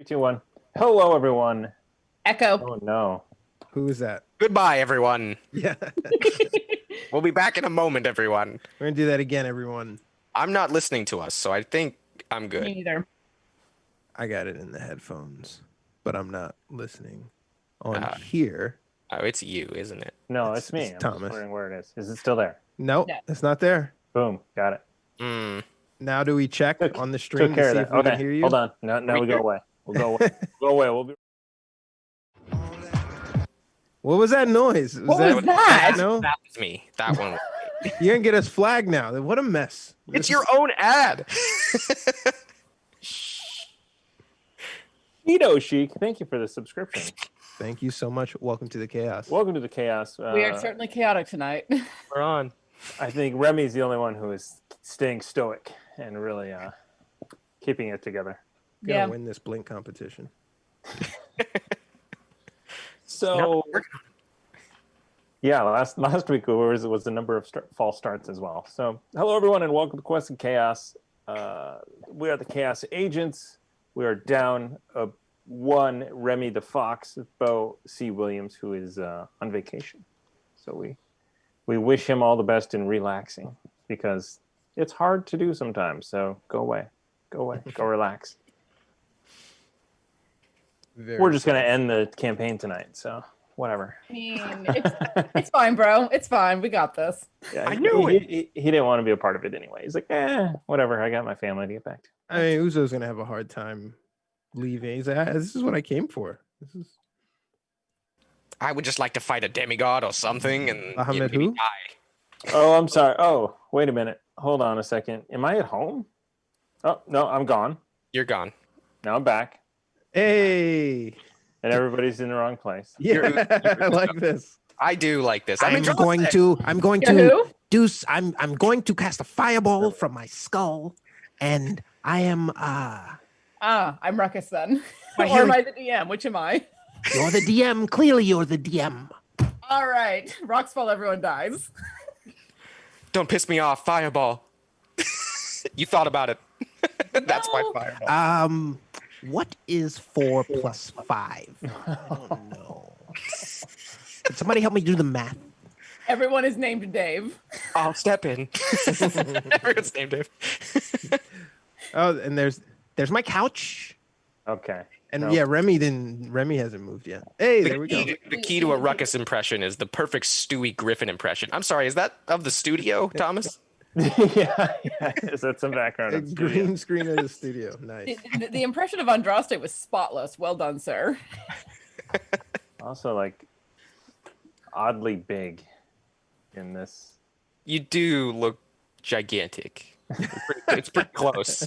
2, 1. Hello, everyone. Echo. Oh, no. Who is that? Goodbye, everyone. Yeah. We'll be back in a moment, everyone. We're going to do that again, everyone. I'm not listening to us, so I think I'm Me good. neither. I got it in the headphones, but I'm not listening on Uh, here. Oh, it's you, isn't it? No, it's me. It's I'm Thomas. just wondering where it is. Is it still there? Nope, No. it's not there. Boom. Got it. Mm. Now do we check on the stream Took to care see of if that. we Okay. can hear you? Hold on. Now we go away. We'll go away. Go away. We'll be. What was that noise? What was that? No? That was me. That one. You're going to get us flagged now. What a mess. It's your own ad. Keto Chic. Thank you for the subscription. Thank you so much. Welcome to the chaos. Welcome to the chaos. We are certainly chaotic tonight. We're on. I think Remy's the only one who is staying stoic and really keeping it together. Gonna Yeah. win this blink competition. So, yeah, last week was the number of false starts as well. So, hello everyone, and welcome to Quest and Chaos. We are the Chaos Agents. We are down one Remy the Fox, Bo C. Williams, who is on vacation. So we wish him all the best in relaxing because it's hard to do sometimes. So go away, go relax. We're just gonna end the campaign tonight, so whatever. I mean, it's fine, bro. It's fine. We got this. Yeah, I knew he didn't want to be a part of it anyway. He's like, whatever. I got my family to get back to. I mean, Uzo's going to have a hard time leaving. He's like, this is what I came for. This is I would just like to fight a demigod or something, and Ahmed maybe who? die. Oh, I'm sorry. Oh, wait a minute. Hold on a second. Am I at home? Oh no, I'm gone. You're gone. Now I'm back, Hey. and everybody's in the wrong place. Yeah, I like this. I do like this. I'm going You're who? I'm going to cast a fireball from my skull, and I am I'm Ruckus then. Right, Or here am we- I the DM? Which am I? you're the DM. Clearly you're the DM. All right. Rocks fall, everyone dies. Don't piss me off, fireball. You thought about it. That's my No. fireball. What is 4 plus 5? I don't know. Can somebody help me do the math? Everyone is named Dave. I'll step in. Everyone's named Dave. Oh, and there's my couch. Okay. And No. yeah, Remy hasn't moved yet. Hey, there we go. The key to a ruckus impression is the perfect Stewie Griffin impression. I'm sorry, is that of the studio, Thomas? yeah. Is that some background? A on studio? green screen of the studio. Nice. The impression of Andraste was spotless. Well done, sir. Also, like, oddly big in this. You do look gigantic. It's pretty close.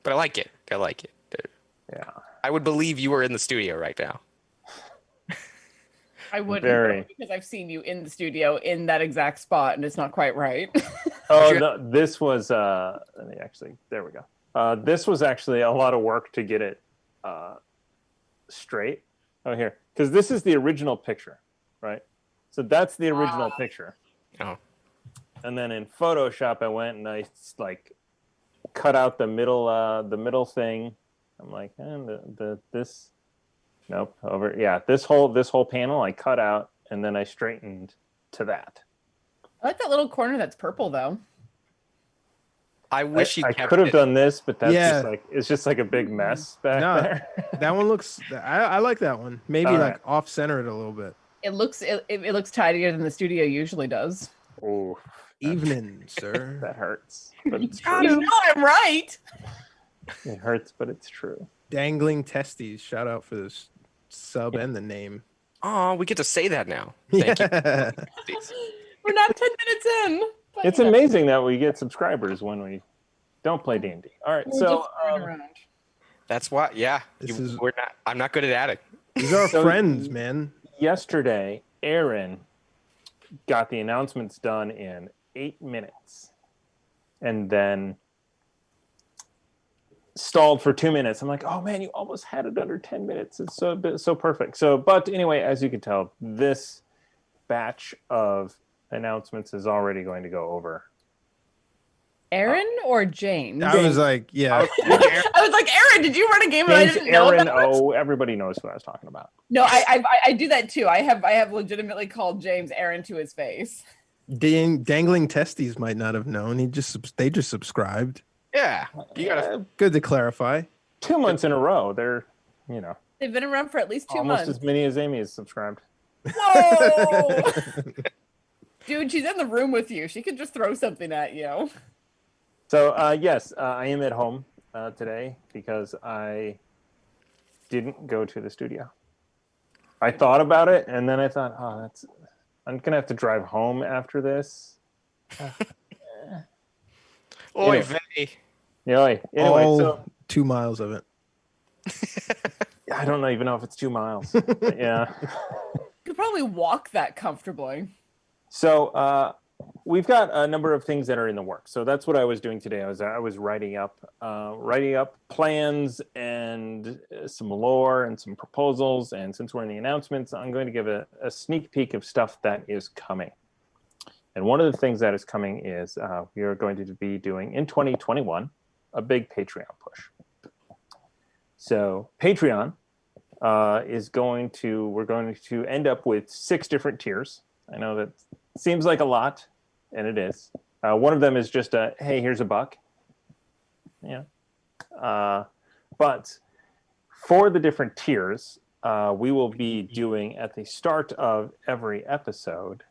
But I like it. I like it. Yeah. I would believe you were in the studio right now. I wouldn't Very. because I've seen you in the studio in that exact spot, and it's not quite right. Oh you- no, this was let me actually, there we go. This was actually a lot of work to get it straight. Oh, here, because this is the original picture, right? So that's the original picture. Oh. And then in Photoshop I went and I like cut out the middle thing. I'm like, this nope, over, yeah, this whole panel I cut out and then I straightened to that. I like that little corner that's purple, though. I wish you I kept could have it. done this, but that's Yeah. just like, it's just like a big mess back No, there. that one looks. I like that one. Maybe All like right. off center it a little bit. It looks tidier than the studio usually does. Oh, Evening, sir. that hurts. But it's You true. know I'm right. It hurts, but it's true. Dangling testes. Shout out for this sub and the name. Oh, we get to say that now. Thank you. Yeah. We're not 10 minutes in. but, It's you know, amazing that we get subscribers when we don't play D&D. All right, we're so just screwing around. That's why. Yeah, This is- we're not. I'm not good at adding. These are So- friends, man. yesterday, Aaron got the announcements done in 8 minutes, and then stalled for 2 minutes. I'm like, oh man, you almost had it under 10 minutes. It's so perfect. So, but anyway, as you can tell, this batch of announcements is already going to go over Aaron or James? I was like, yeah. I was like, Aaron, did you run a game and I James, didn't know Aaron, about? oh, everybody knows who I was talking about. No, I do that too. I have legitimately called James Aaron to his face. Dangling testes might not have known. They just subscribed. Yeah. You gotta. Good to clarify. 2 months in a row. They're, you know, They've been around for at least 2 almost months. as many as Amy is subscribed. Whoa! Dude, she's in the room with you. She could just throw something at you. So, yes, I am at home today because I didn't go to the studio. I thought about it, and then I thought, I'm going to have to drive home after this. Oy Anyway. vey. Yeah. Anyway, All so 2 miles of it. I don't even know if it's 2 miles. But yeah. You could probably walk that comfortably. So we've got a number of things that are in the works. So that's what I was doing today. I was writing up plans and some lore and some proposals. And since we're in the announcements, I'm going to give a sneak peek of stuff that is coming. And one of the things that is coming is we are going to be doing in 2021 a big Patreon push. So Patreon we're going to end up with 6 different tiers. I know that seems like a lot, and it is. One of them is just hey, here's $1. Yeah. But for the different tiers, we will be doing at the start of every episode,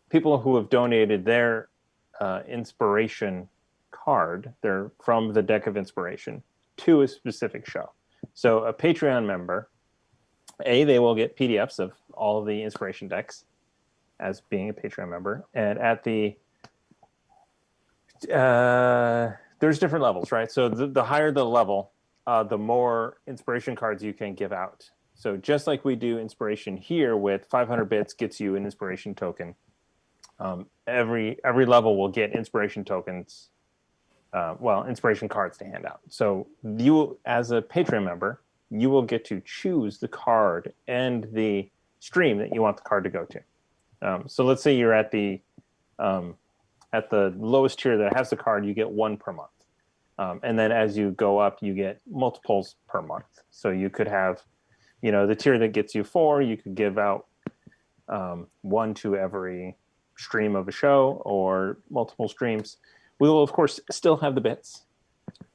people who have donated their inspiration card, they're from the deck of inspiration, to a specific show. So a Patreon member, they will get PDFs of all of the inspiration decks as being a Patreon member. And at the there's different levels, right? So the higher the level, the more inspiration cards you can give out. So just like we do inspiration here with 500 bits gets you an inspiration token. Every level will get inspiration tokens, inspiration cards to hand out. So you, as a Patreon member, you will get to choose the card and the stream that you want the card to go to. So let's say you're at the lowest tier that has the card, you get 1 per month. And then as you go up, you get multiples per month. So you could have, the tier that gets you 4, you could give out 1 to every stream of a show or multiple streams. We will, of course, still have the bits,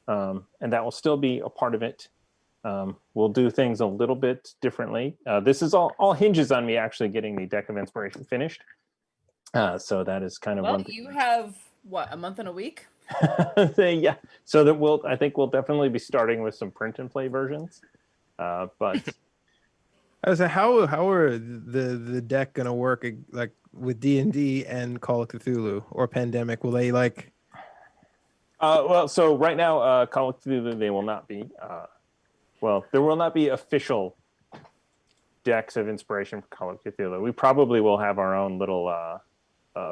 and that will still be a part of it. We'll do things a little bit differently. This is all hinges on me actually getting the deck of inspiration finished. So that is kind of one thing. You have what, a month and a week? Yeah. So that I think we'll definitely be starting with some print and play versions. But I was like, how are the deck gonna work like with D&D and Call of Cthulhu or Pandemic? Will they like? So right now, Call of Cthulhu, they will not be. There will not be official decks of inspiration for Call of Cthulhu. We probably will have our own little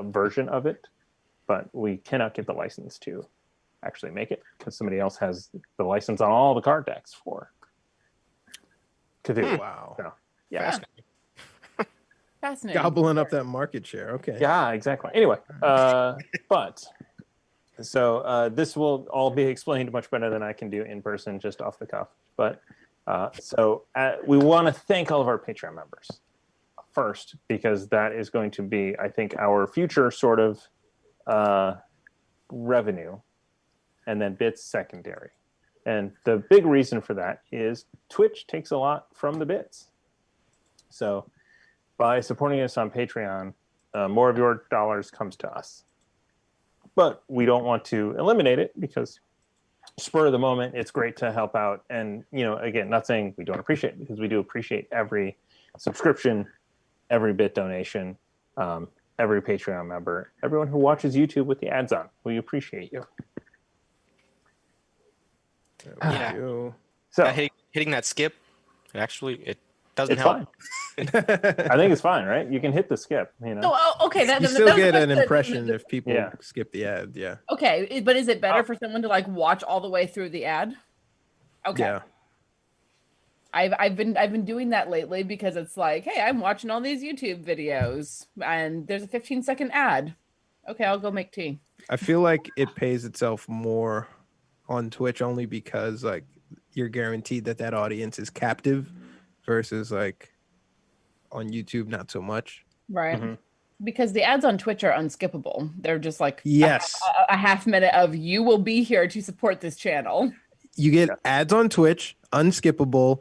version of it, but we cannot get the license to actually make it because somebody else has the license on all the card decks for Cthulhu. Wow. So, yeah. Fascinating. Gobbling up that market share. Okay. Yeah, exactly. Anyway, this will all be explained much better than I can do in person, just off the cuff. But we want to thank all of our Patreon members first, because that is going to be, I think, our future sort of revenue, and then bits secondary. And the big reason for that is Twitch takes a lot from the bits. So by supporting us on Patreon, more of your dollars comes to us. But we don't want to eliminate it because spur of the moment, it's great to help out. And, again, not saying we don't appreciate it, because we do appreciate every subscription, every bit donation, every Patreon member, everyone who watches YouTube with the ads on. We appreciate you. Yeah. So hitting that skip, it doesn't it's help. fine. I think it's fine, right? You can hit the skip. Okay. You still get an impression if people skip the ad. Yeah. Okay, but is it better for someone to watch all the way through the ad? Okay. Yeah. I've been doing that lately because it's like, hey, I'm watching all these YouTube videos and there's a 15-second ad. Okay, I'll go make tea. I feel like it pays itself more on Twitch only because like you're guaranteed that audience is captive versus like on YouTube not so much. Right. Mhm. Because the ads on Twitch are unskippable. They're just like Yes. a half minute of you will be here to support this channel. You get ads on Twitch, unskippable,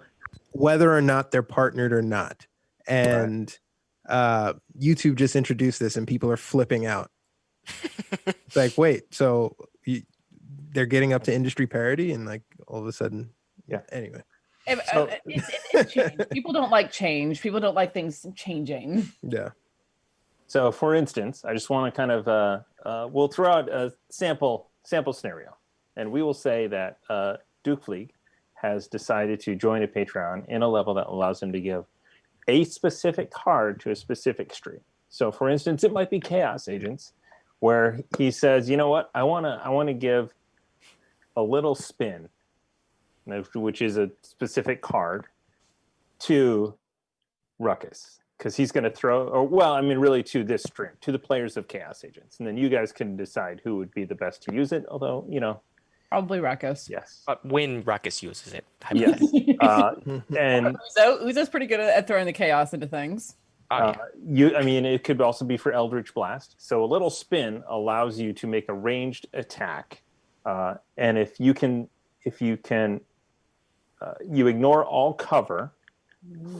whether or not they're partnered or not. And YouTube just introduced this and people are flipping out. It's like, wait, so they're getting up to industry parity and like all of a sudden, anyway. It's change. People don't like change. People don't like things changing. Yeah. So, for instance, I just want to kind of we'll throw out a sample scenario, and we will say that Duke Fleeg has decided to join a Patreon in a level that allows him to give a specific card to a specific stream. So, for instance, it might be Chaos Agents, where he says, "You know what? I want to give a little spin, which is a specific card, to Ruckus." Because he's going to throw, really to this stream, to the players of Chaos Agents. And then you guys can decide who would be the best to use it. Although, Probably Ruckus. yes. When Ruckus uses it. Yes. And Uzo's pretty good at throwing the chaos into things. it could also be for Eldritch Blast. So a little spin allows you to make a ranged attack. And if you ignore all cover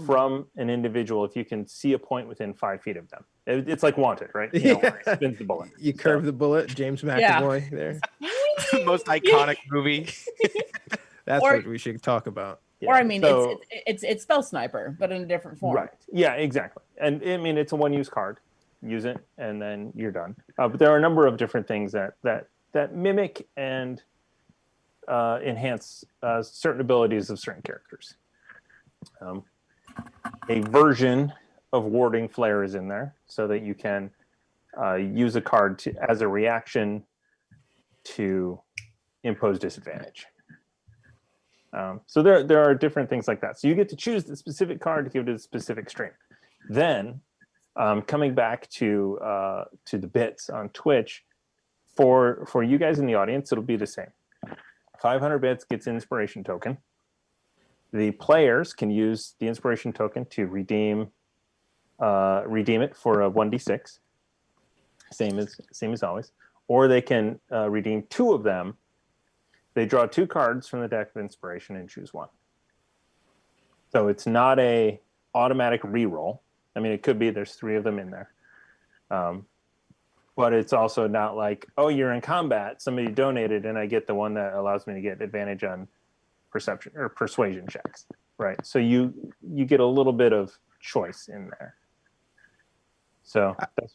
from an individual if you can see a point within 5 feet of them. It's like Wanted, right? Where he spins the bullet. You curve the bullet, James McAvoy there. Most iconic movie. That's what we should talk about. Or it's Spell Sniper, but in a different form. Right. Yeah, exactly. And it's a one-use card. Use it, and then you're done. But there are a number of different things that mimic and enhance certain abilities of certain characters. A version of Warding Flare is in there so that you can use a card as a reaction to impose disadvantage. So there are different things like that. So you get to choose the specific card to give to the specific stream. Then coming back to the bits on Twitch, for you guys in the audience, it'll be the same. 500 bits gets inspiration token. The players can use the inspiration token to redeem it for a 1d6, same as always, or they can redeem 2 of them. They draw 2 cards from the deck of inspiration and choose 1. So it's not a automatic reroll. I mean, it could be there's 3 of them in there, but it's also not like, oh, you're in combat, somebody donated, and I get the one that allows me to get advantage on perception or persuasion checks, right? So you get a little bit of choice in there. So that's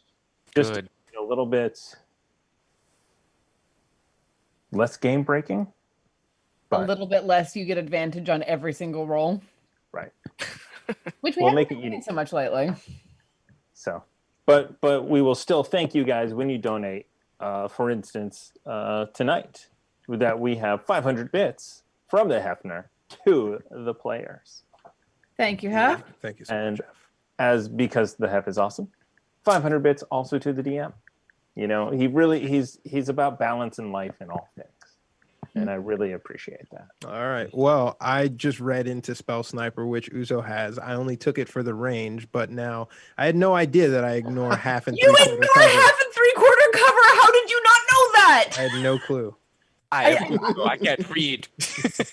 just Good. a little bit less game breaking. A little bit less, you get advantage on every single roll. Right. Which we We'll haven't make been it doing unique. so much lately. So, but we will still thank you guys when you donate. For instance, tonight, that we have 500 bits from the Hefner to the players. Thank you, Hef. Thank you so And much, because the Hef is awesome, 500 bits also to the DM. He's about balance in life in all things. And I really appreciate that. All right. Well, I just read into Spell Sniper, which Uzo has. I only took it for the range, but now I had no idea that I ignore half and You three-quarter ignore cover. half and 3/4 cover. How did you not know that? I had no clue. I can't read.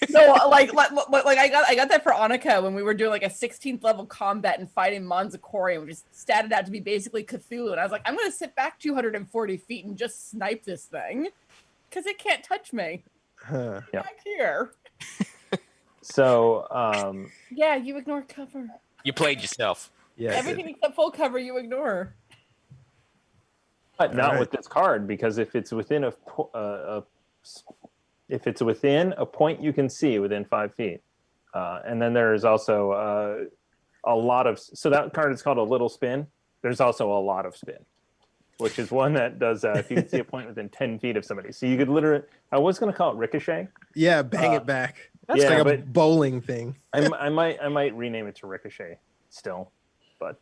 No, like I got that for Annika when we were doing like a 16th level combat and fighting Manzakori, and we just statted out to be basically Cthulhu. And I was like, I'm gonna sit back 240 feet and just snipe this thing because it can't touch me. Huh. Yeah. Back here. So, Yeah, you ignore cover. You played yourself. Yeah. Everything except full cover you ignore. but not right. with this card, because if it's within a point you can see within 5 feet, and then there is also a lot of. So that card is called a little spin. There's also a lot of spin, which is one that does if you can see a point within 10 feet of somebody. So you could literally. I was going to call it ricochet. Yeah, bang it back. That's yeah, like a but- bowling thing. I might rename it to ricochet still, but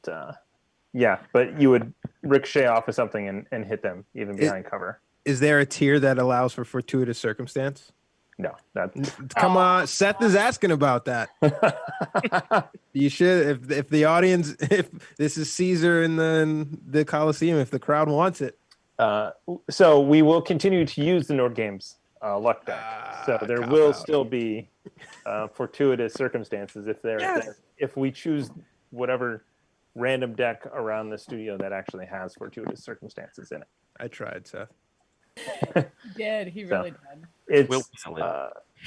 Yeah, but you would ricochet off of something and hit them even behind cover. Is there a tier that allows for fortuitous circumstance? No, that. Come on, Seth is asking about that. You should, if the audience, if this is Caesar in the Coliseum, if the crowd wants it. So we will continue to use the Nord Games luck deck. So there will still be fortuitous circumstances if we choose whatever random deck around the studio that actually has fortuitous circumstances in it. I tried, Seth. He did. He really did. It's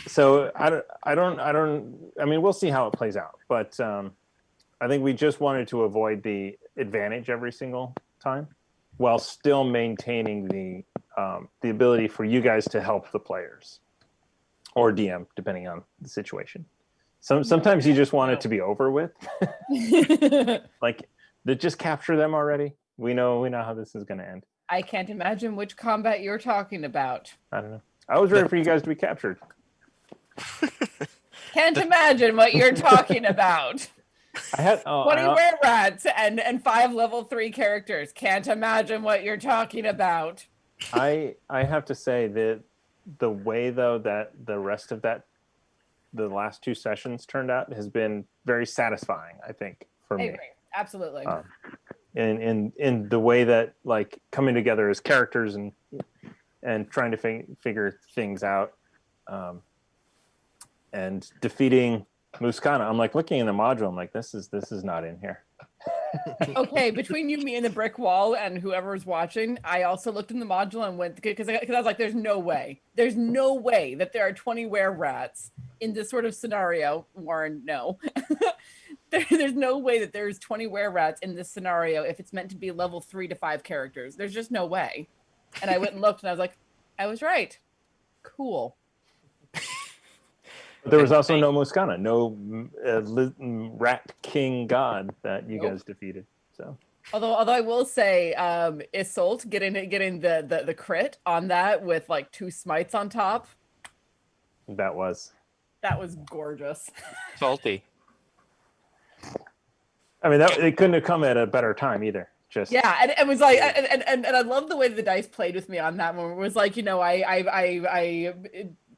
so I mean, we'll see how it plays out, but I think we just wanted to avoid the advantage every single time while still maintaining the ability for you guys to help the players or DM, depending on the situation. Sometimes you just want it to be over with. Like, just capture them already. We know how this is going to end. I can't imagine which combat you're talking about. I don't know. I was ready for you guys to be captured. Can't imagine what you're talking about. I had 20 were-rats and 5 level 3 characters. Can't imagine what you're talking about. I have to say that the way though that the rest of the last 2 sessions turned out has been very satisfying, I think, for me. I agree. Absolutely. In the way that, like, coming together as characters and trying to figure things out, and defeating Muscana. I'm like looking in the module. I'm like, this is not in here. Okay, between you, me, and the brick wall, and whoever's watching, I also looked in the module and went because I was like, there's no way that there are 20 were-rats in this sort of scenario. Warren, no. There's no way that there's 20 were-rats in this scenario if it's meant to be level 3 to 5 characters. There's just no way. And I went and looked and I was like, I was right. Cool. There was also no Muscana, no rat king god that you guys defeated. So although I will say, Isolt getting the crit on that with like 2 smites on top. That was gorgeous. Salty. I mean, it couldn't have come at a better time either. Just and it was like, and I love the way the dice played with me on that one. It was like, I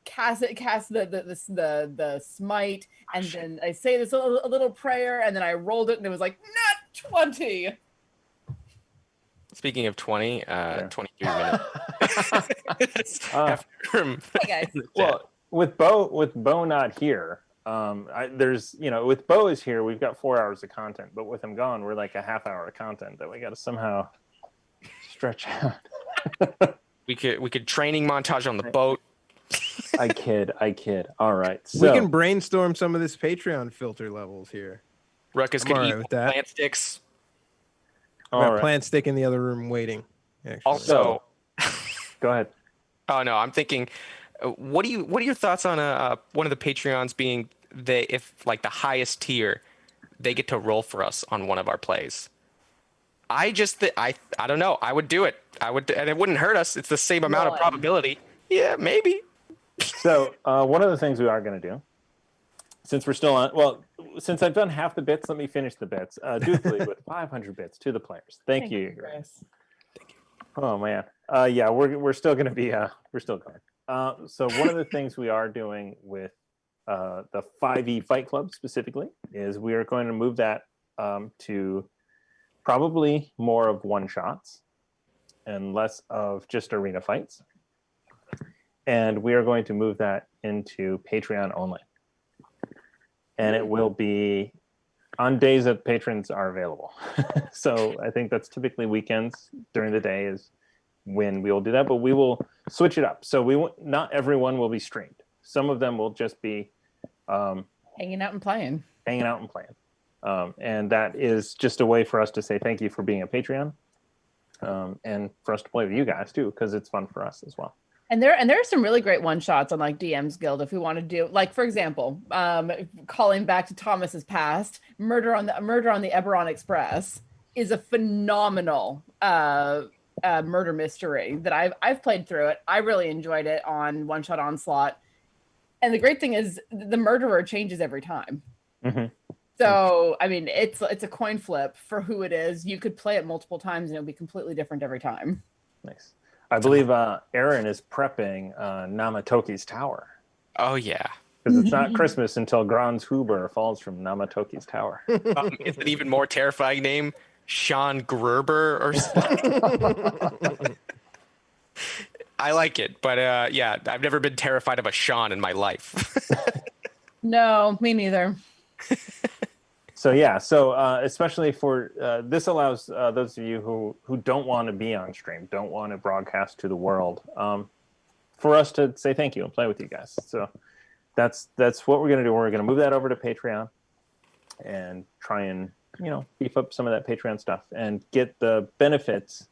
cast the smite, and then I say this a little prayer, and then I rolled it, and it was like not 20. Speaking of 20, 23 minutes. Okay. Well, with Bo not here, with Bo is here, we've got 4 hours of content, but with him gone, we're like a half hour of content that we got to somehow stretch out. we could training montage on the boat. I kid. All right. So We can brainstorm some of this Patreon filter levels here. Ruckus I'm could all eat right with that. plant sticks. I got plant stick in the other room waiting. Actually. Also, go ahead. Oh no, I'm thinking. What are your thoughts on one of the Patreons being if like the highest tier, they get to roll for us on one of our plays? I don't know. I would do it. And it wouldn't hurt us. It's the same amount of probability. Yeah, maybe. So one of the things we are going to do, since we're still on, since I've done half the bits, let me finish the bits. Dutifully with 500 bits to the players. Thank you, Chris. Thank you. Oh man, yeah, we're still going to be we're still going. So one of the things we are doing with the 5e Fight Club specifically is we are going to move that to probably more of one-shots and less of just arena fights. And we are going to move that into Patreon only. And it will be on days that patrons are available. So I think that's typically weekends during the day is when we will do that, but we will switch it up. So not everyone will be streamed. Some of them will just be hanging out and playing. And that is just a way for us to say thank you for being a Patreon, and for us to play with you guys too, because it's fun for us as well. And there are some really great one shots on like DM's Guild if we want to do, like, for example, calling back to Thomas's past, Murder on the Eberron Express is a phenomenal murder mystery that I've played through it. I really enjoyed it on One Shot Onslaught. And the great thing is the murderer changes every time. Mm-hmm. So, I mean, it's a coin flip for who it is. You could play it multiple times and it'll be completely different every time. Nice. I believe Aaron is prepping Namatoki's tower. Oh yeah. Because it's not Christmas until Grans Huber falls from Namatoki's tower. It's an even more terrifying name, Sean Gerber or something. I like it, but yeah, I've never been terrified of a Sean in my life. No, me neither. So yeah, so especially for this allows those of you who don't want to be on stream, don't want to broadcast to the world, for us to say thank you and play with you guys. So that's what we're gonna do. We're gonna move that over to Patreon and try and beef up some of that Patreon stuff and get the benefits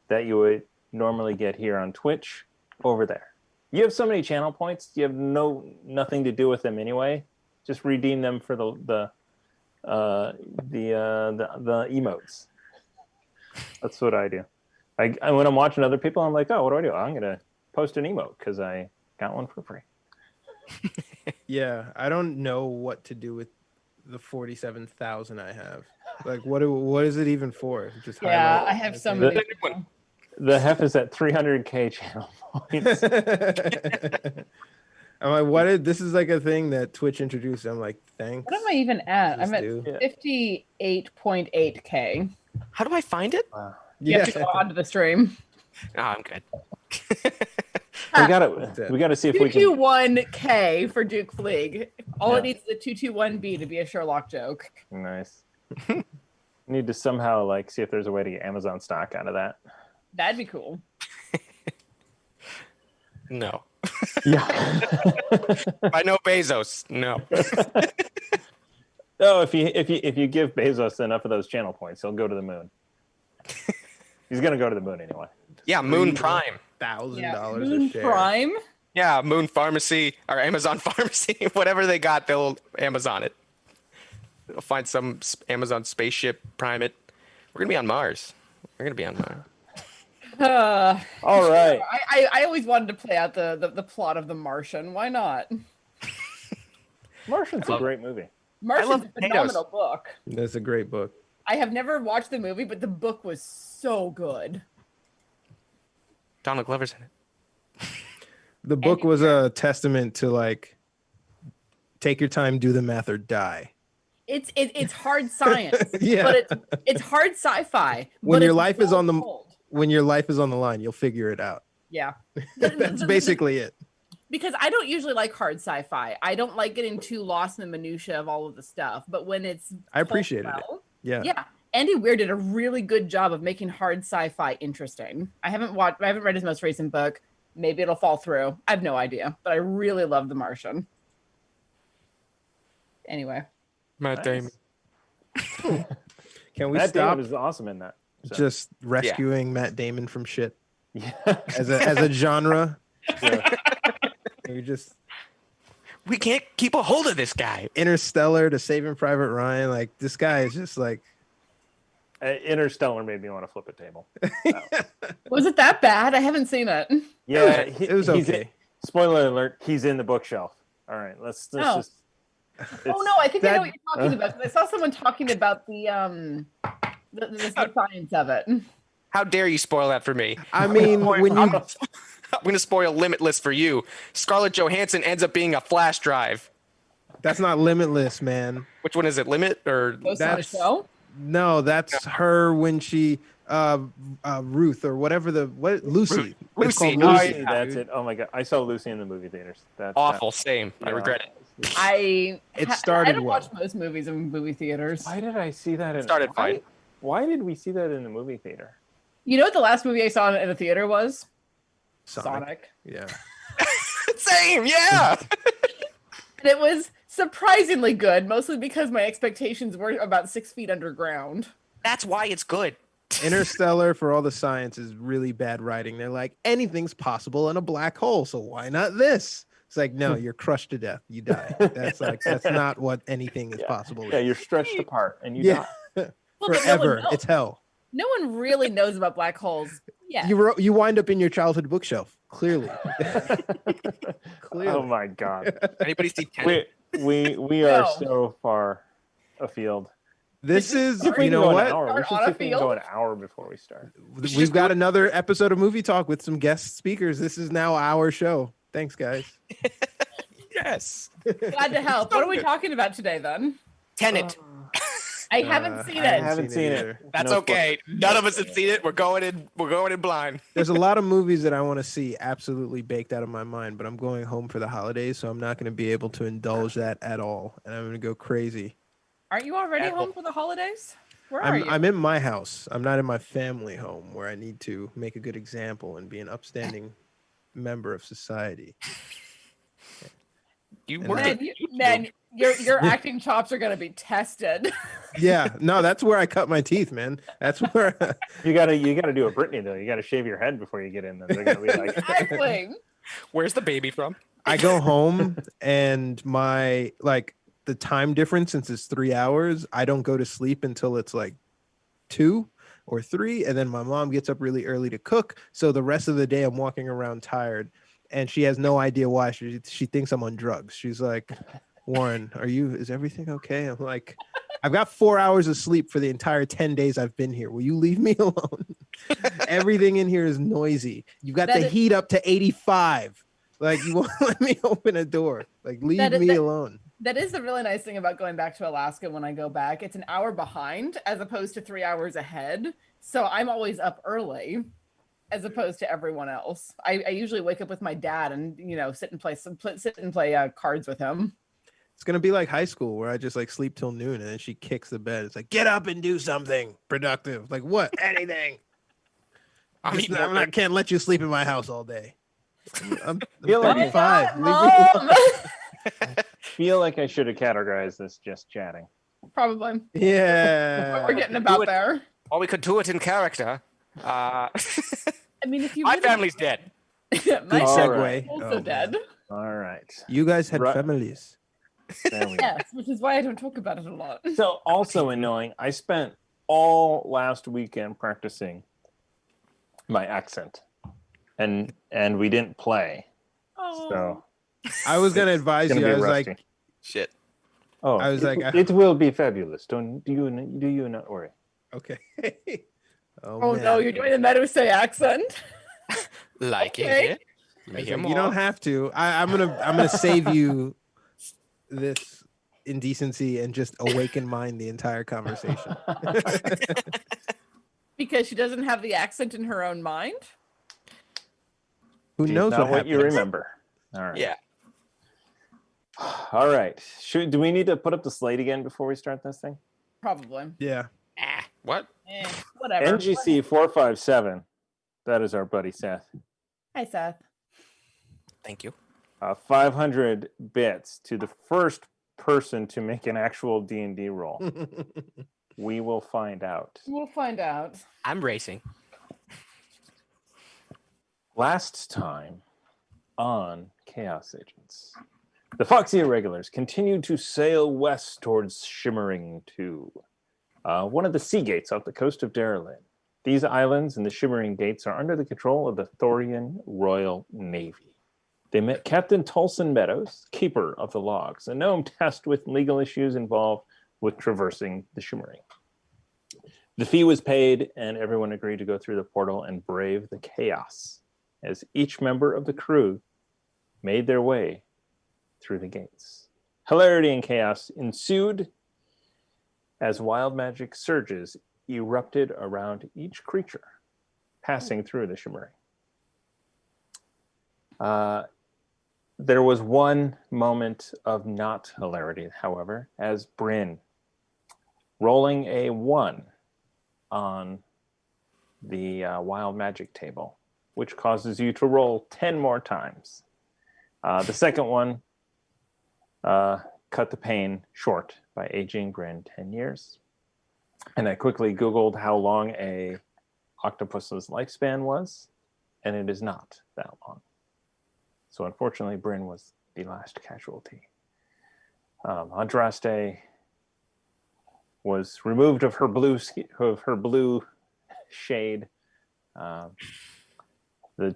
that you would normally get here on Twitch over there. You have so many channel points. You have nothing to do with them anyway. Just redeem them for the emotes. That's what I do. I when I'm watching other people, I'm like, oh, what do? I'm gonna post an emote because I got one for free. Yeah, I don't know what to do with the 47,000 I have. Like, what is it even for? Just Yeah, highlight I have so everything? many. The Hef is at 300k channel points. I'm like, this is like a thing that Twitch introduced. I'm like, thanks. What am I even at? Just I'm at do. 58.8k. How do I find it? You have to go onto the stream. Oh, I'm good. We gotta see if we can. 221k for Duke Fleeg. All Yeah. it needs is a 221b to be a Sherlock joke. Nice. Need to somehow see if there's a way to get Amazon stock out of that. That'd be cool. No. Yeah. I know Bezos. No. No, if you give Bezos enough of those channel points, he'll go to the moon. He's gonna go to the moon anyway. Yeah, Moon Prime. $1,000 Moon a share. Prime. Yeah, Moon Pharmacy or Amazon Pharmacy, whatever they got, they'll Amazon it. They'll find some Amazon spaceship, prime it. We're gonna be on Mars. We're gonna be on Mars. All right. I always wanted to play out the plot of The Martian. Why not? Martian's a great movie. Martian's love a potatoes. phenomenal book. That's a great book. I have never watched the movie, but the book was so good. Donald Glover's in it. The book was a testament to take your time, do the math, or die. It's hard science, Yeah. but it's hard sci-fi. When but your it's life is well on the told. when your life is on the line, you'll figure it out. Yeah. That's basically it. Because I don't usually like hard sci-fi. I don't like getting too lost in the minutia of all of the stuff. But when it's I appreciated it. well, Yeah. yeah. Andy Weir did a really good job of making hard sci-fi interesting. I haven't read his most recent book. Maybe it'll fall through. I have no idea. But I really love The Martian. Anyway. Matt Damon. Can we Matt stop Damon is awesome in that. So. just rescuing Matt Damon from shit Yeah. as a genre? Yeah. We just We can't keep a hold of this guy. Interstellar to Saving Private Ryan. This guy is just Interstellar made me want to flip a table. Was it that bad? I haven't seen it. Yeah, it was he's okay. Spoiler alert: he's in the bookshelf. All right, let's Oh. just. Oh no, I think I know that- what you're talking about. 'Cause I saw someone talking about the science of it. How dare you spoil that for me? I mean, when you I'm going to spoil Limitless for you. Scarlett Johansson ends up being a flash drive. that's not Limitless, man. Which one is it? Limit or Ghost on a That's- show. No, that's her when she Ruth or whatever Lucy. It's Lucy. called Oh, Lucy. Lucy, that's it. Oh my god, I saw Lucy in the movie theaters. That's awful? Same. I regret it. I started don't well. watch most movies in movie theaters. Why did I see that? Started fine. Why did we see that in the movie theater? You know what the last movie I saw in a theater was? Sonic. Yeah. Same. Yeah. And it was surprisingly good, mostly because my expectations were about 6 feet underground. That's why it's good. Interstellar, for all the science, is really bad writing. They're like, anything's possible in a black hole, so why not this? It's like, no, you're crushed to death. You die. That's not what anything is possible. Yeah, you're stretched apart and you Yeah. die. Well, but no one Forever. knows. It's hell. No one really knows about black holes. Yeah. You wind up in your childhood bookshelf. Clearly. Oh my god. Anybody see Tenet? We are No. so far afield. This is, If we you can know go an what? hour, we Start should on see a if we can go field? an hour before we start. We've got another episode of Movie Talk with some guest speakers. This is now our show. Thanks, guys. Yes. Glad to help. What are we talking about today then? Tenet. I haven't seen I it. haven't seen it. either. That's No okay. spoilers. None of us have seen it. We're going in blind. There's a lot of movies that I want to see absolutely baked out of my mind, but I'm going home for the holidays, so I'm not going to be able to indulge that at all, and I'm going to go crazy. Aren't you already Apple. home for the holidays? Where are you? I'm in my house. I'm not in my family home where I need to make a good example and be an upstanding member of society. You And work then- at Man, your acting chops are gonna be tested. Yeah, no, that's where I cut my teeth, man. That's where You gotta do a Britney though. You gotta shave your head before you get in. Then they're gonna be like, Exactly. Where's the baby from? I go home and my the time difference, since it's 3 hours, I don't go to sleep until it's like 2 or 3, and then my mom gets up really early to cook, so the rest of the day I'm walking around tired, and she has no idea why. She thinks I'm on drugs. She's like, Warren, is everything okay? I'm like, I've got 4 hours of sleep for the entire 10 days I've been here. Will you leave me alone? Everything in here is noisy. You've got the heat up to 85. Like, you won't let me open a door. Like, leave me alone. That is the really nice thing about going back to Alaska. When I go back, it's an hour behind as opposed to 3 hours ahead. So I'm always up early as opposed to everyone else. I usually wake up with my dad and, sit and play cards with him. It's going to be like high school where I just sleep till noon and then she kicks the bed. It's like, get up and do something productive. Like, what? Anything. I can't let you sleep in my house all day. I'm Feel like- 35. Leave me Mom! alone. feel like I should have categorized this just chatting. Probably. Yeah. We're getting about there. Or we could do it in character. I mean, if you My really- family's dead. my Good All segue. right. also Oh, man. dead. All right. You guys had Right. families. There we go. Yes, which is why I don't talk about it a lot. So also annoying, I spent all last weekend practicing my accent, and we didn't play. Oh. So I was going to it's advise gonna you. be I was rusty. like, Shit. Oh, I was like, it will be fabulous. Do you not worry. okay. Oh man. no, you're doing the Meduse accent. Like Okay. it. Let me It's hear like, more. you don't have to. I'm gonna save you this indecency and just awaken mine the entire conversation. Because she doesn't have the accent in her own mind. Who She's knows not what what happened? you remember. All right. Yeah. All right. Do we need to put up the slate again before we start this thing? Probably. Yeah. What? Whatever. NGC 457. That is our buddy Seth. Hi, Seth. Thank you. 500 bits to the first person to make an actual D&D roll. We will find out. We'll find out. I'm racing. Last time on Chaos Agents, the Foxy Irregulars continued to sail west towards Shimmering 2, one of the sea gates off the coast of Darylin. These islands and the Shimmering Gates are under the control of the Thorian Royal Navy. They met Captain Tolson Meadows, keeper of the logs, a gnome tasked with legal issues involved with traversing the Shimmering. The fee was paid, and everyone agreed to go through the portal and brave the chaos as each member of the crew made their way through the gates. Hilarity and chaos ensued as wild magic surges erupted around each creature passing through the Shimmering. There was one moment of not hilarity, however, as Bryn, rolling a 1 on the wild magic table, which causes you to roll 10 more times. The second one cut the pain short by aging Bryn 10 years. And I quickly Googled how long a octopus's lifespan was, and it is not that long. So unfortunately, Bryn was the last casualty. Andraste was removed of her blue shade. The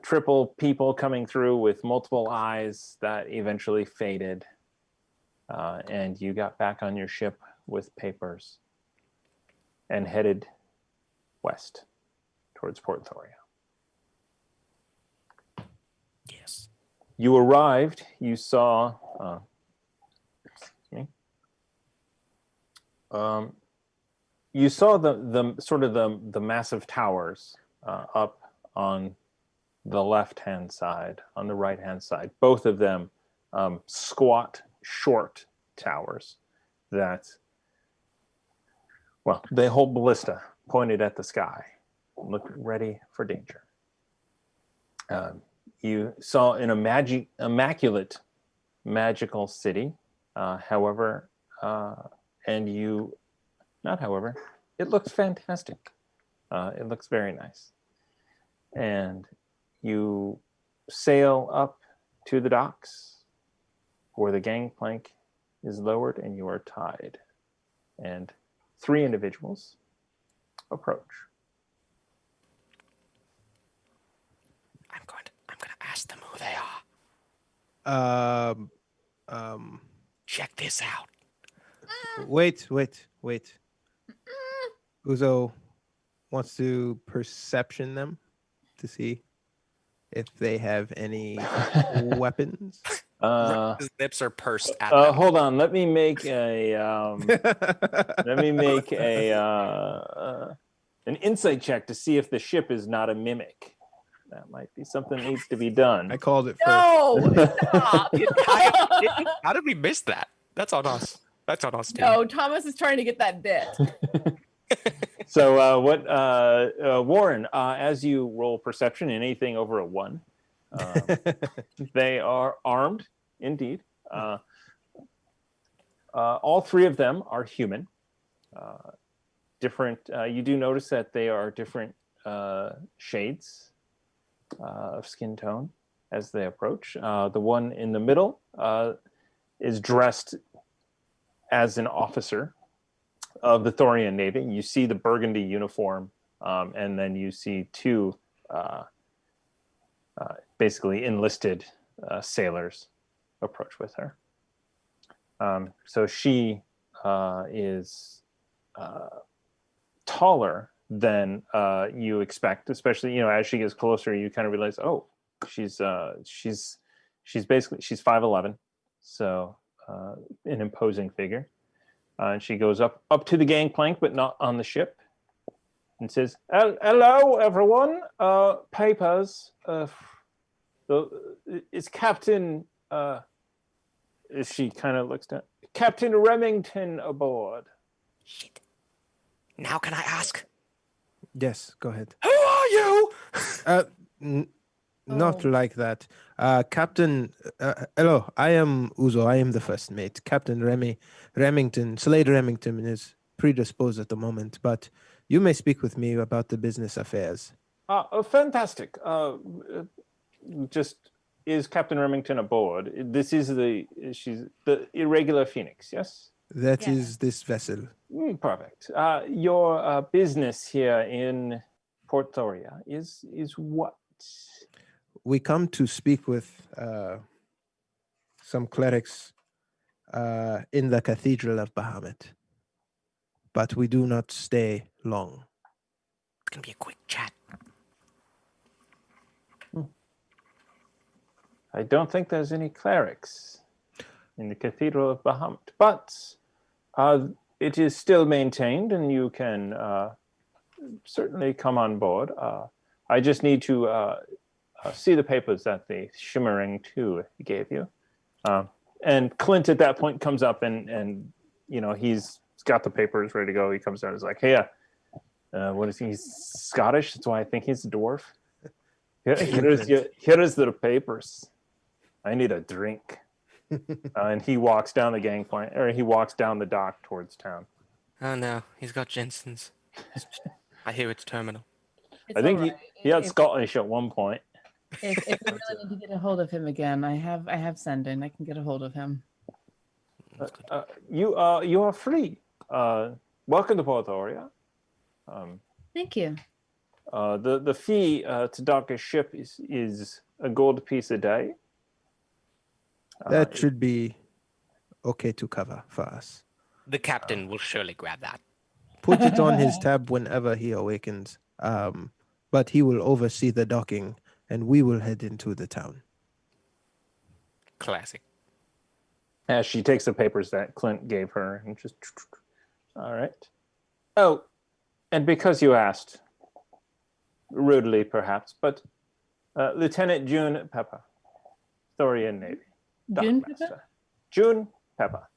triple people coming through with multiple eyes that eventually faded, and you got back on your ship with papers and headed west towards Port Thoria. Yes. You arrived. You saw. Excuse me. You saw the sort of the massive towers up on the left-hand side, on the right-hand side. Both of them squat, short towers that, well, they hold ballista pointed at the sky, look ready for danger. You saw an immaculate magical city, however, and you, not however, it looks fantastic. It looks very nice. And you sail up to the docks where the gangplank is lowered and you are tied. And 3 individuals approach. I'm going to ask them who they are. Check this out. Wait. Uzo wants to perception them to see if they have any weapons. His lips are pursed at them. Hold on. Let me make a an insight check to see if the ship is not a mimic. That might be something that needs to be done. I called it first. No, stop. How did we miss that? That's on us. That's on us, too. No, Thomas is trying to get that bit. So Warren, as you roll perception, anything over a 1, they are armed, indeed. All 3 of them are human. Different. You do notice that they are different shades of skin tone as they approach. The one in the middle is dressed as an officer of the Thorian Navy. You see the burgundy uniform, and then you see 2 basically enlisted sailors approach with her. So she is taller than you expect, especially as she gets closer. You kind of realize, oh, she's 5'11", so an imposing figure. And she goes up to the gangplank, but not on the ship, and says, "Hello, everyone. Papers. It's Captain." She kind of looks down. Captain Remington aboard. Shit. Now can I ask? Yes, go ahead. Who are you? Not like that. Captain, hello, I am Uzo. I am the first mate. Captain Remington, Slade Remington is predisposed at the moment, but you may speak with me about the business affairs. Fantastic. Just, is Captain Remington aboard? This is she's the irregular Phoenix, yes? That is this vessel. Perfect. Your business here in Port Thoria is what? We come to speak with some clerics in the Cathedral of Bahamut, but we do not stay long. It's going to be a quick chat. I don't think there's any clerics in the Cathedral of Bahamut, but it is still maintained, and you can certainly come on board. I just need to see the papers that the Shimmering Two gave you. And Clint at that point comes up and he's got the papers ready to go. He comes down and is like, hey, what is he? He's Scottish. That's why I think he's a dwarf. Here is the papers. I need a drink. And he walks down the gangplank, or he walks down the dock towards town. Oh no, he's got Jensen's. I hear it's terminal. It's I think all right. he had Scottish at one point. If we really need to get a hold of him again, I have Sendin. I can get a hold of him. You are free. Welcome to Port Thoria. Thank you. The fee to dock a ship is a gold piece a day. That should be okay to cover for us. The captain will surely grab that. Put it on his tab whenever he awakens. But he will oversee the docking, and we will head into the town. Classic. As she takes the papers that Clint gave her and just, all right. Oh, and because you asked, rudely perhaps, but Lieutenant June Pepper, Thoria Navy. June Dockmaster. Pepper? June Pepper.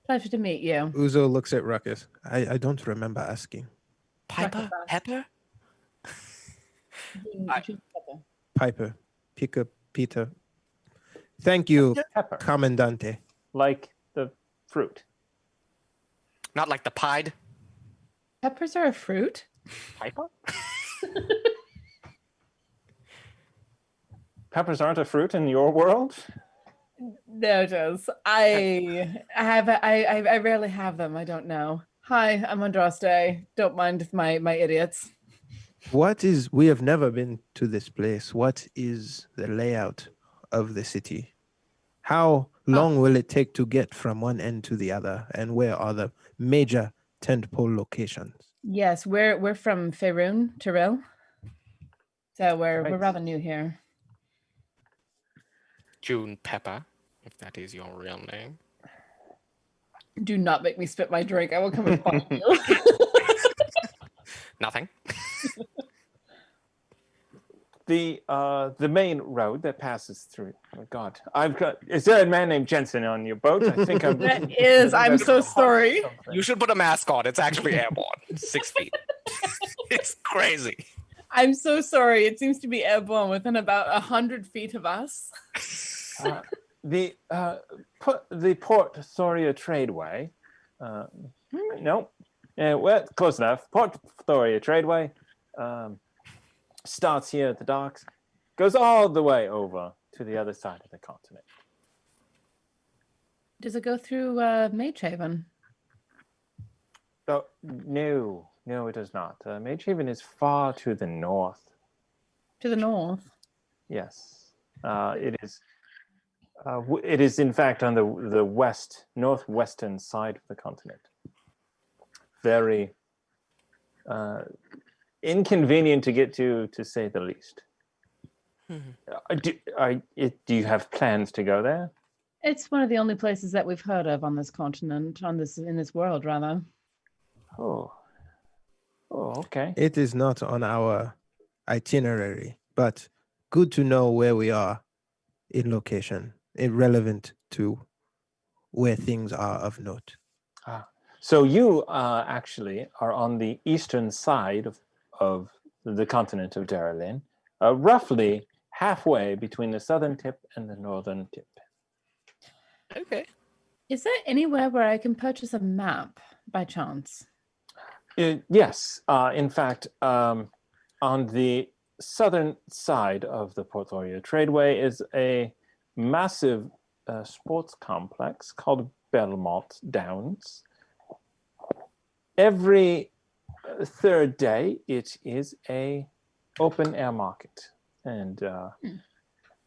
Pleasure to meet you. Uzo looks at Ruckus. I don't remember asking. Piper? Pepper? June Pepper. Piper, Pika, Peter. Thank you, Pepper. Commandante. Like the fruit. Not like the pied? Peppers are a fruit? Piper? Peppers aren't a fruit in your world? No, it is. I rarely have them. I don't know. Hi, I'm Andraste. Don't mind my idiots. We have never been to this place. What is the layout of the city? How long will it take to get from one end to the other? And where are the major tentpole locations? Yes, we're from Faerun, Tyrell. So we're Right. rather new here. June Pepper, if that is your real name. Do not make me spit my drink. I will come and find you. Nothing. The main road that passes through. Oh God, Is there a man named Jensen on your boat? I think I'm. That is. I'm so sorry. You should put a mask on. It's actually airborne. 6 feet. It's crazy. I'm so sorry. It seems to be airborne within about 100 feet of us. The Port Thoria Tradeway. No, well, close enough. Port Thoria Tradeway starts here at the docks, goes all the way over to the other side of the continent. Does it go through Magehaven? Oh, no, it does not. Magehaven is far to the north. To the north? Yes, it is. It is in fact on the northwestern side of the continent. Very inconvenient to get to say the least. Do you have plans to go there? It's one of the only places that we've heard of on this continent, in this world, rather. Oh, okay. It is not on our itinerary, but good to know where we are in location, irrelevant to where things are of note. So you actually are on the eastern side of the continent of Darylin, roughly halfway between the southern tip and the northern tip. Okay. Is there anywhere where I can purchase a map by chance? Yes. In fact, on the southern side of the Port Thoria Tradeway is a massive sports complex called Belmont Downs. Every third day, it is a open air market, and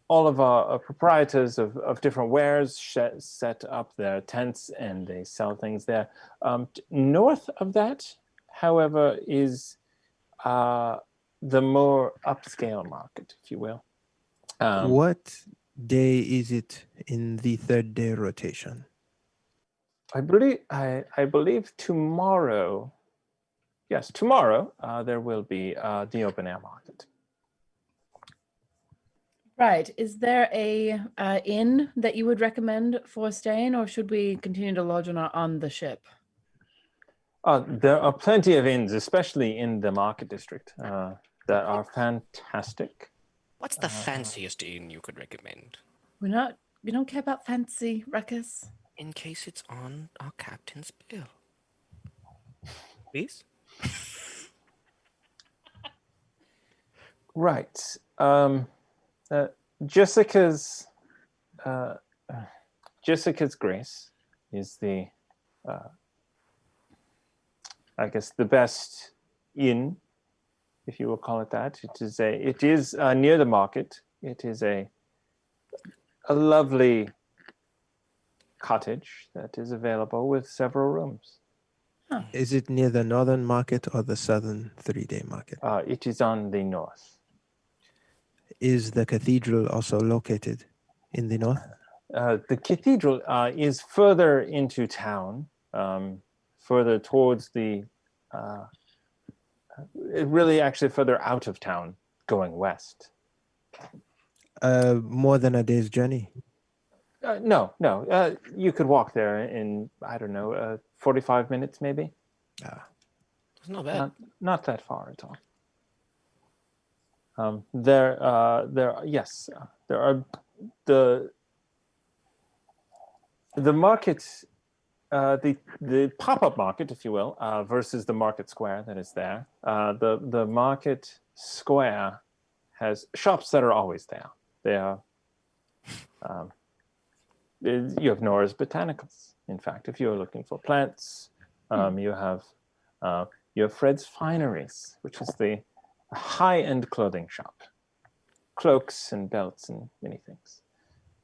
all of our proprietors of different wares set up their tents and they sell things there. North of that, however, is the more upscale market, if you will. What day is it in the third day rotation? I believe tomorrow. Yes, tomorrow there will be the open air market. Right. Is there a inn that you would recommend for staying, or should we continue to lodge on the ship? There are plenty of inns, especially in the market district, that are fantastic. What's the fanciest inn you could recommend? We don't care about fancy, Ruckus. In case it's on our captain's bill. Please? Right. Jessica's Grace is the I guess the best inn, if you will call it that. It is near the market. It is a lovely cottage that is available with several rooms. Is it near the northern market or the southern 3-day market? It is on the north. Is the cathedral also located in the north? The cathedral is further into town, further towards the, really actually further out of town, going west. More than a day's journey. No. You could walk there in, I don't know, 45 minutes maybe. It's not bad. Not that far at all. There are the market, the pop-up market, if you will, versus the market square that is there. The market square has shops that are always there. They are. You have Nora's Botanicals. In fact, if you're looking for plants, you have Fred's Fineries, which is the high-end clothing shop, cloaks and belts and many things.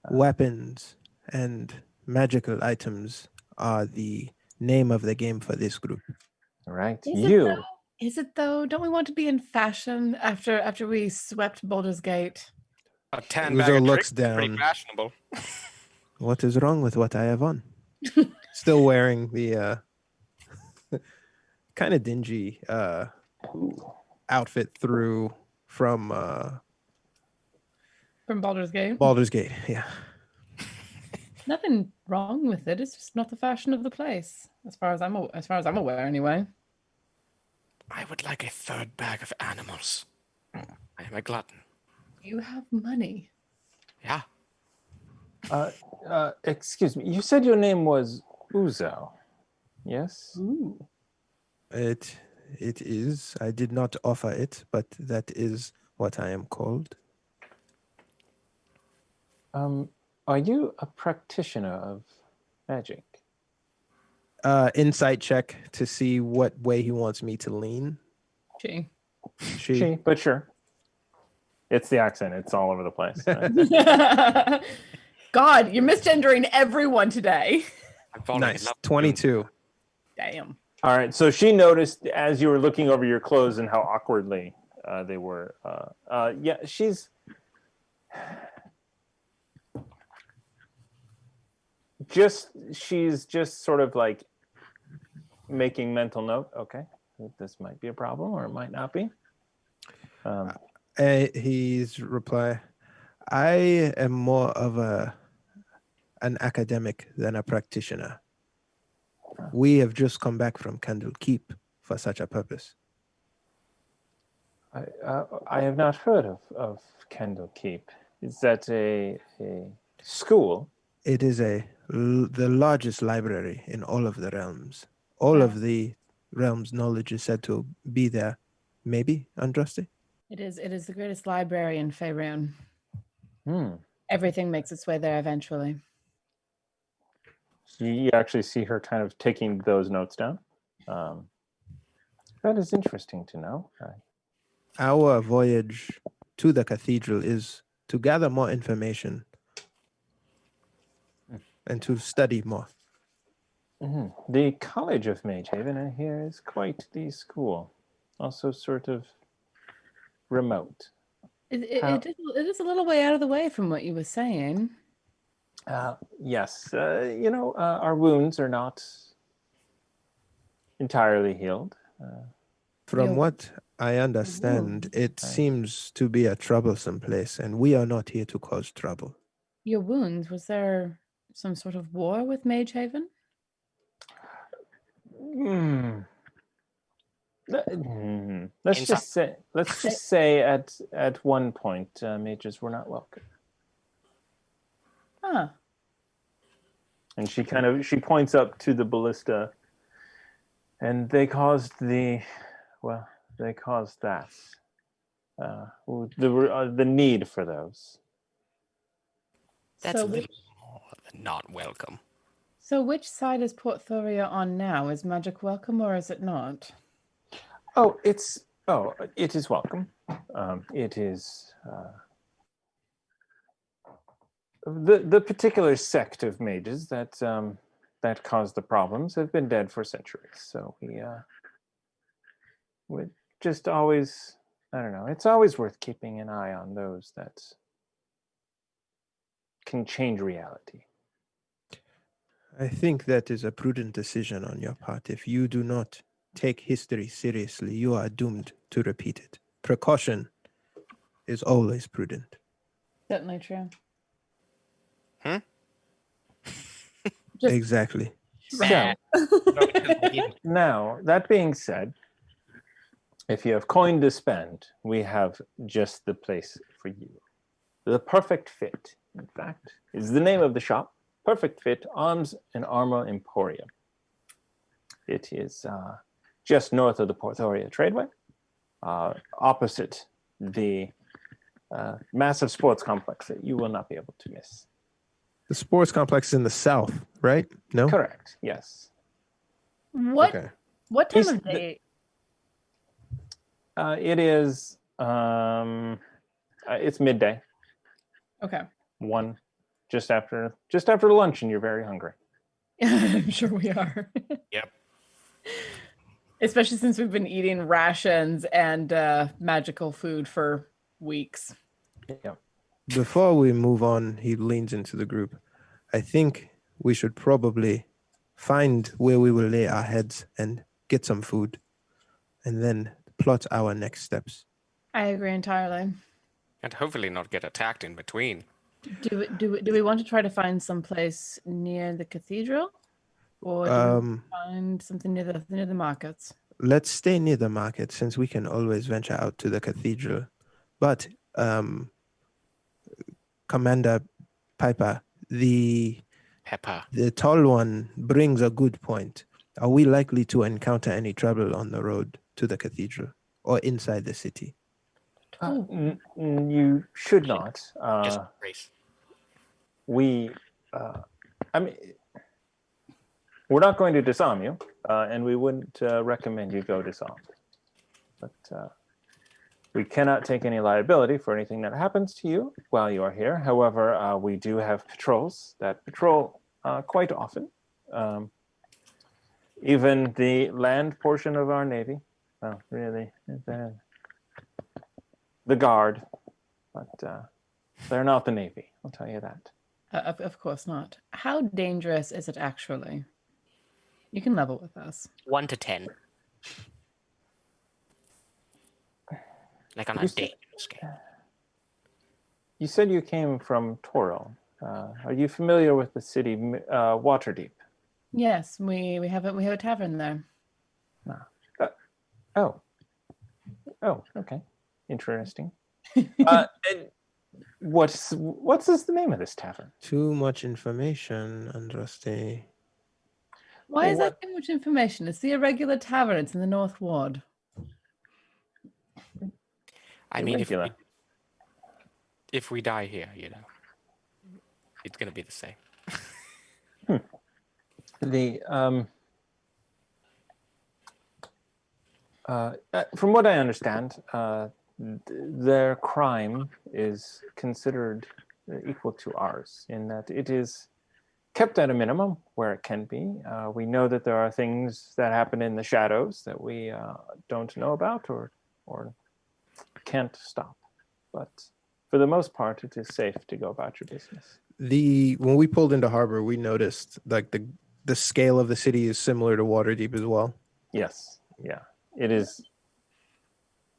Weapons and magical items are the name of the game for this group. Right, Is it though? Don't we want to be in fashion after we swept Baldur's Gate? A 10 Uzo bag of looks tricks is pretty down. fashionable. What is wrong with what I have on? Still wearing the kind of dingy outfit from Baldur's Gate. Baldur's Gate. Yeah. Nothing wrong with it. It's just not the fashion of the place, as far as I'm aware, anyway. I would like a 3rd bag of animals. I am a glutton. You have money. Yeah. Excuse me. You said your name was Uzo. Yes. Ooh. It is. I did not offer it, but that is what I am called. Are you a practitioner of magic? Insight check to see what way he wants me to lean. She. But sure. It's the accent. It's all over the place. Right? God, you're misgendering everyone today. Nice. 22. Damn. All right. So she noticed as you were looking over your clothes and how awkwardly they were. Yeah, she's just sort of like making mental note. Okay, this might be a problem, or it might not be. His reply: I am more of an academic than a practitioner. We have just come back from Candle Keep for such a purpose. I have not heard of Candle Keep. Is that a school? It is the largest library in all of the realms. All of the realms' knowledge is said to be there. Maybe, Andraste? It is the greatest library in Faerun. Hmm. Everything makes its way there eventually. You actually see her kind of taking those notes down. That is interesting to know. Our voyage to the cathedral is to gather more information and to study more. Mm-hmm. The College of Magehaven, I hear, is quite the school. Also sort of remote. It is a little way out of the way from what you were saying. Yes. Our wounds are not entirely healed. From what I understand, it seems to be a troublesome place, and we are not here to cause trouble. Your wounds, was there some sort of war with Magehaven? Let's just say at one point mages were not welcome. Huh. And she points up to the ballista, and they caused that. The need for those. That's not welcome. So which side is Port Thoria on now? Is magic welcome or is it not? It is welcome. It is the particular sect of mages that that caused the problems have been dead for centuries. So we just always, I don't know. It's always worth keeping an eye on those that can change reality. I think that is a prudent decision on your part. If you do not take history seriously, you are doomed to repeat it. Precaution is always prudent. Certainly true. Hmm? Just Exactly. So now, that being said, if you have coin to spend, we have just the place for you. The Perfect Fit, in fact, is the name of the shop. Perfect Fit Arms and Armor Emporium. It is just north of the Thoria Tradeway, opposite the massive sports complex that you will not be able to miss. The sports complex is in the south, right? No? Correct, yes. what Okay. what time He's- of day? It is, it's midday, Okay. 1, just after lunch, and you're very hungry. I'm sure we are. Yep. Especially since we've been eating rations and magical food for weeks. Yeah. Before we move on, he leans into the group. I think we should probably find where we will lay our heads and get some food, and then plot our next steps. I agree entirely. And hopefully not get attacked in between. Do we want to try to find some place near the cathedral, or do we find something near the markets? Let's stay near the market since we can always venture out to the cathedral. But Commander Piper, the Pepper. tall one brings a good point. Are we likely to encounter any trouble on the road to the cathedral or inside the city? You should not. Just race. I mean, we're not going to disarm you, and we wouldn't recommend you go disarmed. But we cannot take any liability for anything that happens to you while you are here. However, we do have patrols that patrol quite often. Even the land portion of our Navy, well, really, the Guard, but they're not the Navy, I'll tell you that. Of course not. How dangerous is it actually? You can level with us. 1 to 10. Like on a dangerous scale. You said you came from Toro. Are you familiar with the city Waterdeep? Yes, we have a tavern there. Oh, okay, interesting. And what's the name of this tavern? Too much information, Andraste. Why is that too much information? It's the irregular tavern. It's in the North Ward. I mean, Irregular. if we die here, you know, it's gonna be the same. From what I understand, their crime is considered equal to ours in that it is kept at a minimum where it can be. We know that there are things that happen in the shadows that we don't know about or can't stop. But for the most part, it is safe to go about your business. When we pulled into harbor, we noticed like the scale of the city is similar to Waterdeep as well. Yes, yeah, it is.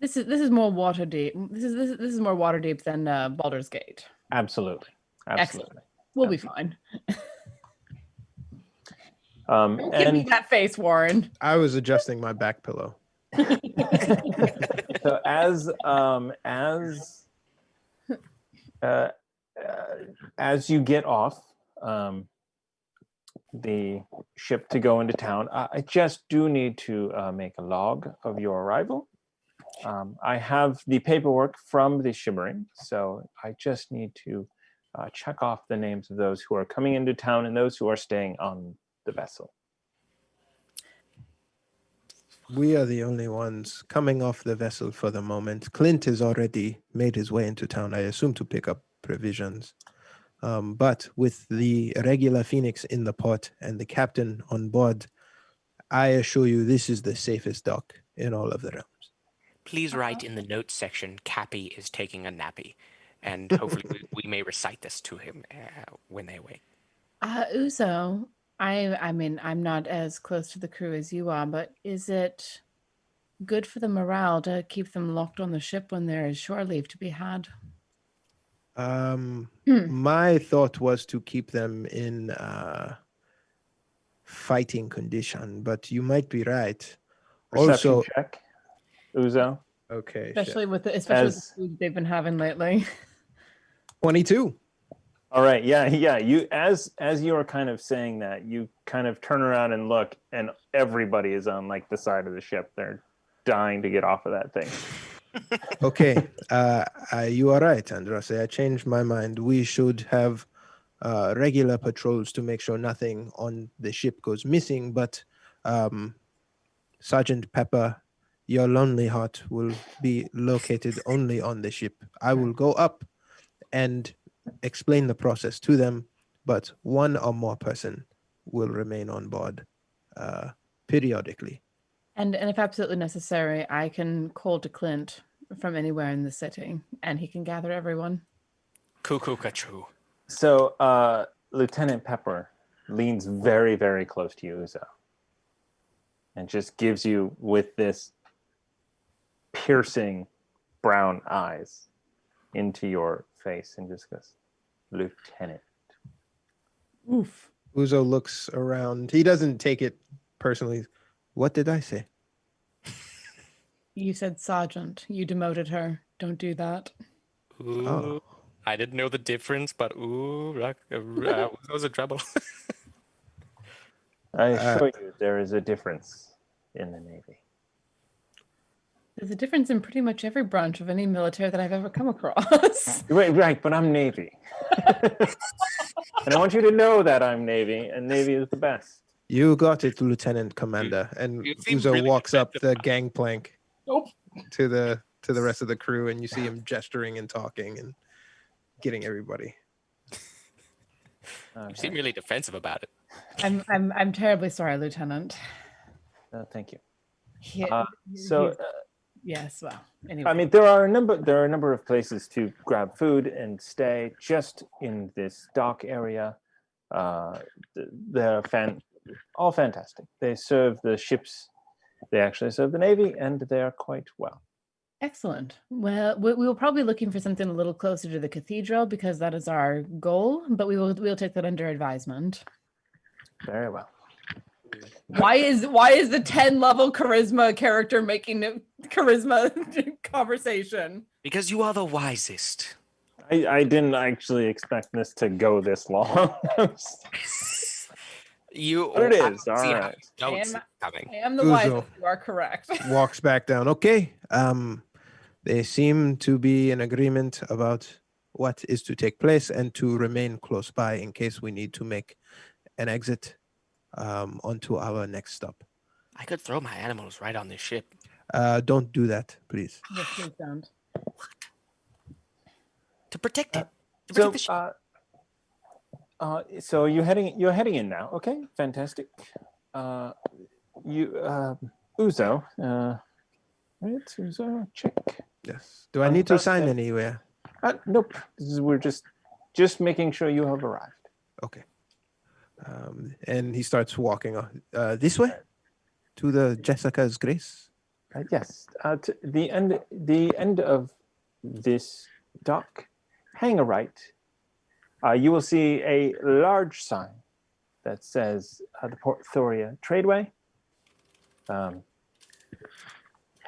This is more Waterdeep. This is more Waterdeep than Baldur's Gate. Absolutely. Excellent. We'll be fine. Give me that face, Warren. I was adjusting my back pillow. So as you get off the ship to go into town, I just do need to make a log of your arrival. I have the paperwork from the Shimmering, so I just need to check off the names of those who are coming into town and those who are staying on the vessel. We are the only ones coming off the vessel for the moment. Clint has already made his way into town, I assume, to pick up provisions. But with the regular Phoenix in the port and the captain on board, I assure you this is the safest dock in all of the realms. Please write in the notes section, Cappy is taking a nappy. And hopefully we may recite this to him when they wake. Uzo, I mean, I'm not as close to the crew as you are, but is it good for the morale to keep them locked on the ship when there is shore leave to be had? My thought was to keep them in fighting condition, but you might be right. Perception Also, check, Uzo. okay, Especially with the food they've been having lately. 22. All right, yeah. You as you are kind of saying that, you kind of turn around and look, and everybody is on like the side of the ship. They're dying to get off of that thing. Okay, you are right, Andraste. I changed my mind. We should have regular patrols to make sure nothing on the ship goes missing. But Sergeant Pepper, your lonely heart will be located only on the ship. I will go up and explain the process to them, but one or more person will remain on board periodically. And if absolutely necessary, I can call to Clint from anywhere in the city, and he can gather everyone. Cuckoo-ca-choo. So Lieutenant Pepper leans very, very close to you, Uzo, and just gives you with this piercing brown eyes into your face and just goes, Lieutenant. Oof. Uzo looks around. He doesn't take it personally. What did I say? You said sergeant. You demoted her. Don't do that. Ooh, Oh. I didn't know the difference, but was a trouble. I assure you there is a difference in the Navy. There's a difference in pretty much every branch of any military that I've ever come across. Right, but I'm Navy. And I want you to know that I'm Navy, and Navy is the best. You got it, Lieutenant Commander. And You seem Uzo really walks up defensive. the gangplank Nope. to the rest of the crew, and you see him gesturing and talking and getting everybody. You seem really defensive about it. I'm terribly sorry, Lieutenant. Thank you. Yes, well, anyway. I mean, there are a number of places to grab food and stay just in this dock area. They're all fantastic. They serve the ships. They actually serve the Navy, and they are quite well. Excellent. Well, we will probably looking for something a little closer to the cathedral because that is our goal, but we'll take that under advisement. Very well. Why is the 10 level charisma character making a charisma conversation? Because you are the wisest. I didn't actually expect this to go this long. But it is, all right. I am the Uzo. wisest. You are correct. Walks back down. Okay. They seem to be in agreement about what is to take place and to remain close by in case we need to make an exit onto our next stop. I could throw my animals right on this ship. Don't do that, please. Yes, please don't. To protect it. To So, protect the ship. so you're heading in now. Okay, fantastic. Uzo. Right, Uzo. Check. Yes. Do I need to sign anywhere? Nope. We're just making sure you have arrived. Okay. And he starts walking this way to the Jessica's Grace. Yes. To the end of this dock, hang a right. You will see a large sign that says the Port Thoria Tradeway.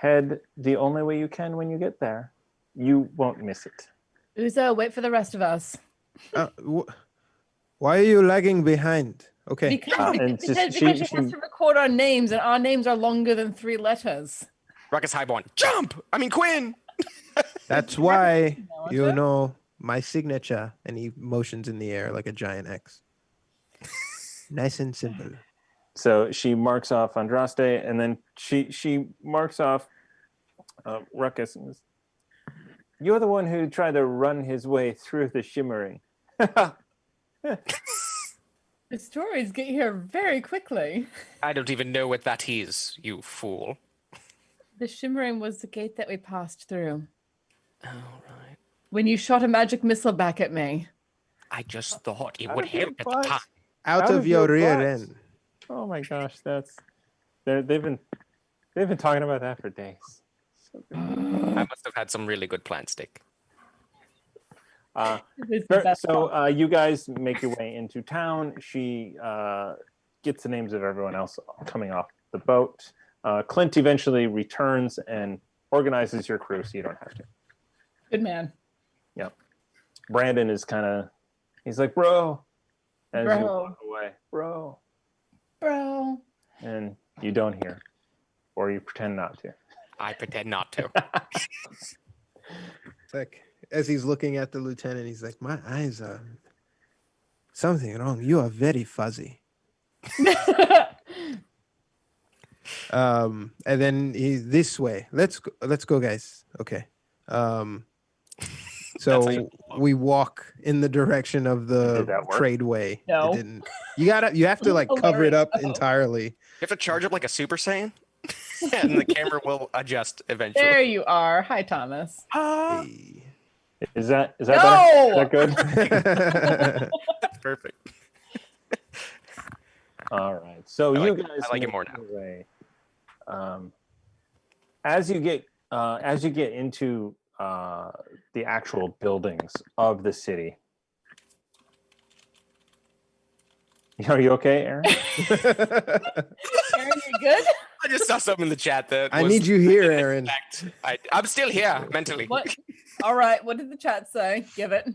Head the only way you can when you get there. You won't miss it. Uzo, wait for the rest of us. Why are you lagging behind? Okay. Because she has to record our names, and our names are longer than 3 letters. Ruckus Highborn, jump! I mean, Quinn! That's why you know my signature. And he motions in the air like a giant X. Nice and simple. So she marks off Andraste, and then she marks off Ruckus. You're the one who tried to run his way through the shimmering. The stories get here very quickly. I don't even know what that is, you fool. The shimmering was the gate that we passed through. All right. When you shot a magic missile back at me. I just thought it Out would of your help at the butt. time. Out Out of of your your rear butt. end. Oh my gosh, they've been talking about that for days. So good. I must have had some really good plan stick. It's the best So you guys make your way into town. She gets the names of everyone else coming off the boat. Clint eventually returns and organizes your crew, so you don't have to. Good man. Yep. Brandon is he's like, bro, as you Bro. walk away, bro, Bro. and you don't hear, or you pretend not to. I pretend not to. It's like as he's looking at the lieutenant, he's like, "My eyes are something wrong. You are very fuzzy." And then he's this way. Let's go, guys. Okay. That's how So you- we walk in the direction of the Did that work? tradeway. No. It didn't. You have to like cover it up Hilarious. entirely. You have to charge up like a Super Saiyan, and the camera will adjust eventually. There you are. Hi, Thomas. Hey. Is that No! better? Is that good? That's perfect. All right. So I you like- guys I like it make more now. your way. As you get into the actual buildings of the city. Are you okay, Aaron? Aaron, you good? I just saw something in the chat that I was need you here, Aaron. fact. I'm still here mentally. What? All right. What did the chat say? Give it.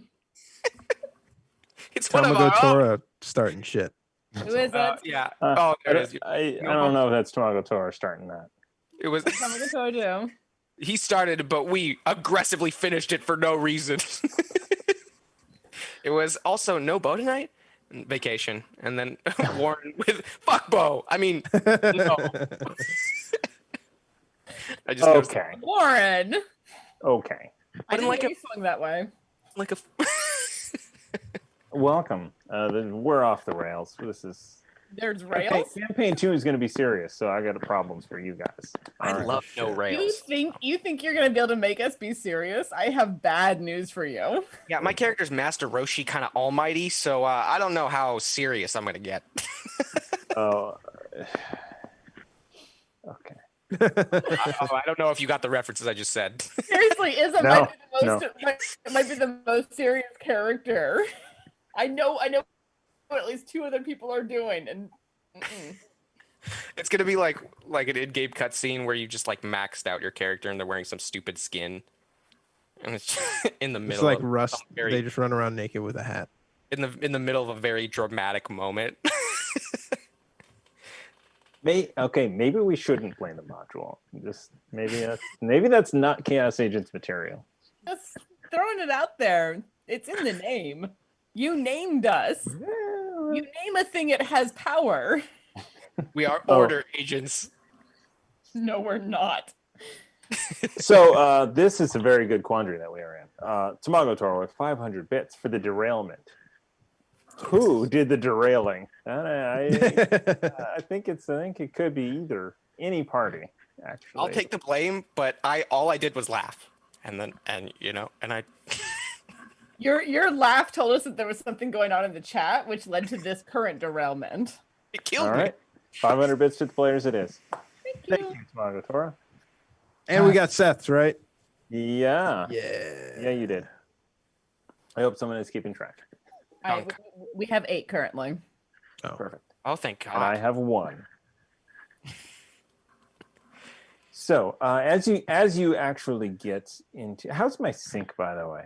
It's one of Tamago our own. Tora starting shit. Who is it? Yeah. Uh, Oh, there it is. I don't know if that's Tamago Tora starting that. It was. I'm gonna go do. He started, but we aggressively finished it for no reason. It was also no bow tonight, vacation, and then Warren with fuck bow. I mean, no. I just noticed Okay. Warren. Okay. I didn't like like a- you swung that way. like a. Welcome. We're off the rails. This is There's rails. campaign 2 is going to be serious, so I got problems for you guys. I All right. love no You rails. think you're gonna be able to make us be serious? I have bad news for you. Yeah, my character's Master Roshi, kind of almighty, so I don't know how serious I'm gonna get. Oh. Okay. I don't know if you got the references I just said. Seriously, Izza No, might be the no. might be the most serious character. I know what at least 2 other people are doing, and It's gonna be like an in-game cutscene where you just like maxed out your character and they're wearing some stupid skin, and it's in the It's middle. like of Rust. some very- They just run around naked with a hat. in the middle of a very dramatic moment. Maybe we shouldn't blame the module. Just maybe that's not Chaos Agents material. just throwing it out there. It's in the name. You named us. You name a thing, it has power. We are Oh. order agents. No, we're not. So this is a very good quandary that we are in. Tamago Toro with 500 bits for the derailment. Who did the derailing? I think it could be either any party. Actually, I'll take the blame, but all I did was laugh, and I. Your laugh told us that there was something going on in the chat, which led to this current derailment. It killed All me. right, 500 bits to the players. It is. Thank Thank you, Tamago Toro. And we got Seth's, right? Yeah, Yeah. you did. I hope someone is keeping track. All right, we have 8 currently. Oh. Perfect. Oh, thank God. And I have 1. So as you actually get into, how's my sync, by the way?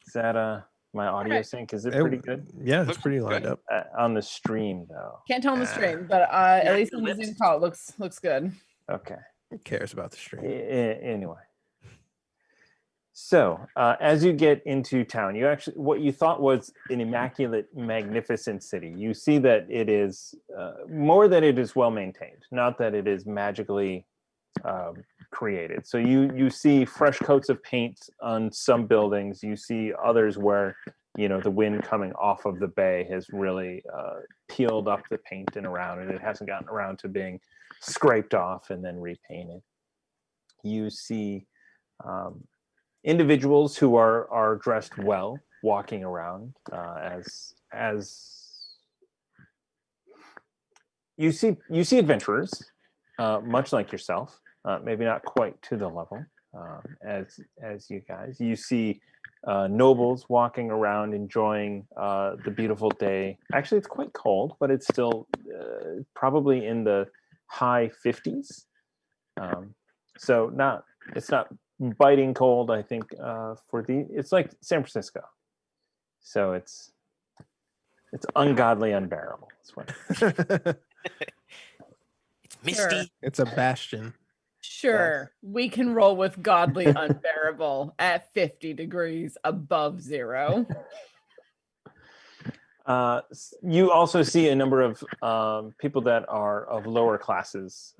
Is that my audio Okay. sync? Is it pretty good Yeah, it's Looks pretty good. lined up. on the stream though? Can't tell on the stream, but at least in the lips. Zoom call, it looks good. Okay. Who cares about the stream? Anyway. So as you get into town, what you thought was an immaculate, magnificent city. You see that it is more that it is well maintained, not that it is magically created. So you see fresh coats of paint on some buildings. You see others where the wind coming off of the bay has really peeled up the paint and around it. It hasn't gotten around to being scraped off and then repainted. You see individuals who are dressed well walking around as you see adventurers, much like yourself, maybe not quite to the level as you guys. You see nobles walking around enjoying the beautiful day. Actually, it's quite cold, but it's still probably in the high 50s. So it's not biting cold. I think it's like San Francisco. So it's ungodly unbearable. That's what. It's misty. It's a bastion. Sure, we can roll with godly unbearable at 50 degrees above zero. You also see a number of people that are of lower classes,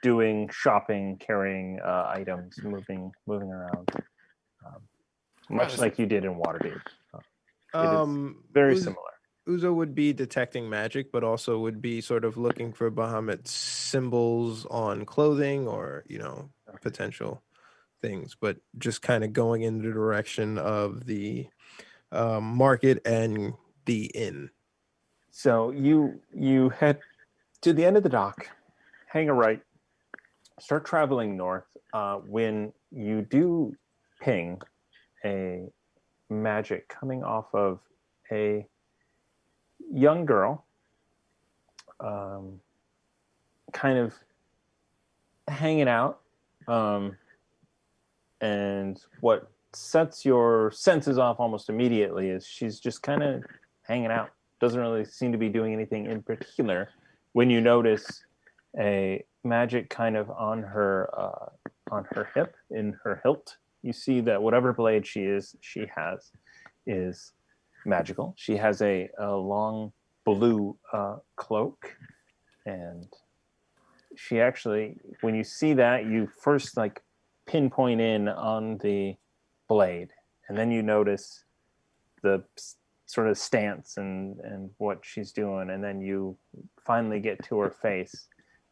doing shopping, carrying items, moving around, much like you did in Waterdeep. It is very similar. Uzo would be detecting magic, but also would be sort of looking for Bahamut symbols on clothing or, potential things, but just kind of going in the direction of the market and the inn. So you head to the end of the dock, hang a right, start traveling north. When you do ping a magic coming off of a young girl, kind of hanging out, and what sets your senses off almost immediately is she's just kind of hanging out. Doesn't really seem to be doing anything in particular. When you notice a magic kind of on her hip, in her hilt, you see that whatever blade she has is magical. She has a long blue cloak, and she actually, when you see that, you first like pinpoint in on the blade, and then you notice the sort of stance and what she's doing, and then you finally get to her face,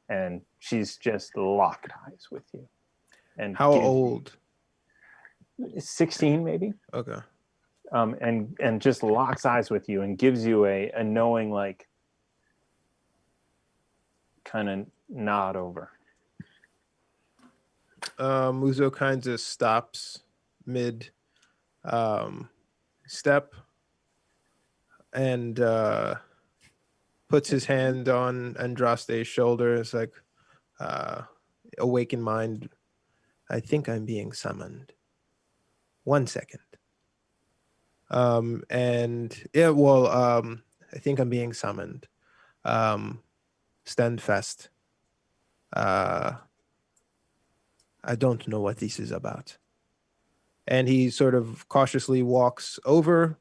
and she's just locked eyes with you. And how old? 16 maybe. Okay. And just locks eyes with you and gives you a knowing, like, kind of nod over. Muzo kind of stops mid step and puts his hand on Andraste's shoulder. It's like, awaken mind. I think I'm being summoned. 1 second. I think I'm being summoned. Stand fast. I don't know what this is about. And he sort of cautiously walks over,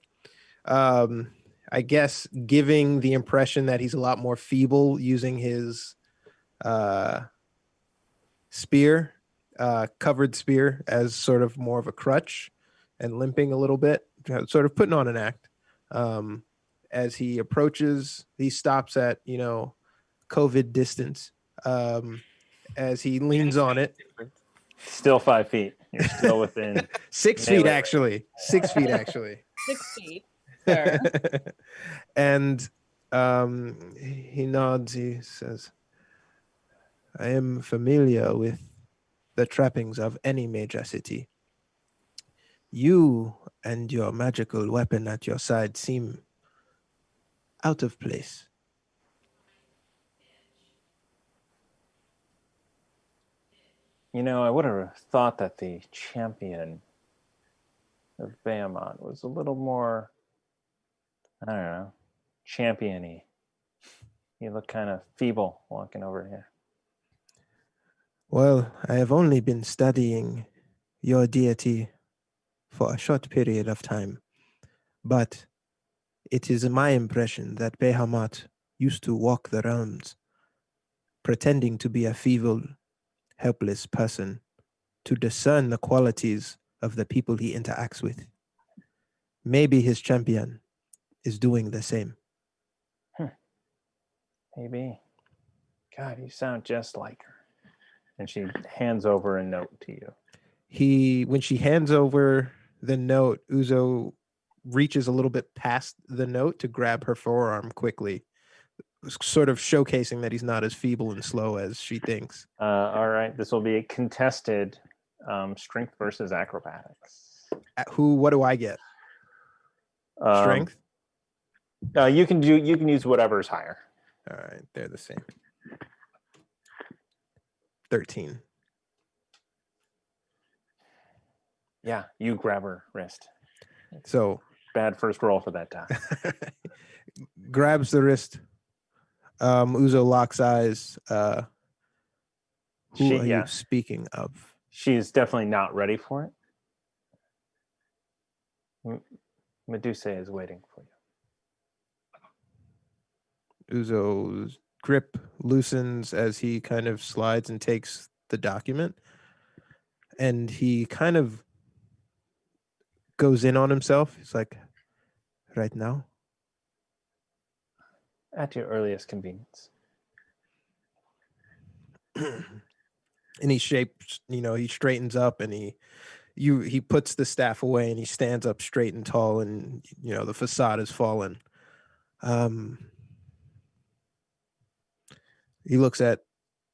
I guess giving the impression that he's a lot more feeble, using his spear, covered spear, as sort of more of a crutch, and limping a little bit, sort of putting on an act. As he approaches, he stops at, COVID distance, as he leans on it. Still 5 feet. You're still within 6 feet, actually. 6 feet, actually. 6 feet. Sure. And he nods. He says, I am familiar with the trappings of any major city. You and your magical weapon at your side seem out of place. I would have thought that the champion of Bahamut was a little more, I don't know, champion-y. You look kind of feeble walking over here. Well, I have only been studying your deity for a short period of time, but it is my impression that Bahamut used to walk the realms, pretending to be a feeble, helpless person to discern the qualities of the people he interacts with. Maybe his champion is doing the same. Maybe. God, you sound just like her. And she hands over a note to you. When she hands over the note, Uzo reaches a little bit past the note to grab her forearm quickly, sort of showcasing that he's not as feeble and slow as she thinks. All right, this will be a contested strength versus acrobatics. What do I get? Strength? You can use whatever's higher. All right, they're the same. 13. Yeah, you grab her wrist. So Bad first roll for that die. grabs the wrist. Uzo locks eyes. Who are you speaking of? She's definitely not ready for it. Medusa is waiting for you. Uzo's grip loosens as he kind of slides and takes the document. And he kind of goes in on himself. He's like, right now? At your earliest convenience. And he shapes, he straightens up and he puts the staff away and he stands up straight and tall and, the facade is fallen. He looks at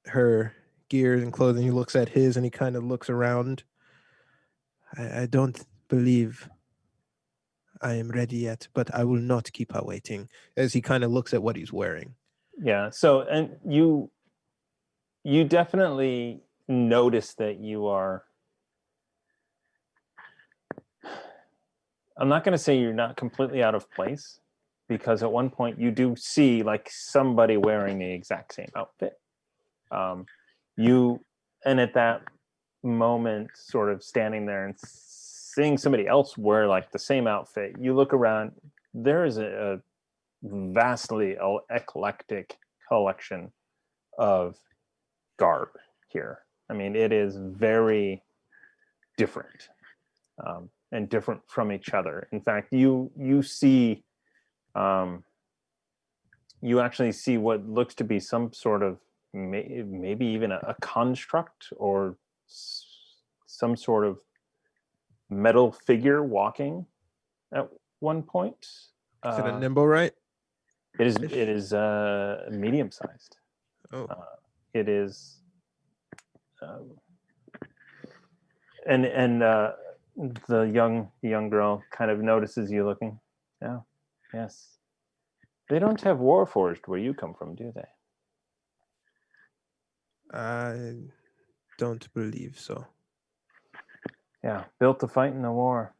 her gear and clothing. He looks at his and he kind of looks around. I don't believe I am ready yet, but I will not keep her waiting, as he kind of looks at what he's wearing. Yeah. So, and you definitely notice that you are, I'm not going to say you're not completely out of place, because at one point you do see like somebody wearing the exact same outfit. And at that moment, sort of standing there and seeing somebody else wear like the same outfit, you look around, there is a vastly eclectic collection of garb here. I mean, it is very different, and different from each other. In fact, you see, you actually see what looks to be some sort of maybe even a construct or some sort of metal figure walking at one point. Is it a nimble, right? It is medium sized. Oh. It is, and the young girl kind of notices you looking. Yeah, yes. They don't have Warforged where you come from, do they? I don't believe so. Yeah, built to fight in the war.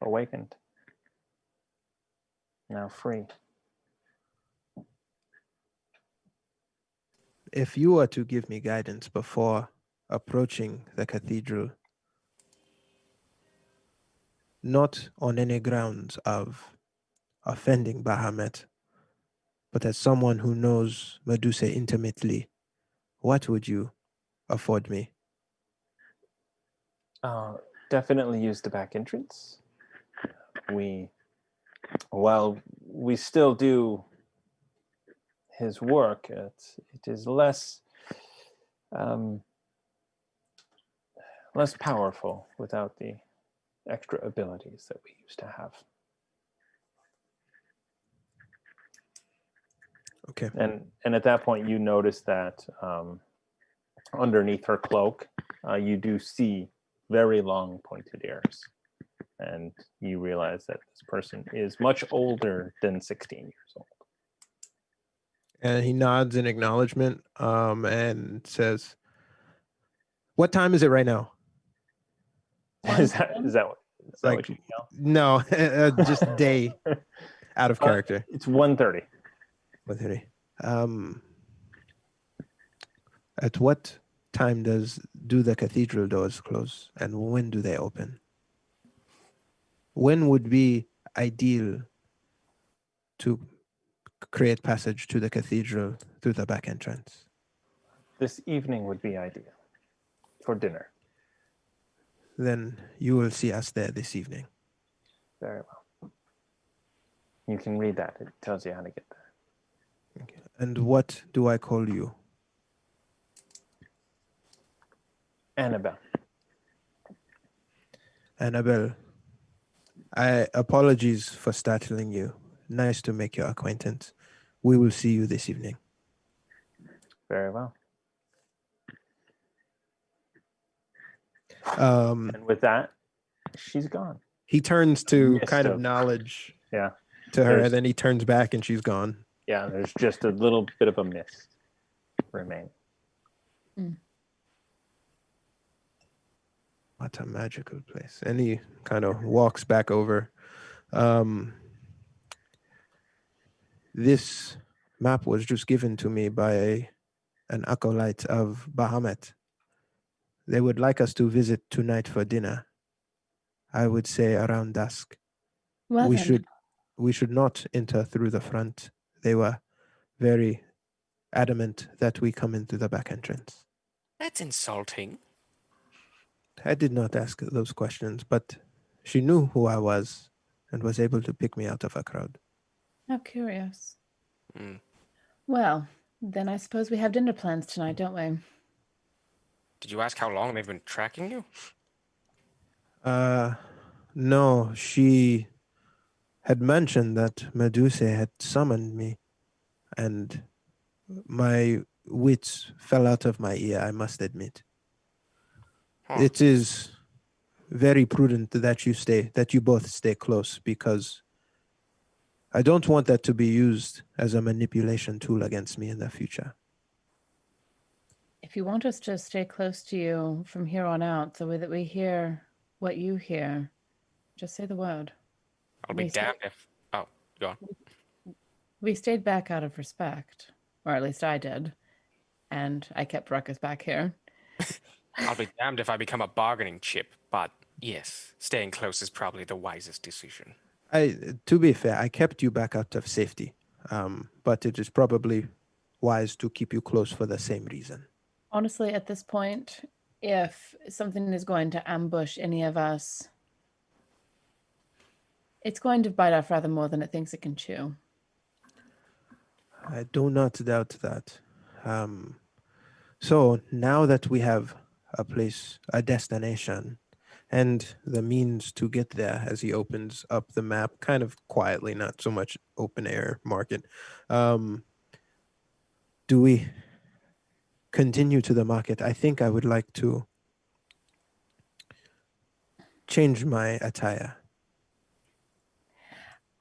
Awakened. Now free. If you were to give me guidance before approaching the cathedral, not on any grounds of offending Bahamut, but as someone who knows Medusa intimately, what would you afford me? Definitely use the back entrance. While we still do his work, it is less powerful without the extra abilities that we used to have. Okay. And at that point, you notice that underneath her cloak, you do see very long pointed ears. And you realize that this person is much older than 16 years old. And he nods in acknowledgement and says, what time is it right now? Is that like, what you yell? No, just day out of character. It's 1:30. 1:30. At what time do the cathedral doors close, and when do they open? When would be ideal to create passage to the cathedral through the back entrance? This evening would be ideal for dinner. then you will see us there this evening. Very well. You can read that. It tells you how to get there. Okay. And what do I call you? Annabelle. Annabelle. Apologies for startling you. Nice to make your acquaintance. We will see you this evening. Very well. And with that, she's gone. He turns to Mist kind of of- knowledge Yeah. to her, There's- and then he turns back and she's gone. Yeah, there's just a little bit of a mist remaining. What a magical place. And he kind of walks back over. This map was just given to me by an acolyte of Bahamut. They would like us to visit tonight for dinner. I would say around dusk. Well, we then. should not enter through the front. They were very adamant that we come in through the back entrance. That's insulting. I did not ask those questions, but she knew who I was and was able to pick me out of a crowd. How curious. Mm. Well, then I suppose we have dinner plans tonight, don't we? Did you ask how long they've been tracking you? No, she had mentioned that Medusa had summoned me, and my wits fell out of my ear, I must admit. Huh. It is very prudent that you both stay close, because I don't want that to be used as a manipulation tool against me in the future. If you want us to stay close to you from here on out, the way that we hear what you hear, just say the word. I'll be We stay- damned if... Oh, go on. We stayed back out of respect, or at least I did, and I kept Ruckus back here. I'll be damned if I become a bargaining chip, but yes, staying close is probably the wisest decision. To be fair, I kept you back out of safety, but it is probably wise to keep you close for the same reason. Honestly, at this point, if something is going to ambush any of us, it's going to bite off rather more than it thinks it can chew. I do not doubt that. So now that we have a place, a destination, and the means to get there, as he opens up the map, kind of quietly, not so much open air market, do we continue to the market? I think I would like to change my attire.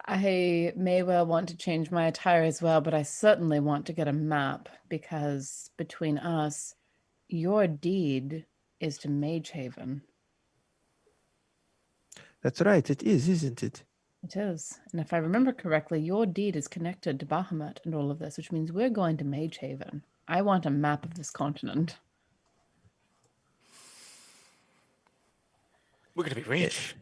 I may well want to change my attire as well, but I certainly want to get a map, because between us, your deed is to Mage Haven. That's right, it is, isn't it? It is. And if I remember correctly, your deed is connected to Bahamut and all of this, which means we're going to Mage Haven. I want a map of this continent. We're gonna be rich.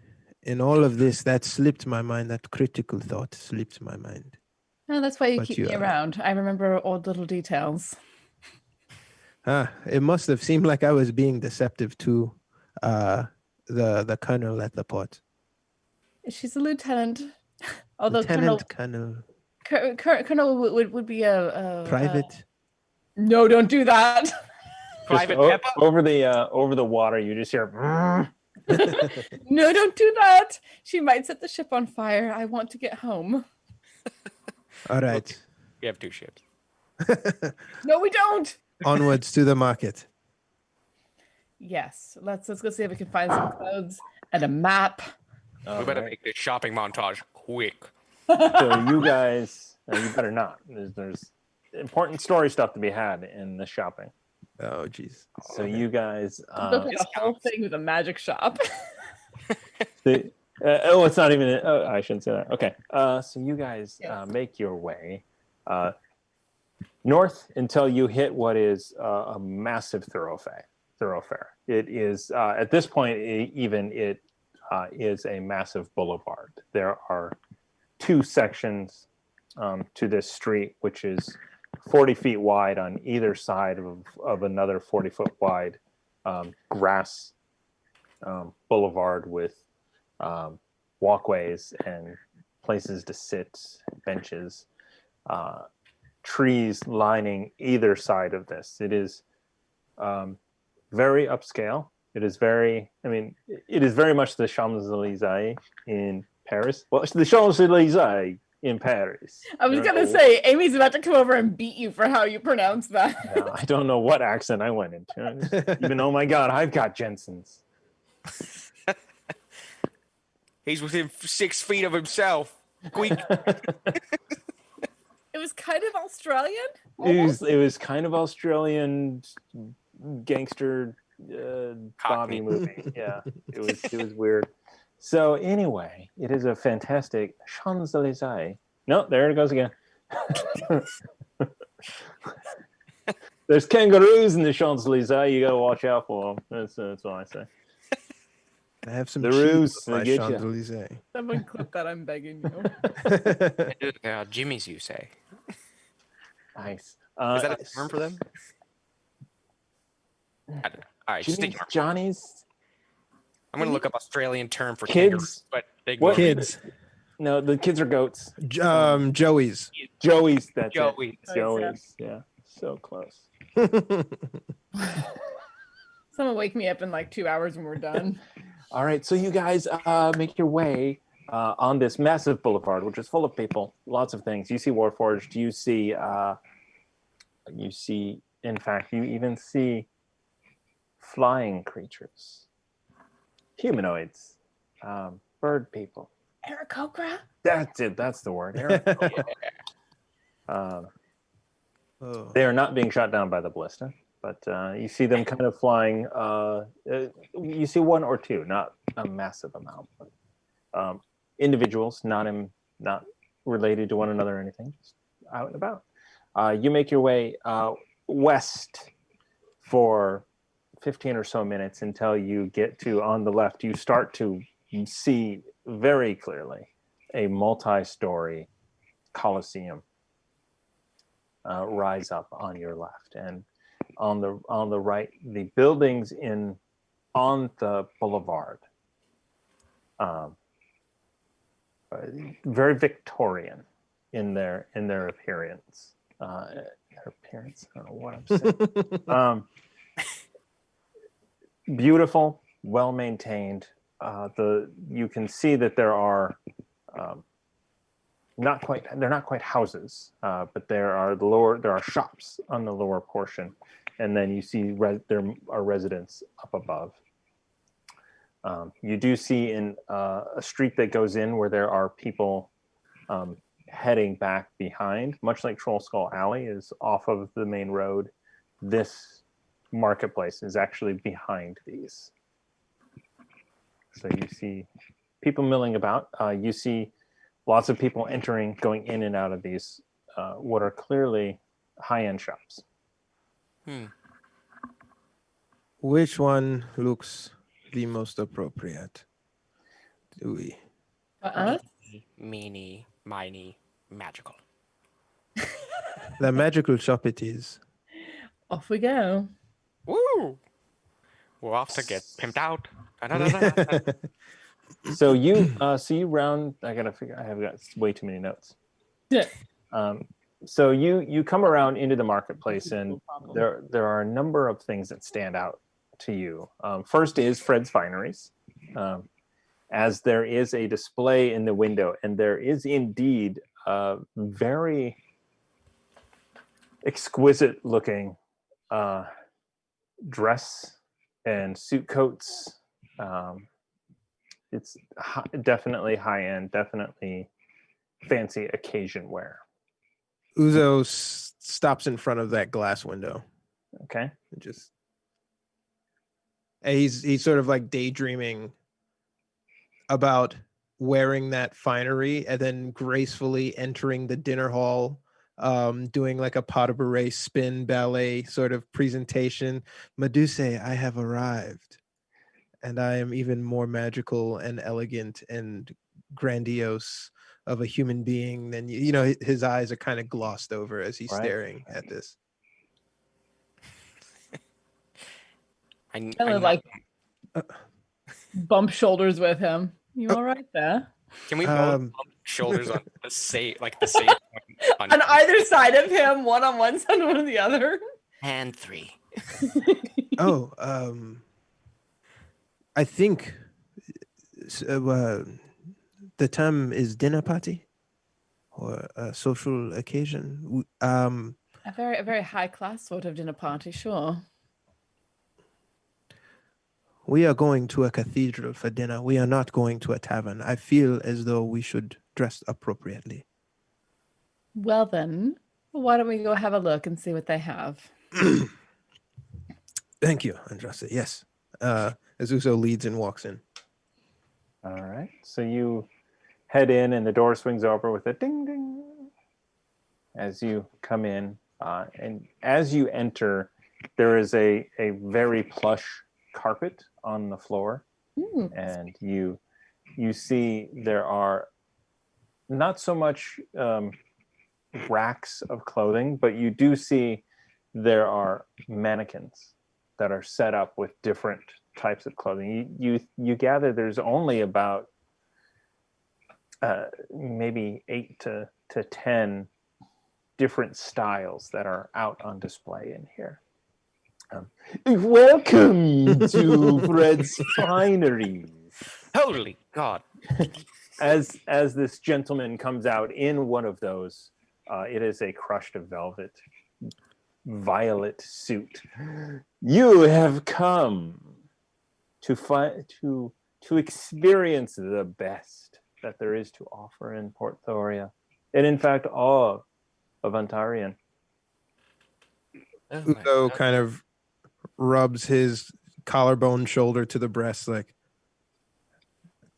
In all of this, that slipped my mind, that critical thought slipped my mind. Oh, that's why you But keep you me are- around. I remember all little details. It must have seemed like I was being deceptive to the colonel at the port. She's a lieutenant. Although Lieutenant Colonel Colonel would be a Private. No, don't do that. Just Private Pepper? over the water, you just hear. No, don't do that. She might set the ship on fire. I want to get home. All right. We have 2 ships. No, we don't. Onwards to the market. Yes, let's go see if we can find some clothes and a map. We better make this shopping montage quick. So you guys, you better not. There's important story stuff to be had in the shopping. Oh, jeez. So you guys, Look at a whole thing with a magic shop. it's not even. I shouldn't say that. Okay. So you guys make your way north until you hit what is a massive thoroughfare. It is at this point it is a massive boulevard. There are 2 sections to this street, which is 40 feet wide on either side of another 40-foot wide grass boulevard with walkways and places to sit, benches, trees lining either side of this. It is very upscale. It is very, I mean, it is very much the Champs-Élysées in Paris. Well, it's the Champs-Élysées in Paris. I was gonna say, Amy's about to come over and beat you for how you pronounce that. Yeah, I don't know what accent I went into. Even, oh my God, I've got Jensen's. He's within 6 feet of himself. Squeak. It was kind of Australian. It was kind of Australian gangster Bobby movie. Yeah, it was weird. So anyway, it is a fantastic Champs-Élysées. No, there it goes again. There's kangaroos in the Champs-Élysées. You got to watch out for them. That's what I say. I have some The cheese ruse, with my they get ya. Champs-Élysées. Someone clip that. I'm begging you. Jimmy's, you say. Nice. Is that a term for them? All right, just Jimmy's, ignore. Johnny's I'm gonna look up Australian term for Kids? kangaroos, but ignore What? me. Kids. No, the kids are goats. Joey's. Joey's. That's Joey. it. Joey's. Yeah, so close. Someone wake me up in like 2 hours when we're done. All right, so you guys make your way on this massive boulevard, which is full of people, lots of things. You see Warforged. You see, in fact, you even see flying creatures, humanoids, bird people. Aarakocra? That's it. That's the word. Oh. They are not being shot down by the ballista, but you see them kind of flying. You see one or two, not a massive amount, but individuals, not related to one another or anything, just out and about. You make your way west for 15 or so minutes until you get to, on the left, you start to see very clearly a multi-story Colosseum rise up on your left, and on the right, the buildings on the boulevard, very Victorian in their appearance. I don't know what I'm saying. Beautiful, well maintained. You can see that there are they're not quite houses, but there are shops on the lower portion, and then you see there are residents up above. You do see in a street that goes in where there are people heading back behind, much like Troll Skull Alley is off of the main road. This marketplace is actually behind these. So you see people milling about. You see lots of people going in and out of these, what are clearly high-end shops. Which one looks the most appropriate? Do we? Meeny, miny, magical. The magical shop it is. Off we go. Woo! We're off to get pimped out. Da-da-da-da-da. So you round. I have got way too many notes. Yeah. So you come around into the marketplace, and there are a number of things that stand out to you. First is Fred's Fineries, as there is a display in the window, and there is indeed a very exquisite looking dress and suit coats. It's definitely high end, definitely fancy occasion wear. Uzo stops in front of that glass window. Okay. He's sort of like daydreaming about wearing that finery and then gracefully entering the dinner hall, doing like a pas de bourrée spin ballet sort of presentation. Medusa, I have arrived, and I am even more magical and elegant and grandiose of a human being than you know. His eyes are kind of glossed over as he's staring at this. bump shoulders with him. You all right there? Can we both Um, bump shoulders on the same on On either side of him, one on one side, one on the other. and 3? Oh, I think the term is dinner party or a social occasion. A very high class sort of dinner party, sure. We are going to a cathedral for dinner. We are not going to a tavern. I feel as though we should dress appropriately. Well then, why don't we go have a look and see what they have? Thank you, Andraste. Yes. Azuso leads and walks in. All right. So you head in, and the door swings over with a ding ding as you come in. And as you enter, there is a very plush carpet on the floor, and you see there are not so much racks of clothing, but you do see there are mannequins that are set up with different types of clothing. You gather there's only about maybe 8 to 10 different styles that are out on display in here. Welcome to Fred's Fineries. Holy God! As this gentleman comes out in one of those, it is a crushed velvet violet suit. You have come to experience the best that there is to offer in Port Thoria, and in fact all of Ontarian. Oh my Uzo God. kind of rubs his collarbone shoulder to the breast like,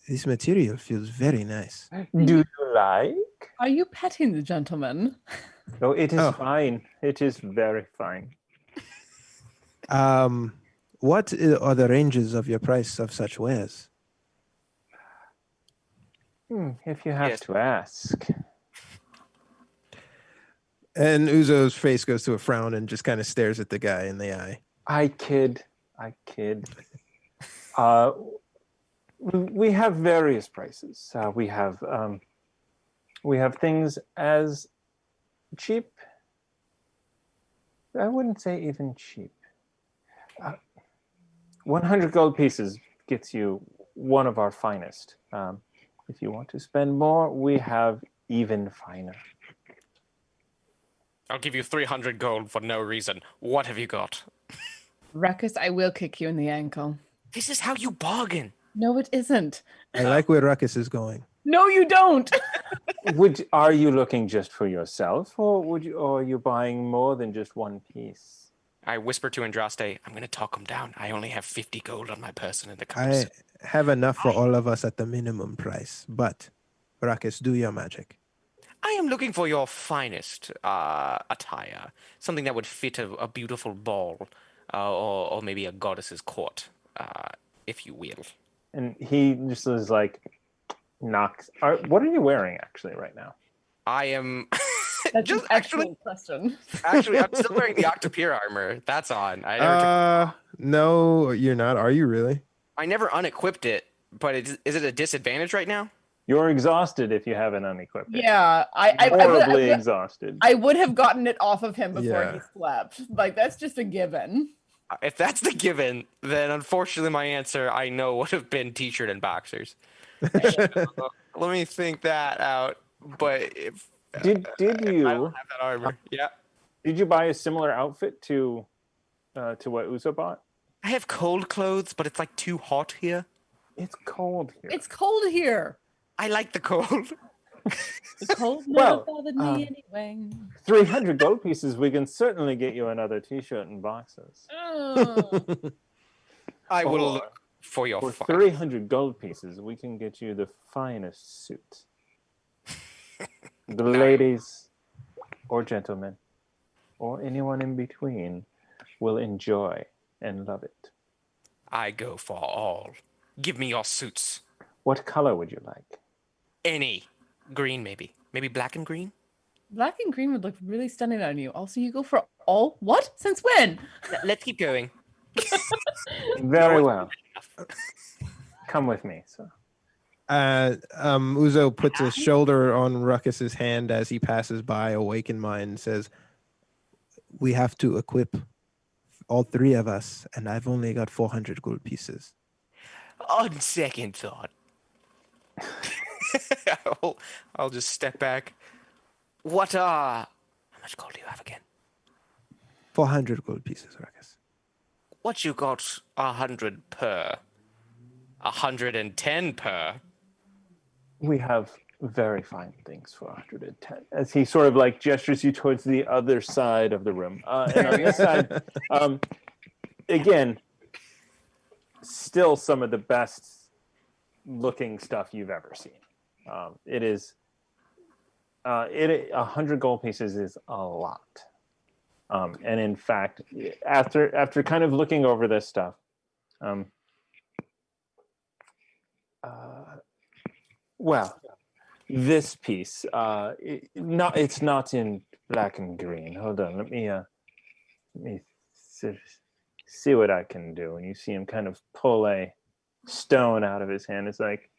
this material feels very nice. Do you like? Are you petting the gentleman? No, it is Oh. fine. It is very fine. What are the ranges of your price of such wares? If you have Yes. to ask. And Uzo's face goes to a frown and just kind of stares at the guy in the eye. I kid. We have various prices. We have things as cheap. I wouldn't say even cheap. 100 gold pieces gets you one of our finest. If you want to spend more, we have even finer. I'll give you 300 gold for no reason. What have you got? Ruckus, I will kick you in the ankle. This is how you bargain. No, it isn't. I like where Ruckus is going. No, you don't. Are you looking just for yourself, or are you buying more than just one piece? I whisper to Andraste, I'm going to talk him down. I only have 50 gold on my person in the I cups. have enough for all of us at the minimum price, but Ruckus, do your magic. I am looking for your finest attire. Something that would fit a beautiful ball or maybe a goddess's court, if you will. And he just is like, knocks. What are you wearing actually right now? I am... That's just an excellent question. Actually, I'm still wearing the Octopier armor. That's on. I never, No, you're not. Are you really? I never unequipped it, but is it a disadvantage right now? You're exhausted if you haven't unequipped it. Yeah, Horribly exhausted. I would have gotten it off of him before Yeah. he slept. Like, that's just a given. If that's the given, then unfortunately my answer, I know, would have been t-shirt and boxers. Let me think that out. But if Did I you don't have that armor, yeah. did you buy a similar outfit to what Uzo bought? I have cold clothes, but it's like too hot here. It's cold here. It's cold here. I like the cold. The cold Well, never bothered me anyway. 300 gold pieces. We can certainly get you another T-shirt and boxes. Oh. I will Or look for your For fine. 300 gold pieces, we can get you the finest suit. The ladies or gentlemen or anyone in between will enjoy and love it. I go for all. Give me your suits. What color would you like? Any. Green, maybe. Maybe black and green? Black and green would look really stunning on you. Also, you go for all what? Since when? Let's keep going. Very well. come with me. So Uzo puts a shoulder on Ruckus's hand as he passes by Awakened Mind and says, "We have to equip all three of us, and I've only got 400 gold pieces." On second thought, I'll just step back. How much gold do you have again? 400 gold pieces, Ruckus. What you got? 100 per. 110 per. we have very fine things for 110. As he sort of like gestures you towards the other side of the room. And on this side, again, still some of the best looking stuff you've ever seen. It is 100 gold pieces is a lot. And in fact, after kind of looking over this stuff, well, this piece, it's not in black and green. Hold on, let me see what I can do. And you see him kind of pull a stone out of his hand. It's like,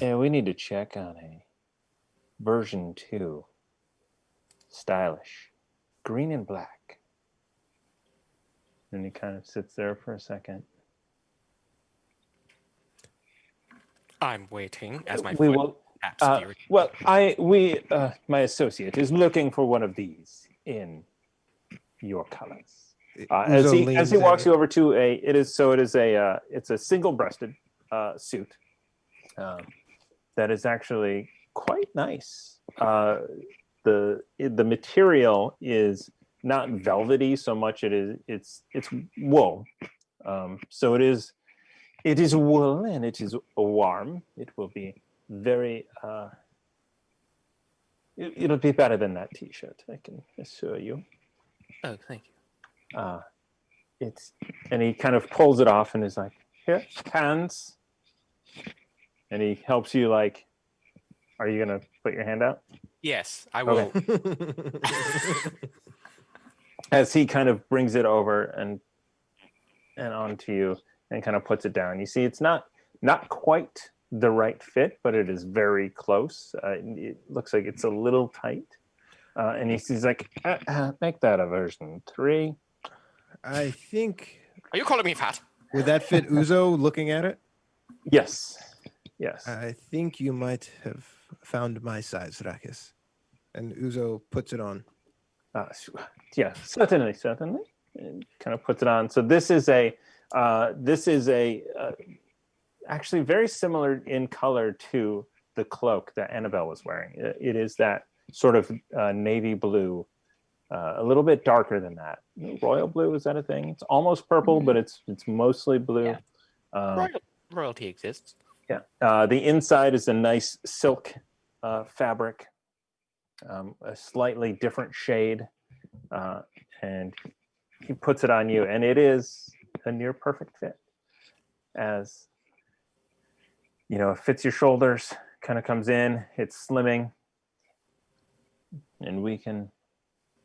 yeah, we need to check on a version 2. Stylish. Green and black. And he kind of sits there for a second. I'm waiting as my We foot will. taps the Well, my associate is looking for one of these in your colors. As he walks you over to it's a single-breasted suit that is actually quite nice. The material is not velvety so much. It's wool. So it is wool and it is warm. It will be very it'll be better than that t-shirt, I can assure you. Oh, thank you. And he kind of pulls it off and is like, here, hands. And he helps you like, are you gonna put your hand out? Yes, I will. Okay. As he kind of brings it over and onto you and kind of puts it down. You see, it's not quite the right fit, but it is very close. It looks like it's a little tight. And he's like, make that a version 3. I think. Are you calling me fat? Would that fit Uzo looking at it? Yes. I think you might have found my size, Rakis. And Uzo puts it on. Yeah, certainly. And kind of puts it on. So this is actually very similar in color to the cloak that Annabelle was wearing. It is that sort of navy blue, a little bit darker than that. Royal blue, is that a thing? It's almost purple, but it's mostly blue. Yeah. Royalty exists. Yeah. The inside is a nice silk fabric, a slightly different shade, and he puts it on you, and it is a near perfect fit. As you know, it fits your shoulders, kind of comes in, it's slimming, and we can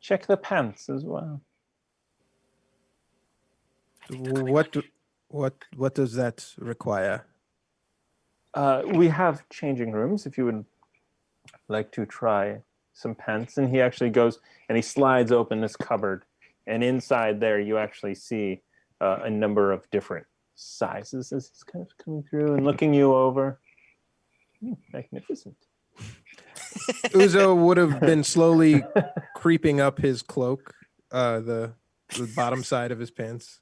check the pants as well. What does that require? We have changing rooms if you would like to try some pants. And he actually goes and he slides open this cupboard, and inside there you actually see a number of different sizes as he's kind of coming through and looking you over. Magnificent. Uzo would have been slowly creeping up his cloak, the bottom side of his pants.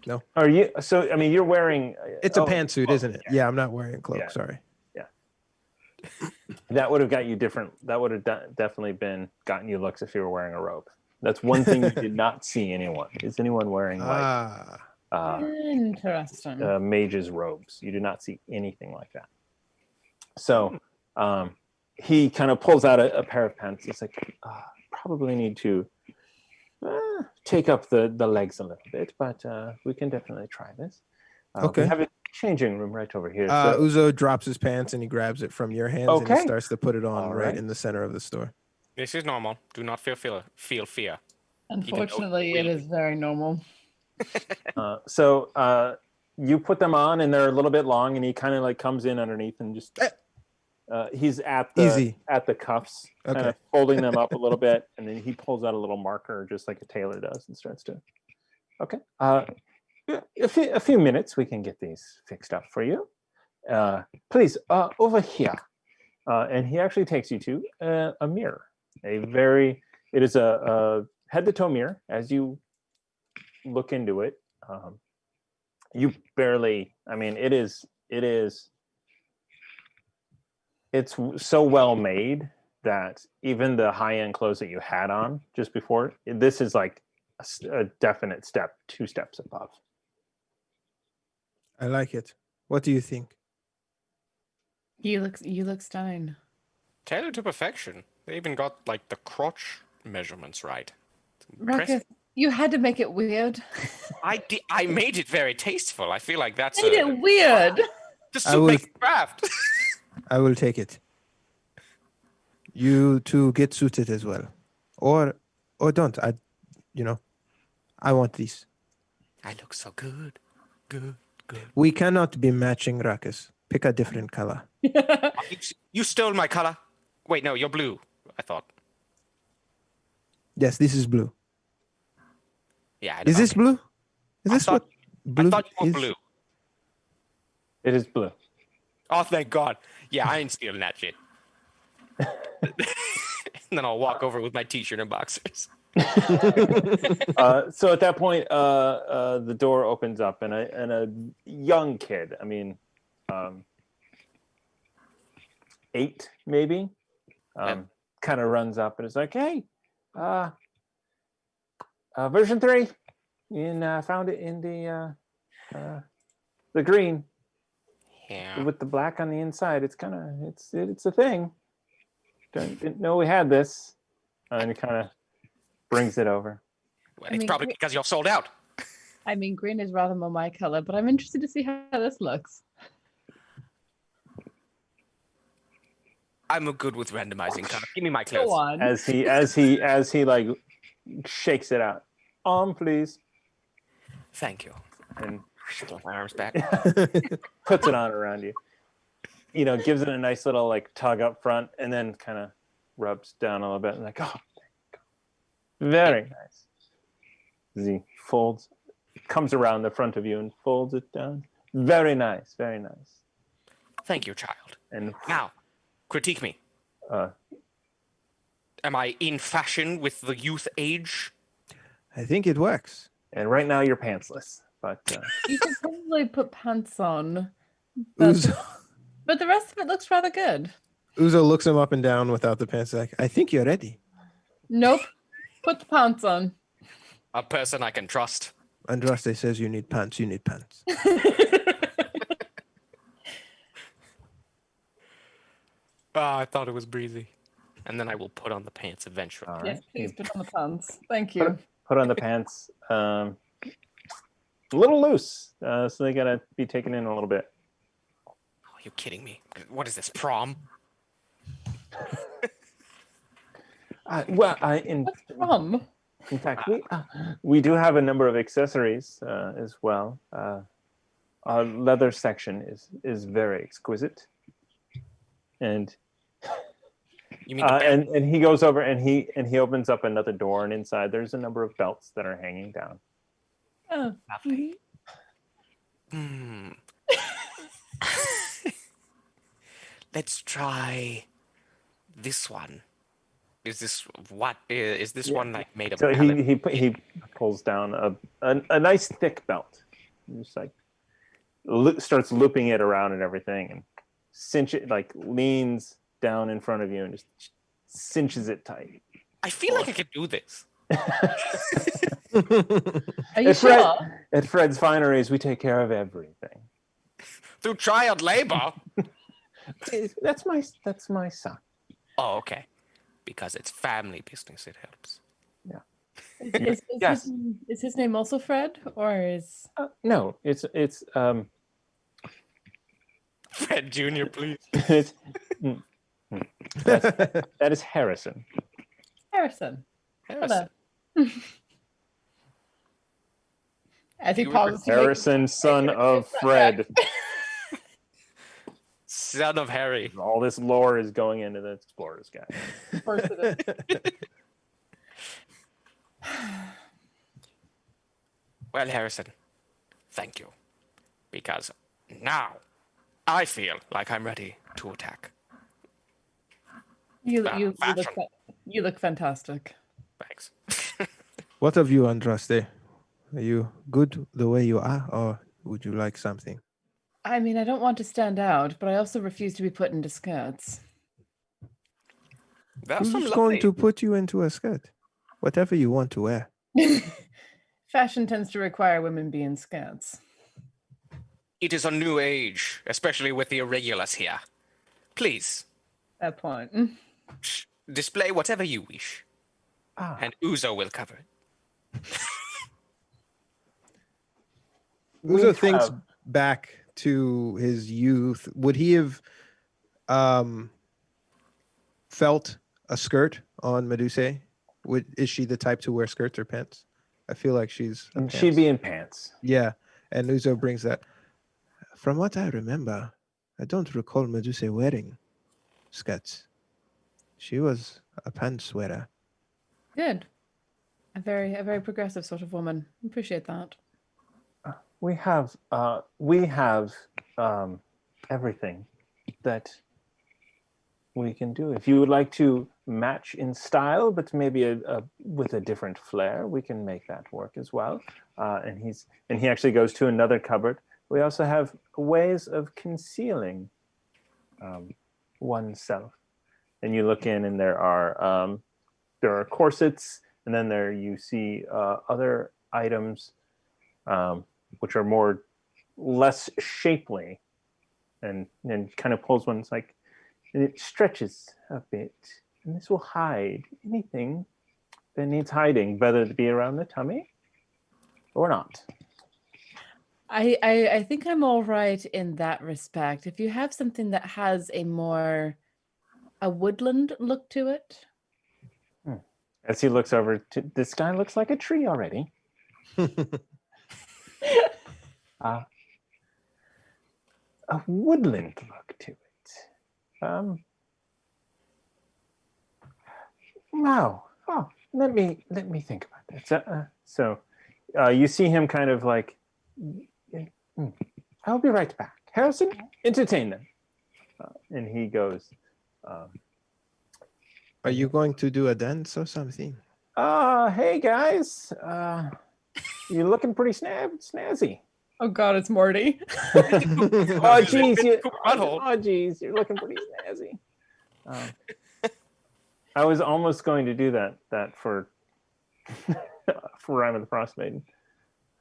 No. Are you? So I mean, you're wearing. It's a pantsuit, isn't it? Yeah, I'm not wearing a cloak. Yeah. Sorry. Yeah. That would have got you different. That would have definitely gotten you looks if you were wearing a robe. That's one thing you did not see anyone. Is anyone wearing like interesting mage's robes? You do not see anything like that. So he kind of pulls out a pair of pants. He's like, probably need to take up the legs a little bit, but we can definitely try this. Okay. We have a changing room right over here. Uzo drops his pants and he grabs it from your hands and he starts to put it on All right in the center of the store. This is normal. Do not feel fear. Unfortunately, it is very normal. So you put them on, and they're a little bit long, and he kind of like comes in underneath and just. He's at the cuffs, kind of folding them up a little bit, and then he pulls out a little marker, just like a tailor does, and starts to. Okay. A few minutes, we can get these fixed up for you. Please, over here. And he actually takes you to a mirror. It is a head-to-toe mirror. As you look into it, you barely. I mean, it's so well made that even the high-end clothes that you had on just before, this is like a definite step, 2 steps above. I like it. What do you think? You look stunning. Tailored to perfection. They even got like the crotch measurements right. Ruckus, you had to make it weird. I made it very tasteful. I feel like that's Made it weird. The soup makes the craft. I will take it. You two get suited as well, or don't. I want these. I look so good. Good. We cannot be matching, Ruckus. Pick a different color. You stole my color. Wait, no, you're blue. I thought. Yes, this is blue. Yeah. Is this blue? Is this what blue I thought you were is? blue. It is blue. Oh, thank God. Yeah, I ain't stealing that shit. And then I'll walk over with my t-shirt and boxers. So at that point, the door opens up, and a young kid. I mean, 8 maybe, kind of runs up and is like, "Hey, version 3, and found it in the green." Yeah. With the black on the inside. It's a thing. Didn't know we had this. And he kind of brings it over. Well, it's probably because you're sold out. I mean, green is rather more my color, but I'm interested to see how this looks. I'm good with randomizing color. Give me my clothes. Go on. As he like shakes it out. Please. Thank you. And Put my arms back. puts it on around you. Gives it a nice little like tug up front, and then kind of rubs down a little bit, and like, oh, very nice. As he comes around the front of you and folds it down. Very nice, very nice. Thank you, child. And now, critique me. Am I in fashion with the youth age? I think it works. And right now you're pantsless, but You should probably put pants on. But the rest of it looks rather good. Uzo looks him up and down without the pants. Like, I think you're ready. Nope. Put the pants on. A person I can trust. Andraste says you need pants. You need pants. I thought it was breezy. And then I will put on the pants eventually. all right. Yes, please put on the pants. Thank you. Put on the pants. A little loose, so they gotta be taken in a little bit. Are you kidding me? What is this, prom? In From? In fact, we do have a number of accessories as well. Our leather section is very exquisite, and You mean and he goes over and he opens up another door, and inside there's a number of belts that are hanging down. Oh, lovely. Let's try this one. Is this one like made of? So he pulls down a nice thick belt, just like starts looping it around and everything, and like leans down in front of you and just cinches it tight. I feel like I could do this. Are you sure? At Fred's Fineries, we take care of everything. Through child labor. That's my son. Oh, okay. Because it's family business, it helps. Yeah. Yes. Is his name also Fred, or is? No, it's Fred Jr., please. that is Harrison. Harrison. Harrison. As he You pauses, to make- Harrison, son of Fred. Son of Harry. All this lore is going into the Explorers guy. Of course it is. Well, Harrison, thank you. Because now I feel like I'm ready to attack. You Fashion. you look fantastic. Thanks. What of you, Andraste? Are you good the way you are, or would you like something? I mean, I don't want to stand out, but I also refuse to be put into skirts. That's Who's some going lovely. to put you into a skirt? Whatever you want to wear. Fashion tends to require women be in skirts. It is a new age, especially with the irregulars here. Please, That point. display whatever you wish, Ah, and Uzo will cover it. we Uzo thinks have- back to his youth. Would he have felt a skirt on Medusa? Is she the type to wear skirts or pants? I feel like she's a she'd pants. be in pants. Yeah, and Uzo brings that. From what I remember, I don't recall Medusa wearing skirts. She was a pants wearer. Good. A very progressive sort of woman. Appreciate that. We have everything that we can do. If you would like to match in style, but maybe with a different flair, we can make that work as well. And he actually goes to another cupboard. We also have ways of concealing oneself. And you look in, and there are corsets, and then there you see other items which are less shapely, and kind of pulls one. It's like, and it stretches a bit, and this will hide anything that needs hiding, whether it be around the tummy or not. I think I'm all right in that respect. If you have something that has a woodland look to it. As he looks over, this guy looks like a tree already. A woodland look to it. Wow. Oh, let me think about that. So you see him kind of like, I'll be right back. Harrison, entertain them. And he goes, Are you going to do a dance or something? hey guys, you're looking pretty snazzy. Oh God, it's Morty. Oh geez, you're looking pretty snazzy. I was almost going to do that for Rime of the Frost Maiden.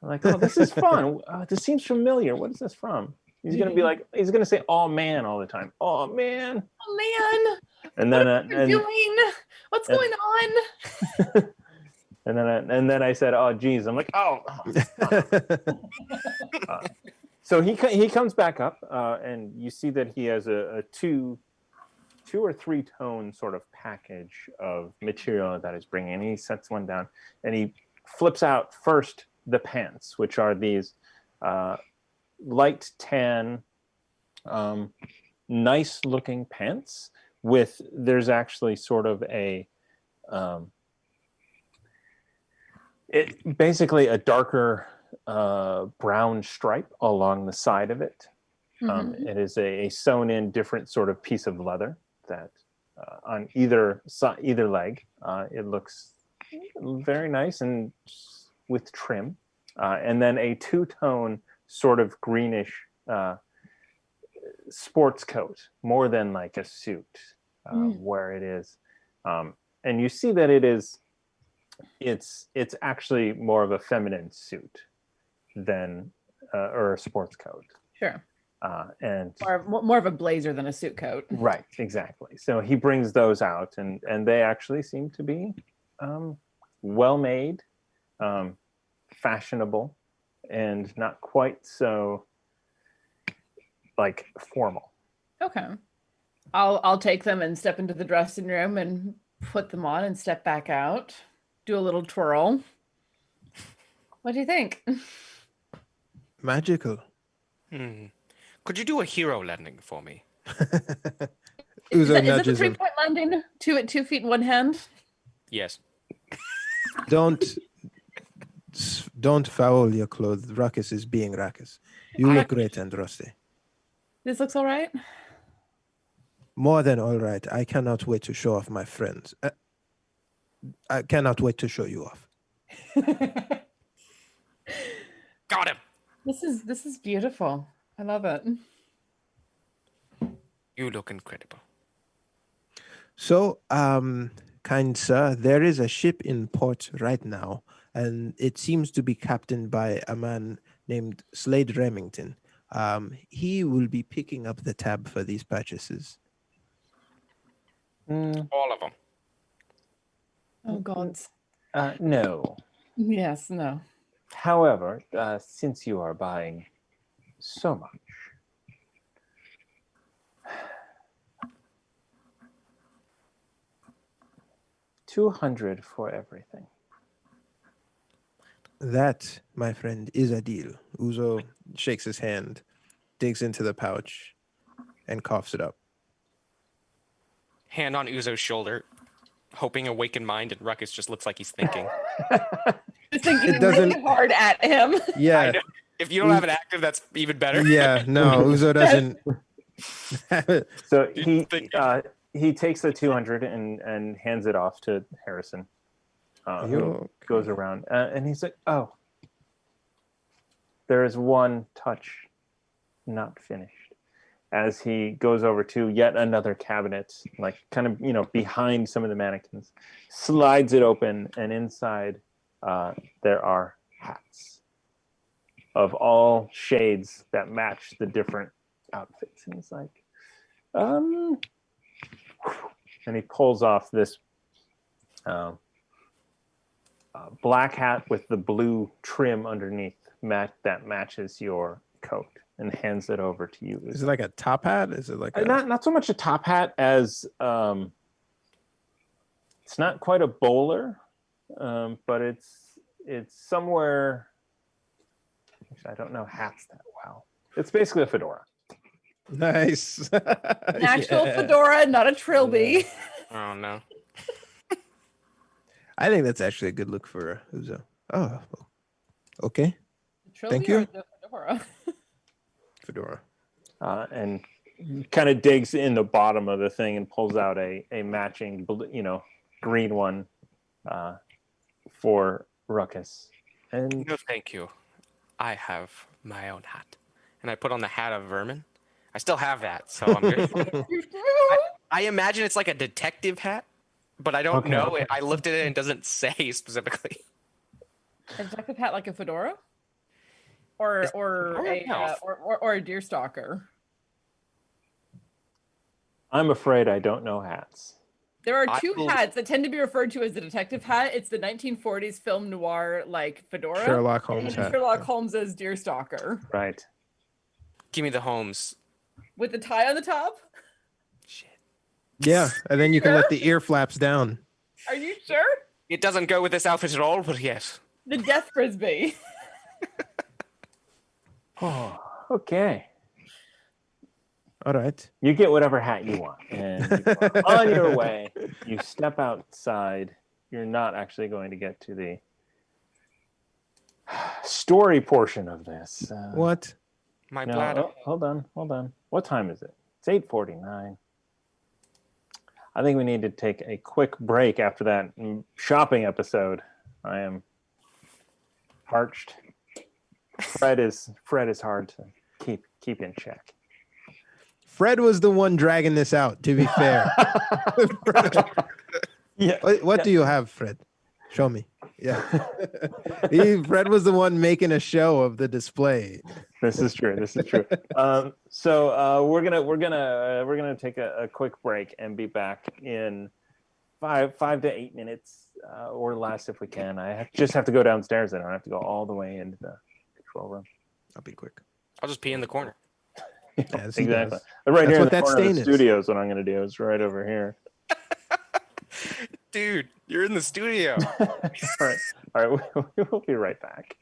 I'm like, oh, this is fun. This seems familiar. What is this from? He's gonna say, "Oh man," all the time. Oh man. Oh man. And then What are you doing? What's going on? and then I said, "Oh geez." I'm like, oh. So he comes back up, and you see that he has a two or three tone sort of package of material that he's bringing. And he sets one down, and he flips out first the pants, which are these light tan, nice looking pants with, there's actually sort of basically a darker brown stripe along the side of it. It is a sewn in different sort of piece of leather that on either leg. It looks very nice and with trim. And then a two-tone sort of greenish sports coat, more than like a suit, where it is. And you see that it's actually more of a feminine suit than or a sports coat. Sure. And more of a blazer than a suit coat. Right, exactly. So he brings those out, and they actually seem to be well made, fashionable, and not quite so like formal. Okay. I'll take them and step into the dressing room and put them on and step back out. Do a little twirl. What do you think? magical. Could you do a hero landing for me? Is Uzo that the nudges him. 3-point landing? 2 feet, 1 hand? Yes. Don't foul your clothes. Ruckus is being Ruckus. You look great, Androste. This looks all right. More than all right. I cannot wait to show off my friends. I cannot wait to show you off. Got him. This is beautiful. I love it. You look incredible. So, kind sir, there is a ship in port right now, and it seems to be captained by a man named Slade Remington. He will be picking up the tab for these purchases. All of them. Oh God. No. Yes. No. However, since you are buying so much, $200 for everything. That, my friend, is a deal. Uzo shakes his hand, digs into the pouch, and coughs it up. Hand on Uzo's shoulder, hoping awakened mind, and Ruckus just looks like he's thinking. Just thinking It doesn't- really hard at him. I Yeah, know. If you don't have an active, that's even better. yeah. No, Uzo doesn't. So You think- he takes the 200 and hands it off to Harrison, who goes around, and he's like, "Oh, there is one touch not finished." As he goes over to yet another cabinet, like kind of behind some of the mannequins, slides it open, and inside there are hats of all shades that match the different outfits. And he's like, and he pulls off this black hat with the blue trim underneath that matches your coat, and hands it over to you. Is it like a top hat? Is it like a... Not so much a top hat as it's not quite a bowler, but it's somewhere. Actually, I don't know hats that well. It's basically a fedora. Nice. An actual fedora, not a trilby. Oh no. I think that's actually a good look for Uzo. Oh, okay. Trilby Thank you. or the fedora? Fedora. And kind of digs in the bottom of the thing and pulls out a matching, green one for Ruckus. And No, thank you. I have my own hat, and I put on the hat of vermin. I still have that, so I'm good. I imagine it's like a detective hat, but I don't know. I looked at it and it doesn't say specifically. A detective hat like a fedora? Or a deer stalker. I'm afraid I don't know hats. There are two hats that tend to be referred to as the detective hat. It's the 1940s film noir like fedora. Sherlock Holmes and hat. Sherlock Holmes as deer stalker. Right. Give me the Holmes. With the tie on the top? Shit. Yeah, and then you can let the ear flaps down. Are you sure? It doesn't go with this outfit at all, but yes. The death frisbee. Oh, okay. All right. You get whatever hat you want, and you are on your way. You step outside. You're not actually going to get to the story portion of this. What? My No, bladder. hold on. What time is it? It's 8:49. I think we need to take a quick break after that shopping episode. I am parched. Fred is hard to keep in check. Fred was the one dragging this out, to be fair. Yeah. What do you have, Fred? Show me. Yeah. Fred was the one making a show of the display. This is true. So we're gonna take a quick break and be back in 5 to 8 minutes or less if we can. Just have to go downstairs. I don't have to go all the way into the control room. I'll be quick. I'll just pee in the corner. As he Exactly. does. Right That's here in what the that corner of stain the is. studio is what I'm gonna do. It's right over here. Dude, you're in the studio. All right. We will be right back.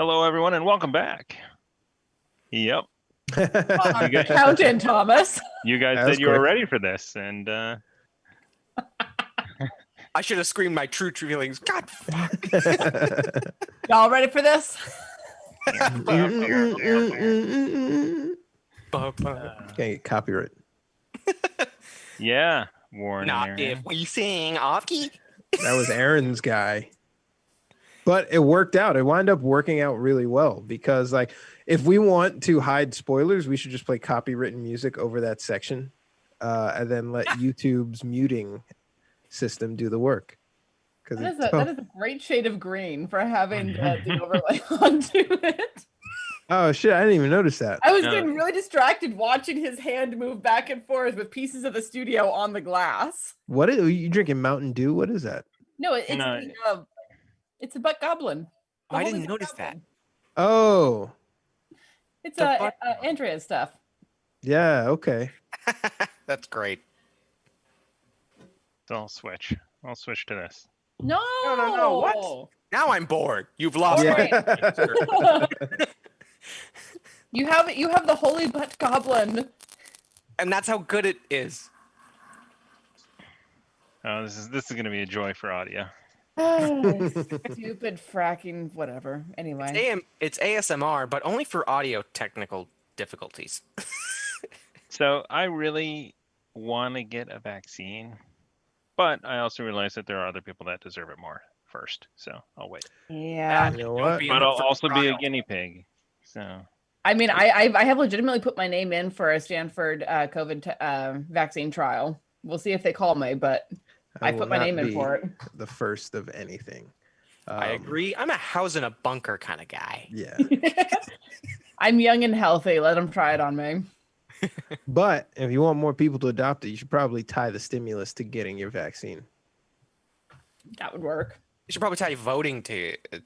Hello, everyone, and welcome back. Yep, Count in, Thomas. you guys That was said you were quick. ready for this, and I should have screamed my true feelings. God, fuck. Y'all ready for this? Can't get copyright. yeah, Warren Not and if Aaron. we sing off key. That was Aaron's guy. But it worked out. It wound up working out really well because, like, if we want to hide spoilers, we should just play copywritten music over that section, and then let YouTube's muting system do the work. Because That is a great shade of green for having the overlay onto it. oh shit, I didn't even notice that. I was No. getting really distracted watching his hand move back and forth with pieces of the studio on the glass. What are you drinking? Mountain Dew? What is that? No, it's No. it's a butt goblin. The I holy didn't butt notice that. goblin. Oh, It's The butt- Andrea's stuff. yeah, okay. That's great. So I'll switch to this. No, No, what? Now I'm bored. You've lost Yeah. my You have the holy butt goblin. and that's how good it is. Oh, this is going to be a joy for audio. Stupid fracking whatever. Anyway. It's ASMR, but only for audio technical difficulties. So I really want to get a vaccine, but I also realize that there are other people that deserve it more first. So I'll wait. Yeah. You know Don't what? be in But the I'll first also be a trial. guinea pig. So I mean, I have legitimately put my name in for a Stanford COVID vaccine trial. We'll see if they call me, but I will put my not name in be for it. the first of anything. I agree. I'm a house in a bunker kind of guy. Yeah. I'm young and healthy. Let them try it on me. But if you want more people to adopt it, you should probably tie the stimulus to getting your vaccine. That would work. You should probably tie voting to a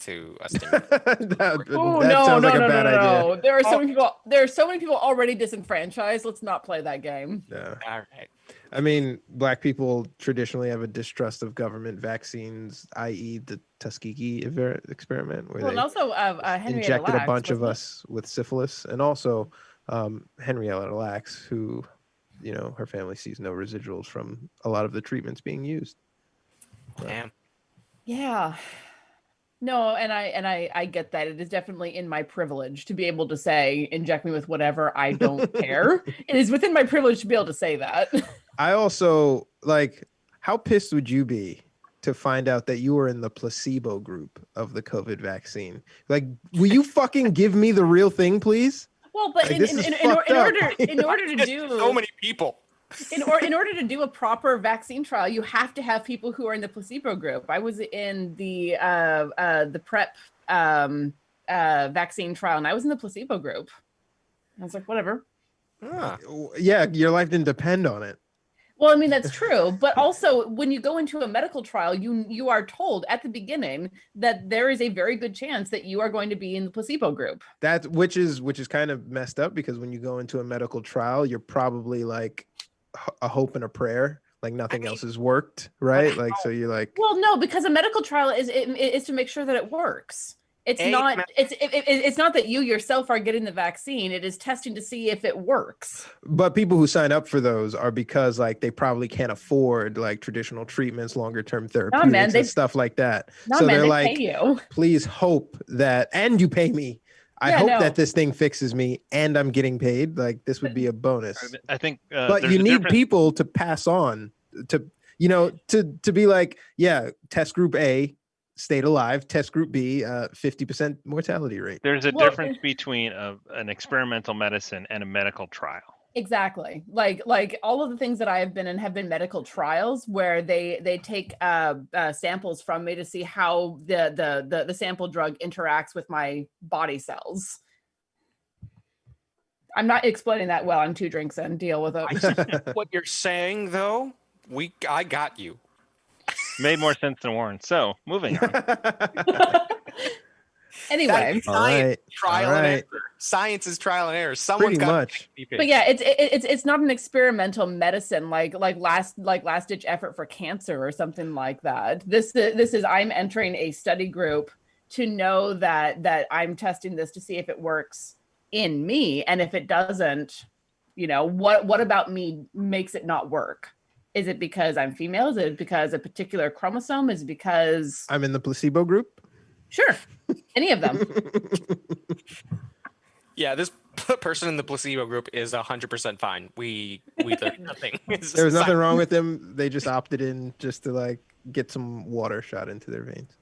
stimulus. that Oh that no, sounds no, like no, a bad no, idea. no! There are so many people. There are so many people already disenfranchised. Let's not play that game. No. All right. I mean, black people traditionally have a distrust of government vaccines, i.e., the Tuskegee experiment, where Well, and they also Henrietta injected Lacks, a bunch of wasn't it? us with syphilis, and also Henrietta Lacks, who, you know, her family sees no residuals from a lot of the treatments being used. Damn. Yeah. No, and I get that. It is definitely in my privilege to be able to say, inject me with whatever, I don't care. It is within my privilege to be able to say that. I also like, how pissed would you be to find out that you were in the placebo group of the COVID vaccine? Like, will you fucking give me the real thing, please? Well, but Like, this is fucked up. in order to Just do so many people. in order to do a proper vaccine trial, you have to have people who are in the placebo group. I was in the PrEP vaccine trial, and I was in the placebo group. I was like, whatever. Huh. Yeah, your life didn't depend on it. Well, I mean, that's true, but also when you go into a medical trial, you are told at the beginning that there is a very good chance that you are going to be in the placebo group. That which is kind of messed up, because when you go into a medical trial, you're probably like a hope and a prayer, like nothing else has worked, right? Like, so you're like, Well, no, because a medical trial is to make sure that it works. It's not that you yourself are getting the vaccine. It is testing to see if it works. but people who sign up for those are because like they probably can't afford like traditional treatments, longer term therapeutics, and stuff like that. No, So man, they're they like, pay you. please hope that, and you pay me. I Yeah, hope no. that this thing fixes me and I'm getting paid. Like, this would be a bonus. I think, But there's you a need difference- people to pass on to, you know, to be like, yeah, test group A stayed alive, test group B 50% mortality rate. There's a Well, difference between an experimental medicine and a medical trial. Exactly. Like all of the things that I have been in have been medical trials where they take samples from me to see how the sample drug interacts with my body cells. I'm not explaining that well. I'm 2 drinks in. Deal with it. What you're saying, though, I got you. Made more sense than Warren. So moving on. Anyway, All right. Trial All and right. error. Science is trial and error. Someone's Pretty got much. but yeah, it's not an experimental medicine like last ditch effort for cancer or something like that. This is I'm entering a study group to know that I'm testing this to see if it works in me, and if it doesn't, what about me makes it not work? Is it because I'm female? Is it because a particular chromosome? Is it because I'm in the placebo group. sure, any of them? Yeah, this person in the placebo group is 100% fine. We learned nothing. There was nothing wrong with them. They just opted in just to like get some water shot into their veins.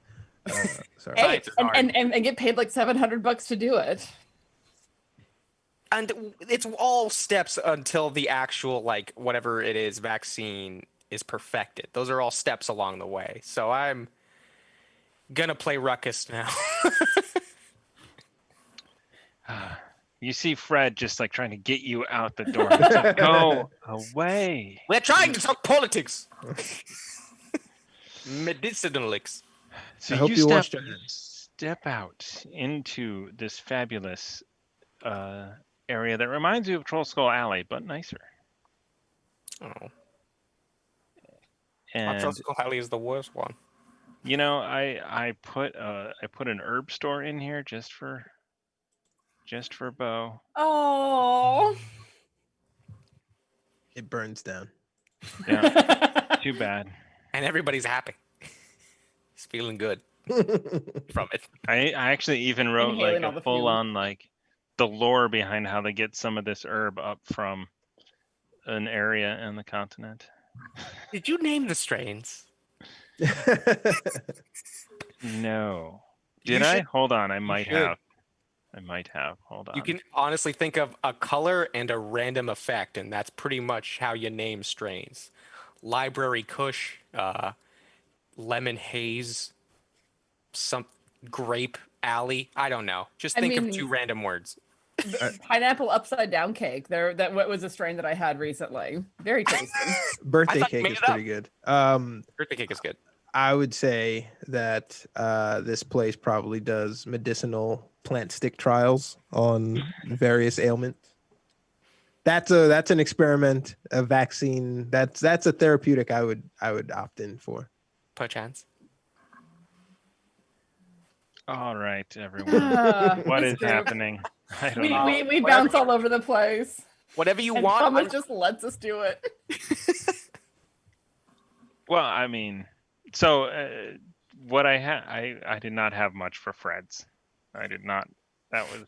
Sorry. Hey, Science is hard. and get paid like $700 to do it. And it's all steps until the actual, like, whatever it is, vaccine is perfected. Those are all steps along the way. So I'm gonna play Ruckus now. You see Fred just like trying to get you out the door. It's like, go away. We're trying to talk politics. Medicinalics. So I hope you washed your hands. step out into this fabulous area that reminds you of Troll Skull Alley, but nicer. Oh, And Tropical Alley is the worst one. I put an herb store in here just for Bo. Oh. It burns down. Yeah, too bad. And everybody's happy. He's feeling good from it. I actually even wrote Inhaling like all a the full on fumes. like the lore behind how they get some of this herb up from an area in the continent. Did you name the strains? No. You Did I? should- Hold on, I might should. have. I might have. Hold on. You can honestly think of a color and a random effect, and that's pretty much how you name strains. Library Kush, Lemon Haze, some Grape Alley. I don't know. Just I think mean- of 2 random words. Pineapple upside down cake. That was a strain that I had recently. Very tasty. Birthday I thought you cake made is it up. pretty good. Birthday cake is good. I would say that this place probably does medicinal plant stick trials on various ailments. That's an experiment, a vaccine. That's a therapeutic I would opt in for. Perchance. All right, everyone. What This is group. happening? I don't We, know. we, we bounce all over the place. Whatever you And want. Thomas I'm- just lets us do it. Well, I mean, so what I had, I did not have much for Fred's. I did not. That was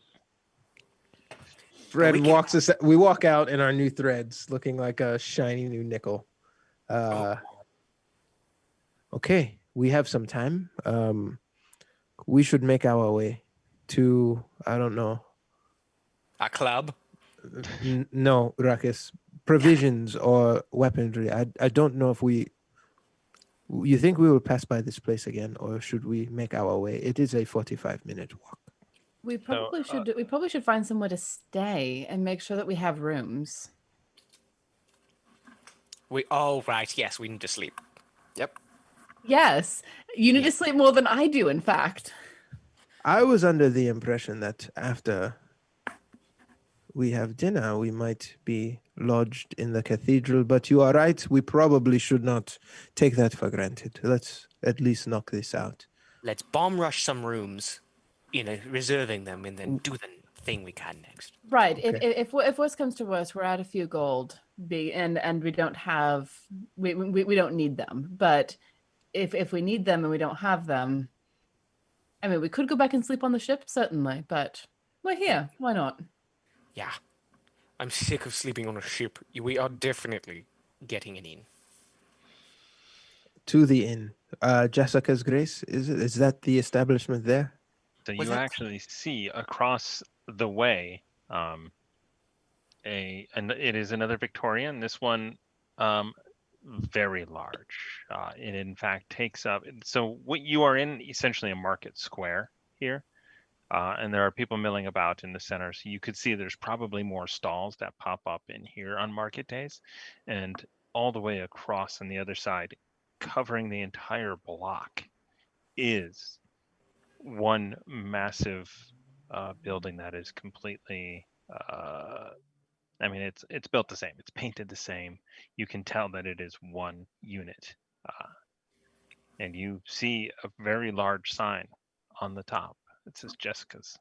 Fred We can- walks us. We walk out in our new threads, looking like a shiny new nickel. Okay, we have some time. We should make our way to, I don't know. a club. No, Ruckus. Provisions or weaponry. I don't know if we. You think we will pass by this place again, or should we make our way? It is a 45-minute walk. We probably should find somewhere to stay and make sure that we have rooms. Right. Yes, we need to sleep. Yep. Yes, you need to sleep more than I do. In fact, I was under the impression that after we have dinner, we might be lodged in the cathedral, but you are right. We probably should not take that for granted. Let's at least knock this out. Let's bomb rush some rooms, reserving them, and then do the thing we can next. right? Okay. If worst comes to worst, we're at a few gold, and we don't have we don't need them. But if we need them and we don't have them, I mean, we could go back and sleep on the ship, certainly. But we're here. Why not? Yeah. I'm sick of sleeping on a ship. We are definitely getting an inn. To the inn. Jessica's Grace, is that the establishment there? so Was you that- actually see across the way and it is another Victorian. This one very large. It in fact takes up. So what you are in essentially a market square here. And there are people milling about in the center. So you could see there's probably more stalls that pop up in here on market days. And all the way across on the other side, covering the entire block, is one massive building that is completely, I mean, it's built the same. It's painted the same. You can tell that it is one unit. And you see a very large sign on the top. It says Jessica's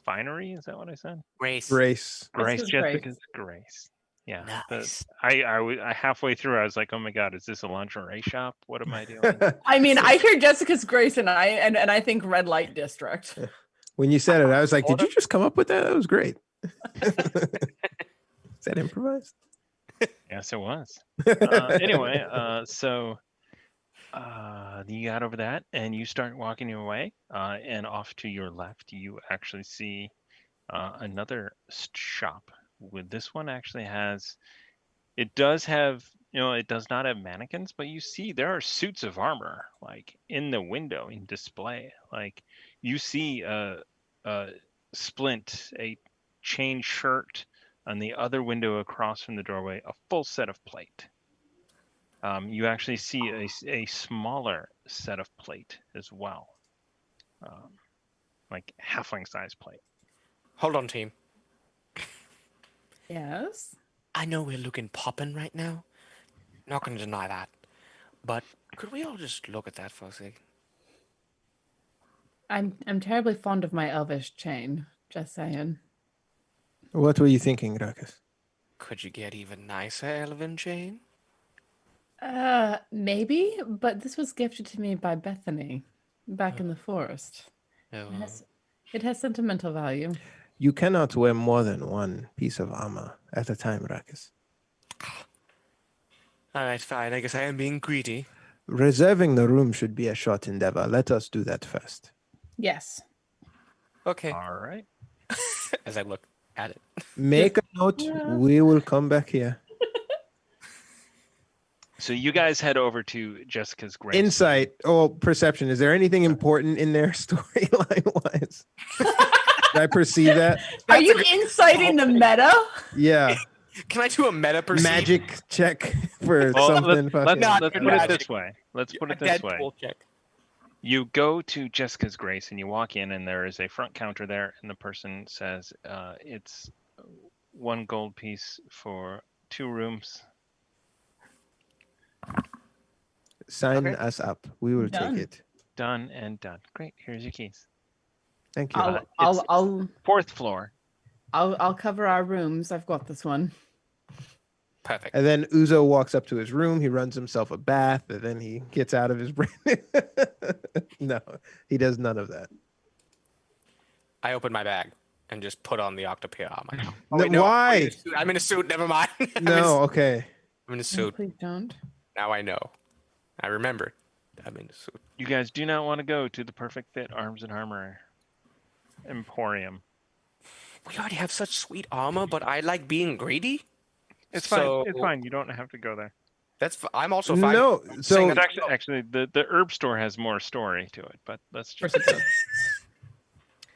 Finery. Is that what I said? Grace. Grace. Jessica's Grace. Yeah. Nice. I halfway through, I was like, oh my god, is this a lingerie shop? What am I doing? I mean, I hear Jessica's Grace, and I think Red Light District. When you said it, I was like, did you just come up with that? That was great. Is that improvised? Yes, it was. Anyway, so you got over that, and you start walking your way, and off to your left, you actually see another shop. With this one, actually has. It does have, it does not have mannequins, but you see there are suits of armor like in the window in display. Like you see a splint, a chain shirt on the other window across from the doorway, a full set of plate. You actually see a smaller set of plate as well, like halfling size plate. Hold on, team. Yes. I know we're looking poppin' right now. Not gonna deny that. But could we all just look at that for a sec? I'm terribly fond of my elvish chain. Just saying. What were you thinking, Rakus? Could you get even nicer, Elven chain? Maybe, but this was gifted to me by Bethany back in the forest. Oh, It has sentimental value. You cannot wear more than one piece of armor at a time, Rakus. all right, fine. I guess I am being greedy. Reserving the room should be a short endeavor. Let us do that first. Yes. Okay. All right. As I look at it. Make a note. We will come back here. So you guys head over to Jessica's Grace. Insight or perception. Is there anything important in there storyline wise? Did I perceive that? Are you inciting the meta? Yeah. Can I do a meta perceive? Magic check for Well, something. let's Not put it magic. this way. Let's put A it this way. Deadpool check. You go to Jessica's Grace and you walk in, and there is a front counter there, and the person says, it's 1 gold piece for 2 rooms. Sign Okay. us up. We will Done. take it. Done and done. Great. Here's your keys. Thank you. I'll 4th floor. I'll cover our rooms. I've got this one. Perfect. And then Uzo walks up to his room. He runs himself a bath, and then he gets out of his brain. No, he does none of that. I open my bag and just put on the Octopeer armor. No, wait, no, why? I'm in a suit. Never mind. No, okay. I'm in a No, suit. please don't. Now I know. I remembered. I'm in a suit. You guys do not want to go to the Perfect Fit Arms and Armor Emporium. We already have such sweet armor, but I like being greedy. It's So- fine. It's fine. You don't have to go there. I'm also fine. No, saying so that- Actually, the herb store has more story to it, but let's Of course just. it does.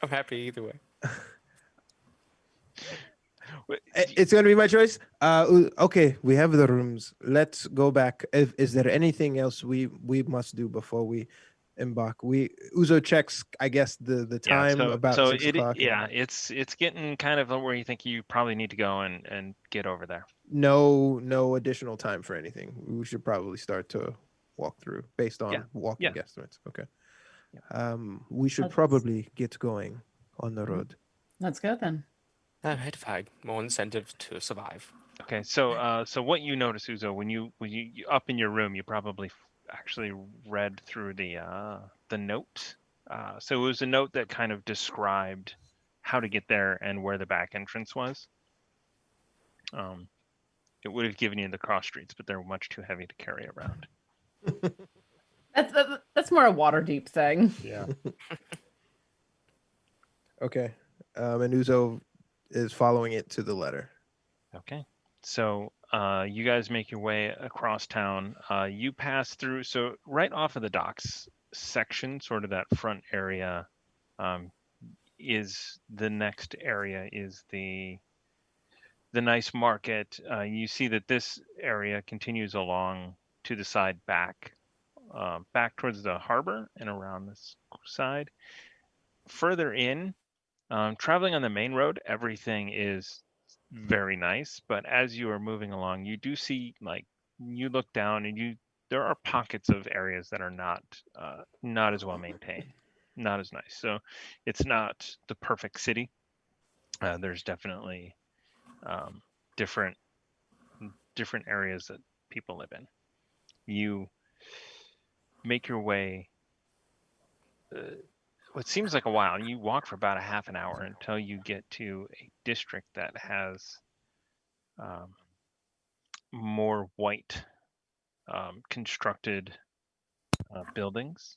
I'm happy either way. it's going to be my choice. Okay, we have the rooms. Let's go back. Is there anything else we must do before we embark? Uzo checks, I guess, the time about 6 o'clock. Yeah, it's getting kind of where you think you probably need to go and get over there. No additional time for anything. We should probably start to walk through based on walking guesstimates. Okay. We should Let's- probably get going on the road. Let's go then. All right, fine. More incentive to survive. Okay, so what you notice, Uzo, when you up in your room, you probably actually read through the note. So it was a note that kind of described how to get there and where the back entrance was. It would have given you the cross streets, but they're much too heavy to carry around. That's more a Waterdeep thing. Yeah. Okay. And Uzo is following it to the letter. Okay. So you guys make your way across town. You pass through. So right off of the docks section, sort of that front area, is the next area is the nice market. You see that this area continues along to the side back towards the harbor and around this side. Further in, traveling on the main road, everything is very nice. But as you are moving along, you do see, like, you look down and there are pockets of areas that are not as well maintained. not as nice. So it's not the perfect city. There's definitely different areas that people live in. You make your way. What seems like a while. You walk for about a half an hour until you get to a district that has more white constructed buildings,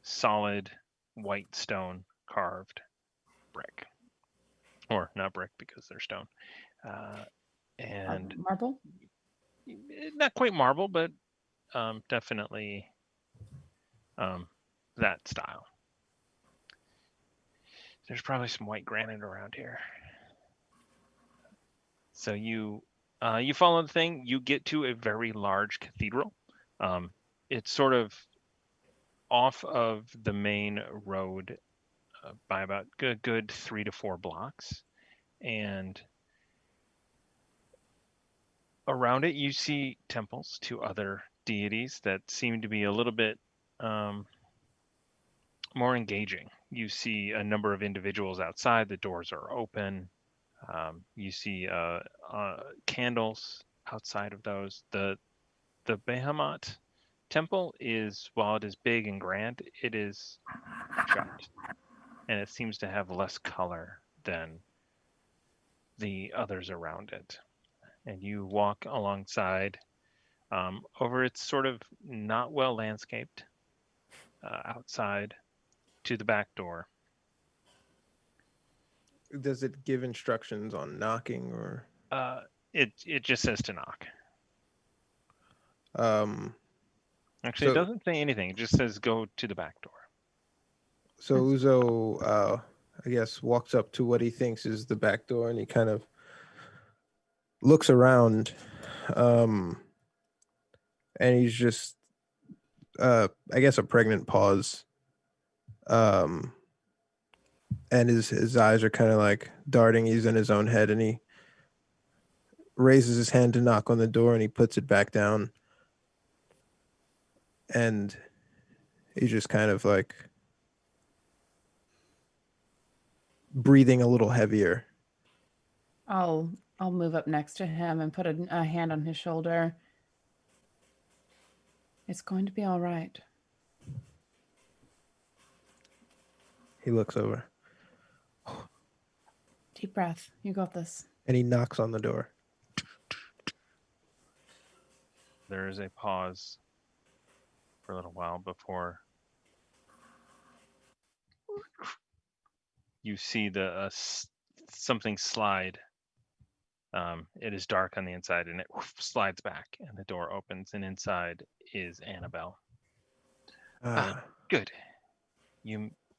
solid white stone carved brick, or not brick because they're stone, and Marble. not quite marble, but definitely that style. There's probably some white granite around here. So you follow the thing. You get to a very large cathedral. It's sort of off of the main road by about good 3 to 4 blocks, and around it you see temples to other deities that seem to be a little bit more engaging. You see a number of individuals outside. The doors are open. You see candles outside of those. The Behemoth temple is, while it is big and grand, it is shut, and it seems to have less color than the others around it. And you walk alongside over its sort of not well landscaped outside to the back door. Does it give instructions on knocking or? It just says to knock. Actually, So- it doesn't say anything. It just says go to the back door. So Uzo, I guess, walks up to what he thinks is the back door, and he kind of looks around, and he's just, I guess, a pregnant pause, and his eyes are kind of like darting. He's in his own head, and he raises his hand to knock on the door, and he puts it back down, and he's just kind of like breathing a little heavier. I'll move up next to him and put a hand on his shoulder. It's going to be all right. He looks over Deep breath. You got this. and he knocks on the door. There is a pause for a little while before you see the something slide. It is dark on the inside, and it slides back, and the door opens, and inside is Annabelle. Good.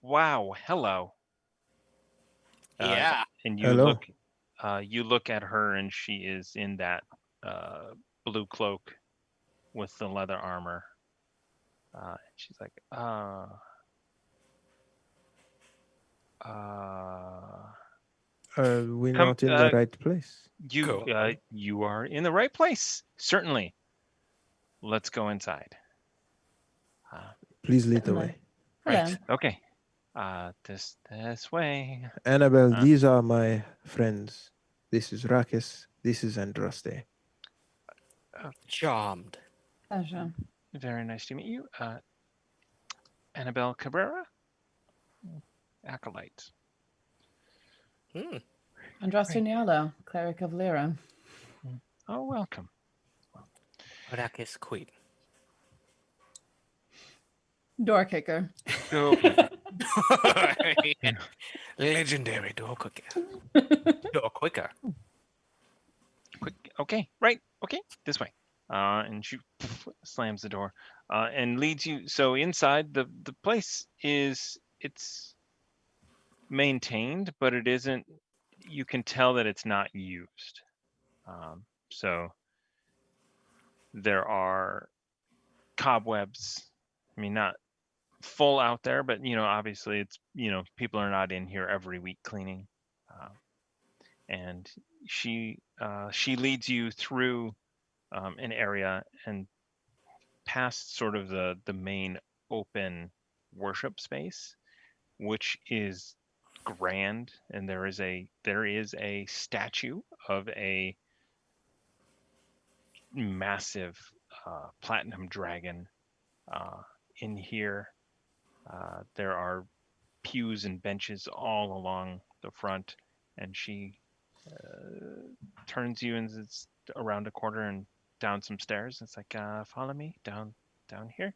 Wow. Hello. Yeah. And you Hello. look at her, and she is in that blue cloak with the leather armor. She's like, Are we Come- not in the right place? you are in the right place. Certainly. Let's go inside. Please lead the Hello. way. Right. Okay. This way. Annabelle, these are my friends. This is Rakis. This is Andraste. Charmed. Pleasure. Very nice to meet you. Annabelle Cabrera, acolyte. Andraste Nialo, cleric of Lyra. Oh, welcome. Rakis queen. Door kicker. Go. Legendary door quicker. Door quicker. Quick. Okay. Right. Okay. This way. And she slams the door and leads you. So inside the place it's maintained, but it isn't. You can tell that it's not used. So there are cobwebs. I mean, not full out there, but obviously it's people are not in here every week cleaning. And she leads you through an area and past sort of the main open worship space. which is grand, and there is a statue of a massive platinum dragon in here. There are pews and benches all along the front, and she turns you and it's around a corner and down some stairs. It's like, follow me down here,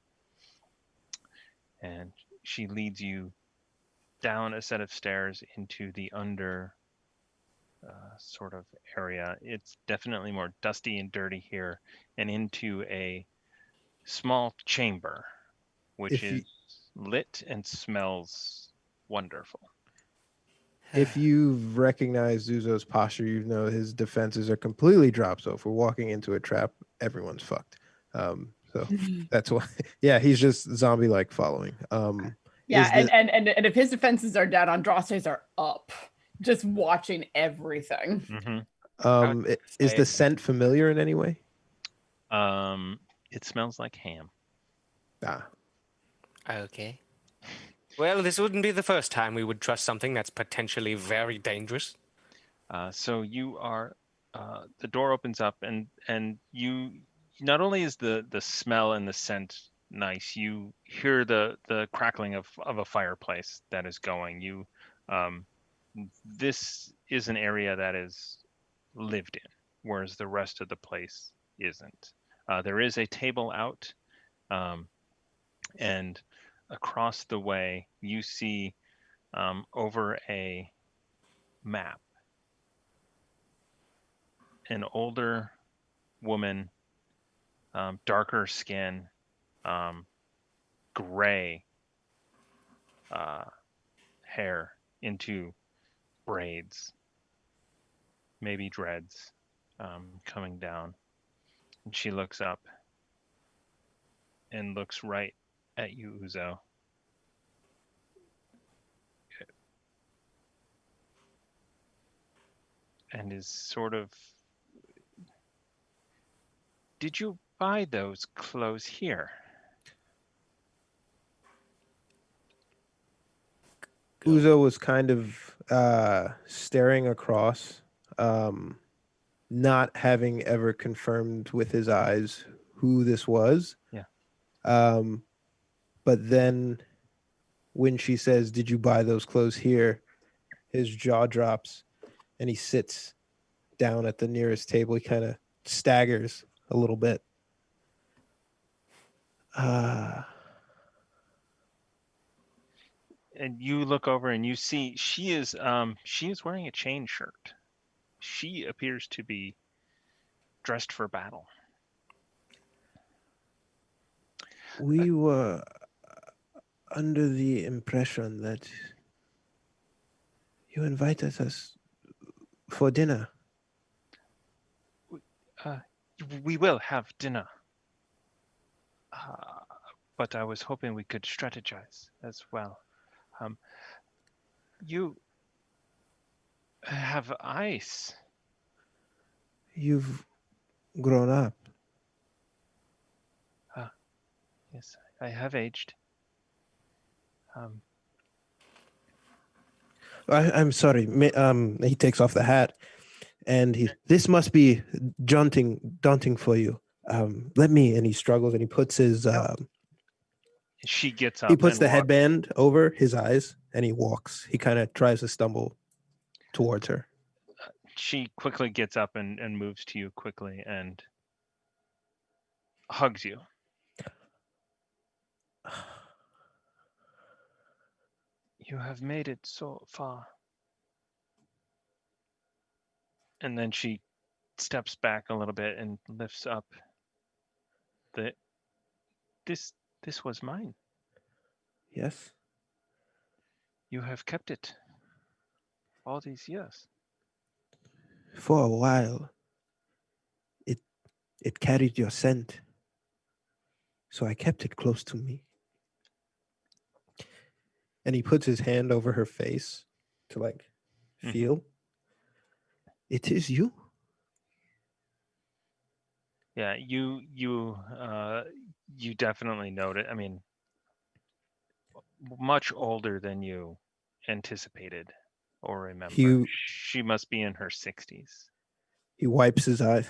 and she leads you down a set of stairs into the under sort of area. It's definitely more dusty and dirty here, and into a small chamber, which If is you lit and smells wonderful. if you've recognized Zuzo's posture, you know his defenses are completely dropped. So if we're walking into a trap, everyone's fucked. So that's why. Yeah, he's just zombie-like following. Yeah, is and if his defenses are down, Andraste's are up, just watching everything. is the scent familiar in any way? It smells like ham. Ah, Okay. Well, this wouldn't be the first time we would trust something that's potentially very dangerous. So you are, the door opens up, and you not only is the smell and the scent nice, you hear the crackling of a fireplace that is going. This is an area that is lived in, whereas the rest of the place isn't. There is a table out, and across the way you see over a map an older woman, darker skin, gray hair into braids, maybe dreads, coming down. And she looks up and looks right at you, Uzo. And is sort of, did you buy those clothes here? Uzo was kind of staring across, not having ever confirmed with his eyes who this was. Yeah. But then when she says, "Did you buy those clothes here?" his jaw drops and he sits down at the nearest table. He kind of staggers a little bit. And you look over and you see she is wearing a chain shirt. She appears to be dressed for battle. We were under the impression that you invited us for dinner. We will have dinner. But I was hoping we could strategize as well. You have ice. You've grown up. Yes, I have aged. I'm sorry. He takes off the hat, and this must be daunting for you. Let me. And he struggles, and he puts his. She gets up. He puts and the headband over his eyes, and he walks. He kind of tries to stumble towards her. She quickly gets up and moves to you quickly and hugs you. You have made it so far. And then she steps back a little bit and lifts up this was mine. Yes. You have kept it all these years. For a while, it carried your scent, so I kept it close to me. And he puts his hand over her face to feel. It is you. Yeah, you definitely note it. I mean, much older than you anticipated or remember. He She must be in her 60s. he wipes his eyes.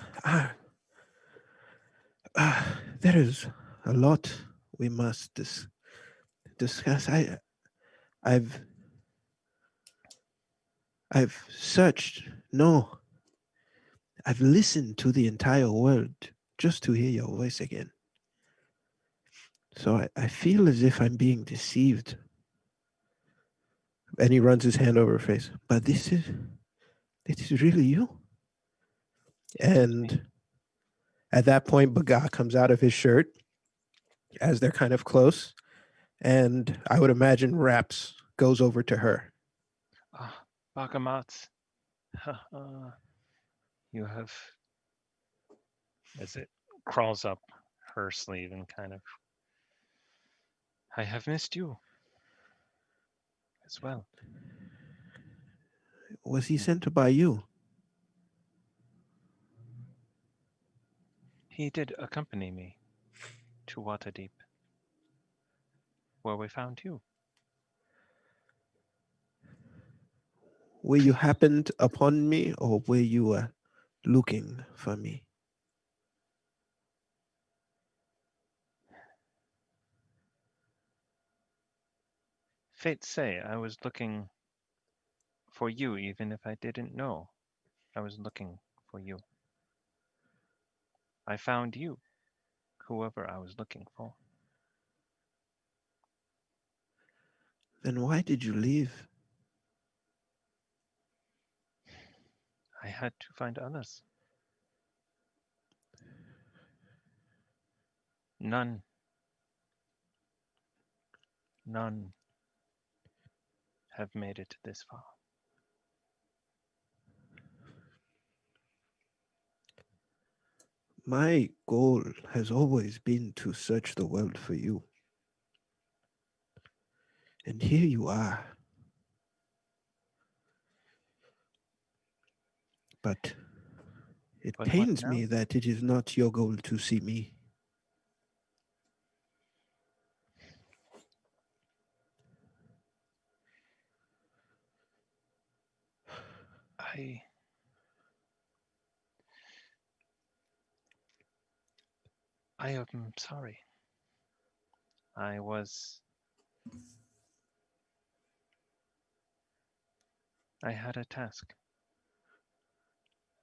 There is a lot we must discuss. I've I've searched. No, I've listened to the entire world just to hear your voice again. So I feel as if I'm being deceived. And he runs his hand over her face. But this is really you. And at that point, Baga comes out of his shirt as they're kind of close. And I would imagine Raps goes over to her. Bakamats, you have, as it crawls up her sleeve and kind of, I have missed you as well. Was he sent by you? He did accompany me to Waterdeep, where we found you. Were you happened upon me, or were you looking for me? Fates say I was looking for you, even if I didn't know I was looking for you. I found you, whoever I was looking for. Then why did you leave? I had to find others. None have made it this far. My goal has always been to search the world for you. And here you are. But it But what pains now? me that it is not your goal to see me. I am sorry. I had a task.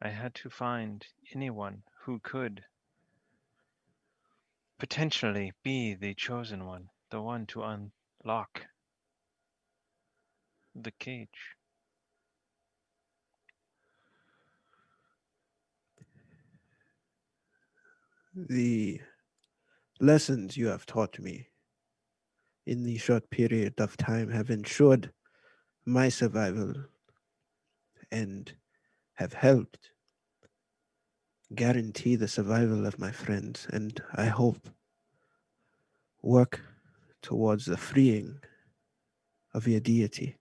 I had to find anyone who could potentially be the chosen one, the one to unlock the cage. The lessons you have taught me in the short period of time have ensured my survival and have helped guarantee the survival of my friends, and I hope work towards the freeing of your deity.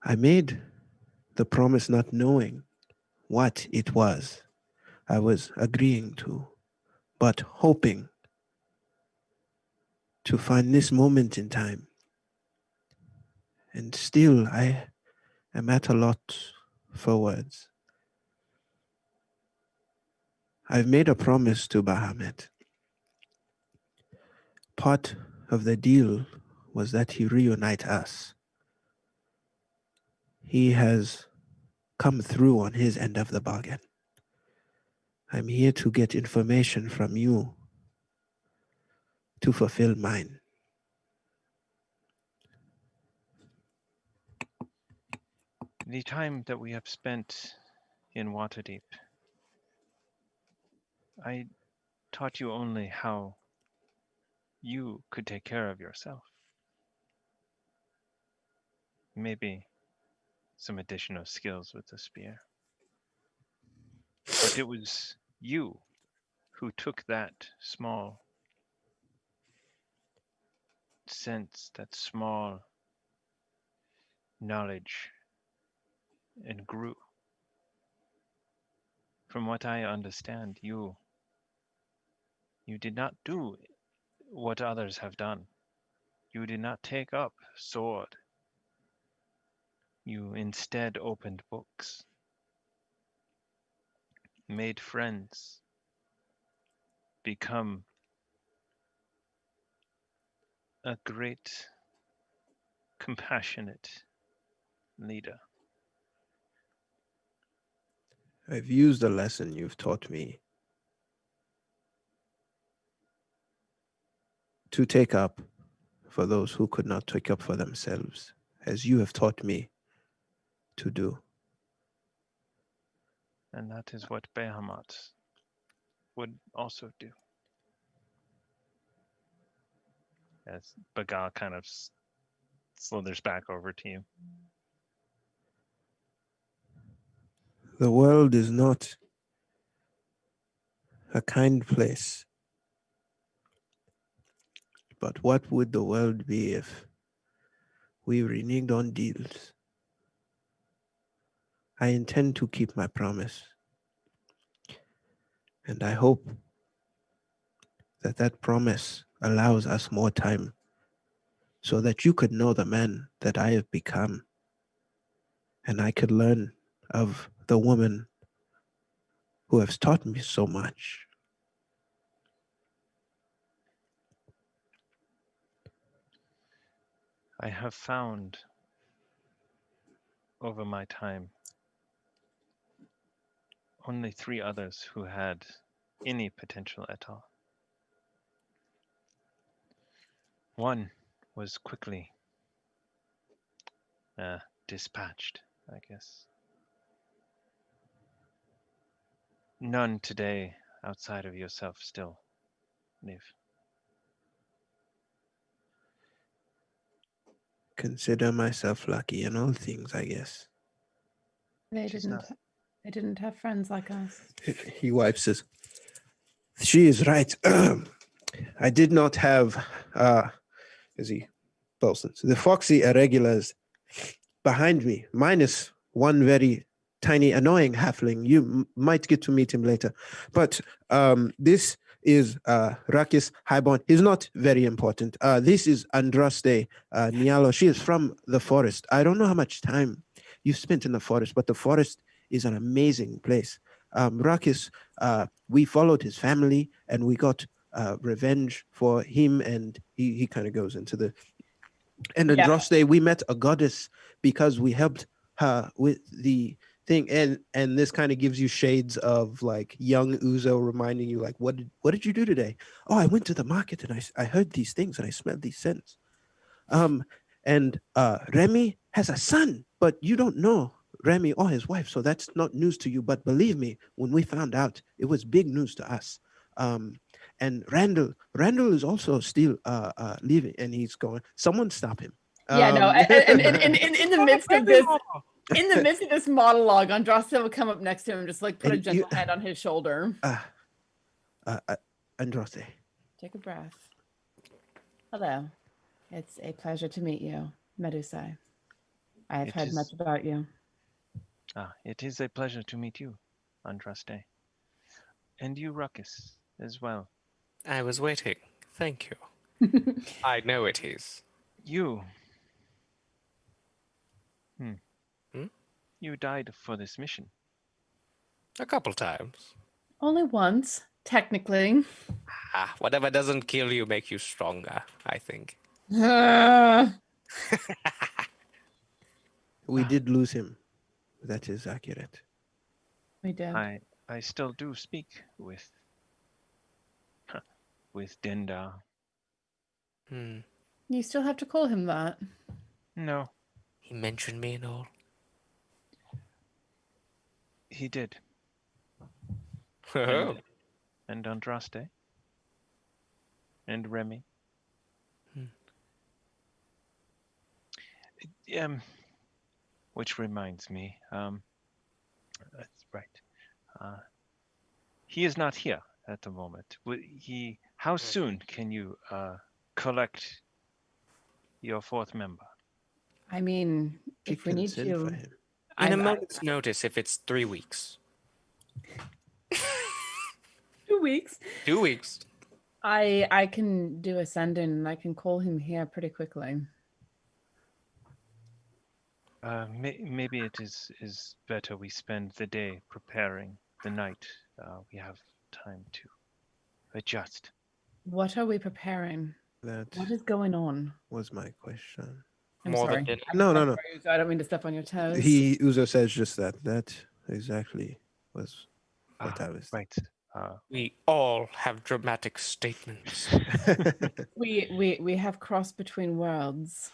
I made the promise not knowing what it was I was agreeing to, but hoping to find this moment in time. And still, I am at a lot for words. I've made a promise to Bahamut. Part of the deal was that he reunite us. He has come through on his end of the bargain. I'm here to get information from you to fulfill mine. The time that we have spent in Waterdeep, I taught you only how you could take care of yourself. Maybe some additional skills with the spear. But it was you who took that small sense, that small knowledge, and grew. From what I understand, you did not do what others have done. You did not take up sword. You instead opened books, made friends, become a great, compassionate leader. I've used the lesson you've taught me to take up for those who could not take up for themselves, as you have taught me to do. And that is what Behemoth would also do. As Bagal kind of slithers back over to you. The world is not a kind place. But what would the world be if we reneged on deals? I intend to keep my promise. And I hope that that promise allows us more time so that you could know the man that I have become. And I could learn of the woman who has taught me so much. I have found over my time only 3 others who had any potential at all. One was quickly dispatched, I guess. None today outside of yourself still live. Consider myself lucky in all things, I guess. They She's didn't. not. They didn't have friends like us. He wipes his. She is right. I did not have, as he boasts, the foxy irregulars behind me, minus one very tiny, annoying halfling. You might get to meet him later. But this is Rakis Highborn. He's not very important. This is Andraste Nialo. She is from the forest. I don't know how much time you've spent in the forest, but the forest is an amazing place. Rakis, we followed his family and we got revenge for him, and he kind of goes into the. And Yeah. Andraste, we met a goddess because we helped her with the thing, and this kind of gives you shades of like young Uzo reminding you like, what did you do today? Oh, I went to the market and I heard these things and I smelled these scents. And Remy has a son, but you don't know Remy or his wife, so that's not news to you. But believe me, when we found out, it was big news to us. And Randall is also still leaving, and he's going. Someone stop him. Yeah, no, and in the midst of this, in the midst of this monologue, Andraste will come up next to him and just like put a And gentle hand on his shoulder. Andraste. Take a breath. Hello. It's a pleasure to meet you, Medusai. I have heard much about you. It is a pleasure to meet you, Andraste. And you, Ruckus, as well. I was waiting. Thank you. I know it is. You. You died for this mission. A couple times. Only once, technically. Whatever doesn't kill you make you stronger, I think. We did lose him. That is accurate. We did. I still do speak with Denda. You still have to call him that. No, He mentioned me and all. he did. Oh. And Andraste. And Remy. Which reminds me, that's right. He is not here at the moment. How soon can you collect your 4th member? I mean, if we need Send for to. him. In a moment's notice, if it's 3 weeks. 2 weeks. 2 weeks. I can do a send in and I can call him here pretty quickly. Maybe it is better we spend the day preparing the night. We have time to adjust. What are we preparing? That What is going on? was my question. I'm More than sorry. dinner. No, I'm no, no. sorry, Uzo, I don't mean to step on your toes. Uzo says just that. That exactly was what I was. Right. We all have dramatic statements. We have crossed between worlds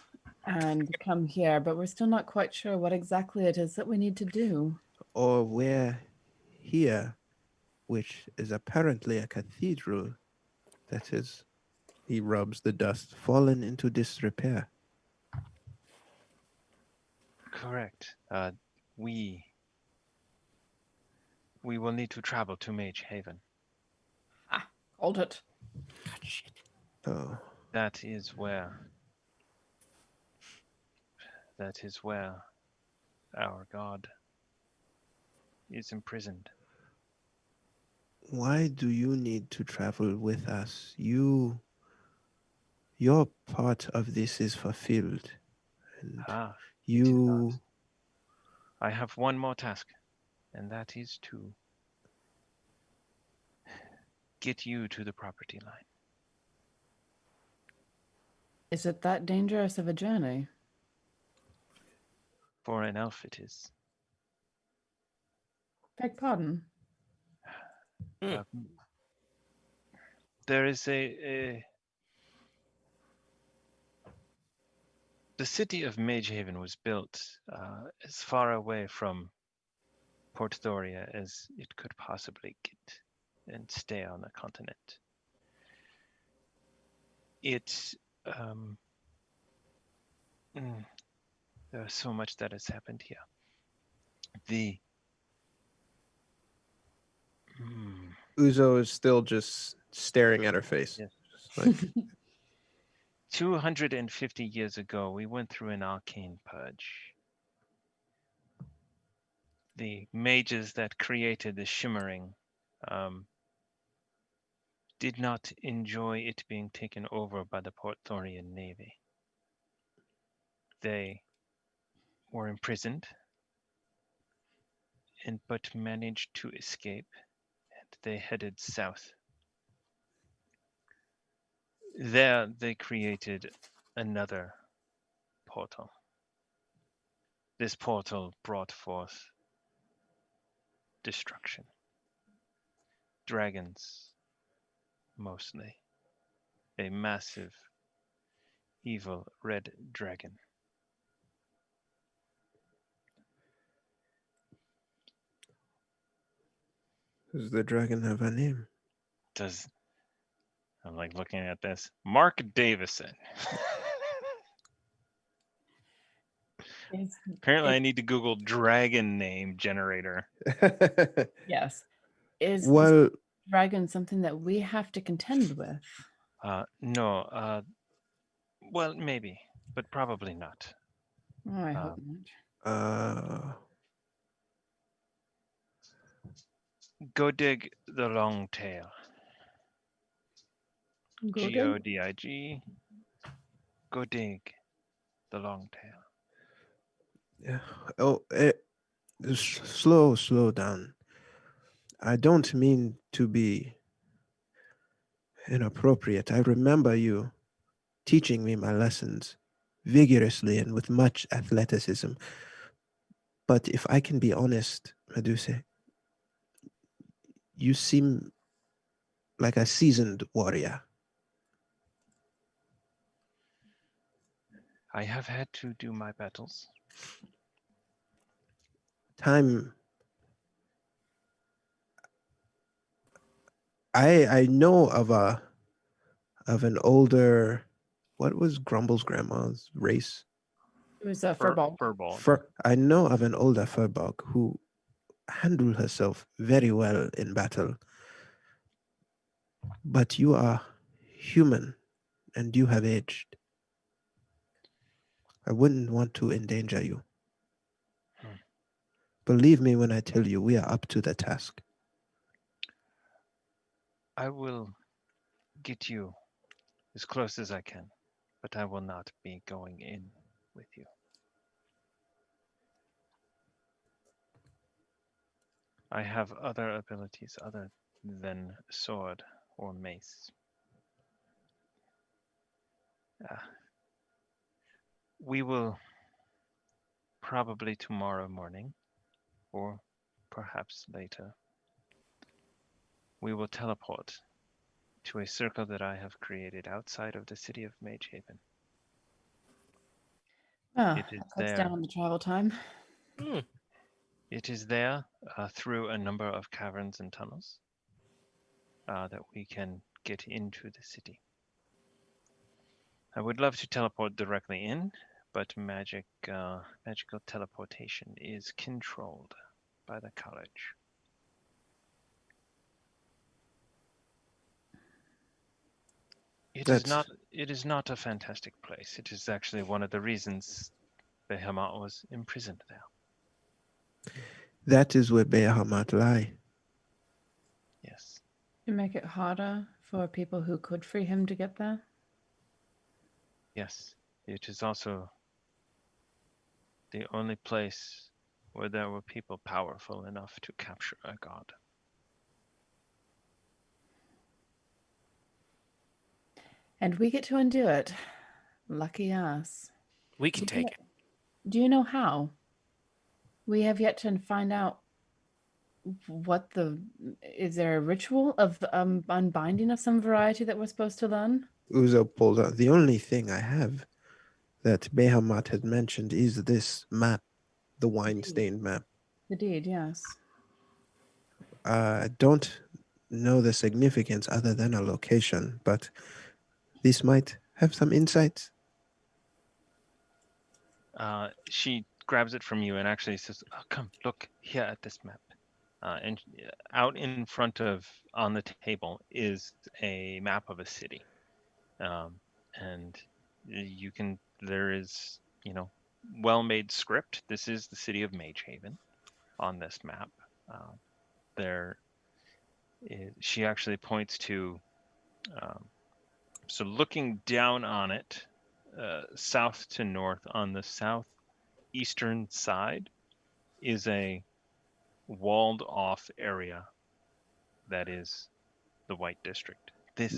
and come here, but we're still not quite sure what exactly it is that we need to do. Or we're here, which is apparently a cathedral that is, he rubs the dust, fallen into disrepair. Correct. We will need to travel to Mage Haven. Hold it. God, shit. Oh, That is where our god is imprisoned. why do you need to travel with us? Your part of this is fulfilled. And Ah, you, I have one more task, and that is to get you to the property line. Is it that dangerous of a journey? For an elf, it is. Beg pardon. There is the city of Mage Haven was built as far away from Port Thoria as it could possibly get and stay on the continent. There's so much that has happened here. Uzo is still just staring at her face. Yes. Just like, 250 years ago, we went through an arcane purge. The mages that created the shimmering did not enjoy it being taken over by the Port Thorian Navy. They were imprisoned but managed to escape, and they headed south. There they created another portal. This portal brought forth destruction. Dragons, mostly. A massive, evil red dragon. does the dragon have a name? I'm like looking at this. Mark Davison. Apparently, I need to Google dragon name generator. Yes. Is Well, dragon something that we have to contend with? No. Well, maybe, but probably not. Oh, I hope not. Go dig the long tail. Godig. Go dig the long tail. yeah. Oh, slow down. I don't mean to be inappropriate. I remember you teaching me my lessons vigorously and with much athleticism. But if I can be honest, Medusa, you seem like a seasoned warrior. I have had to do my battles. Time. I know of an older, what was Grumble's grandma's race? It was a furball. Furball. I know of an older furbog who handled herself very well in battle. But you are human and you have aged. I wouldn't want to endanger you. Believe me when I tell you we are up to the task. I will get you as close as I can, but I will not be going in with you. I have other abilities other than sword or mace. We will probably tomorrow morning, or perhaps later, we will teleport to a circle that I have created outside of the city of Magehaven. Oh, It is that cuts there. down on the travel time. It is there through a number of caverns and tunnels that we can get into the city. I would love to teleport directly in, but magical teleportation is controlled by the college. It is not a fantastic place. It is actually one of the reasons Behemoth was imprisoned there. That is where Behemoth lie. Yes. To make it harder for people who could free him to get there. Yes. It is also the only place where there were people powerful enough to capture a god. And we get to undo it. Lucky us. We can take it. Do you know how? We have yet to find out what is there a ritual of unbinding of some variety that we're supposed to learn? Uzo pulled out. The only thing I have that Behemoth had mentioned is this map, the wine-stained map. The deed, yes. I don't know the significance other than a location, but this might have some insights. She grabs it from you and actually says, "Oh, come, look here at this map." And out in front of, on the table, is a map of a city. And there is, well-made script. This is the city of Magehaven on this map. She actually points to, so looking down on it, south to north, on the southeastern side is a walled off area that is the White District. This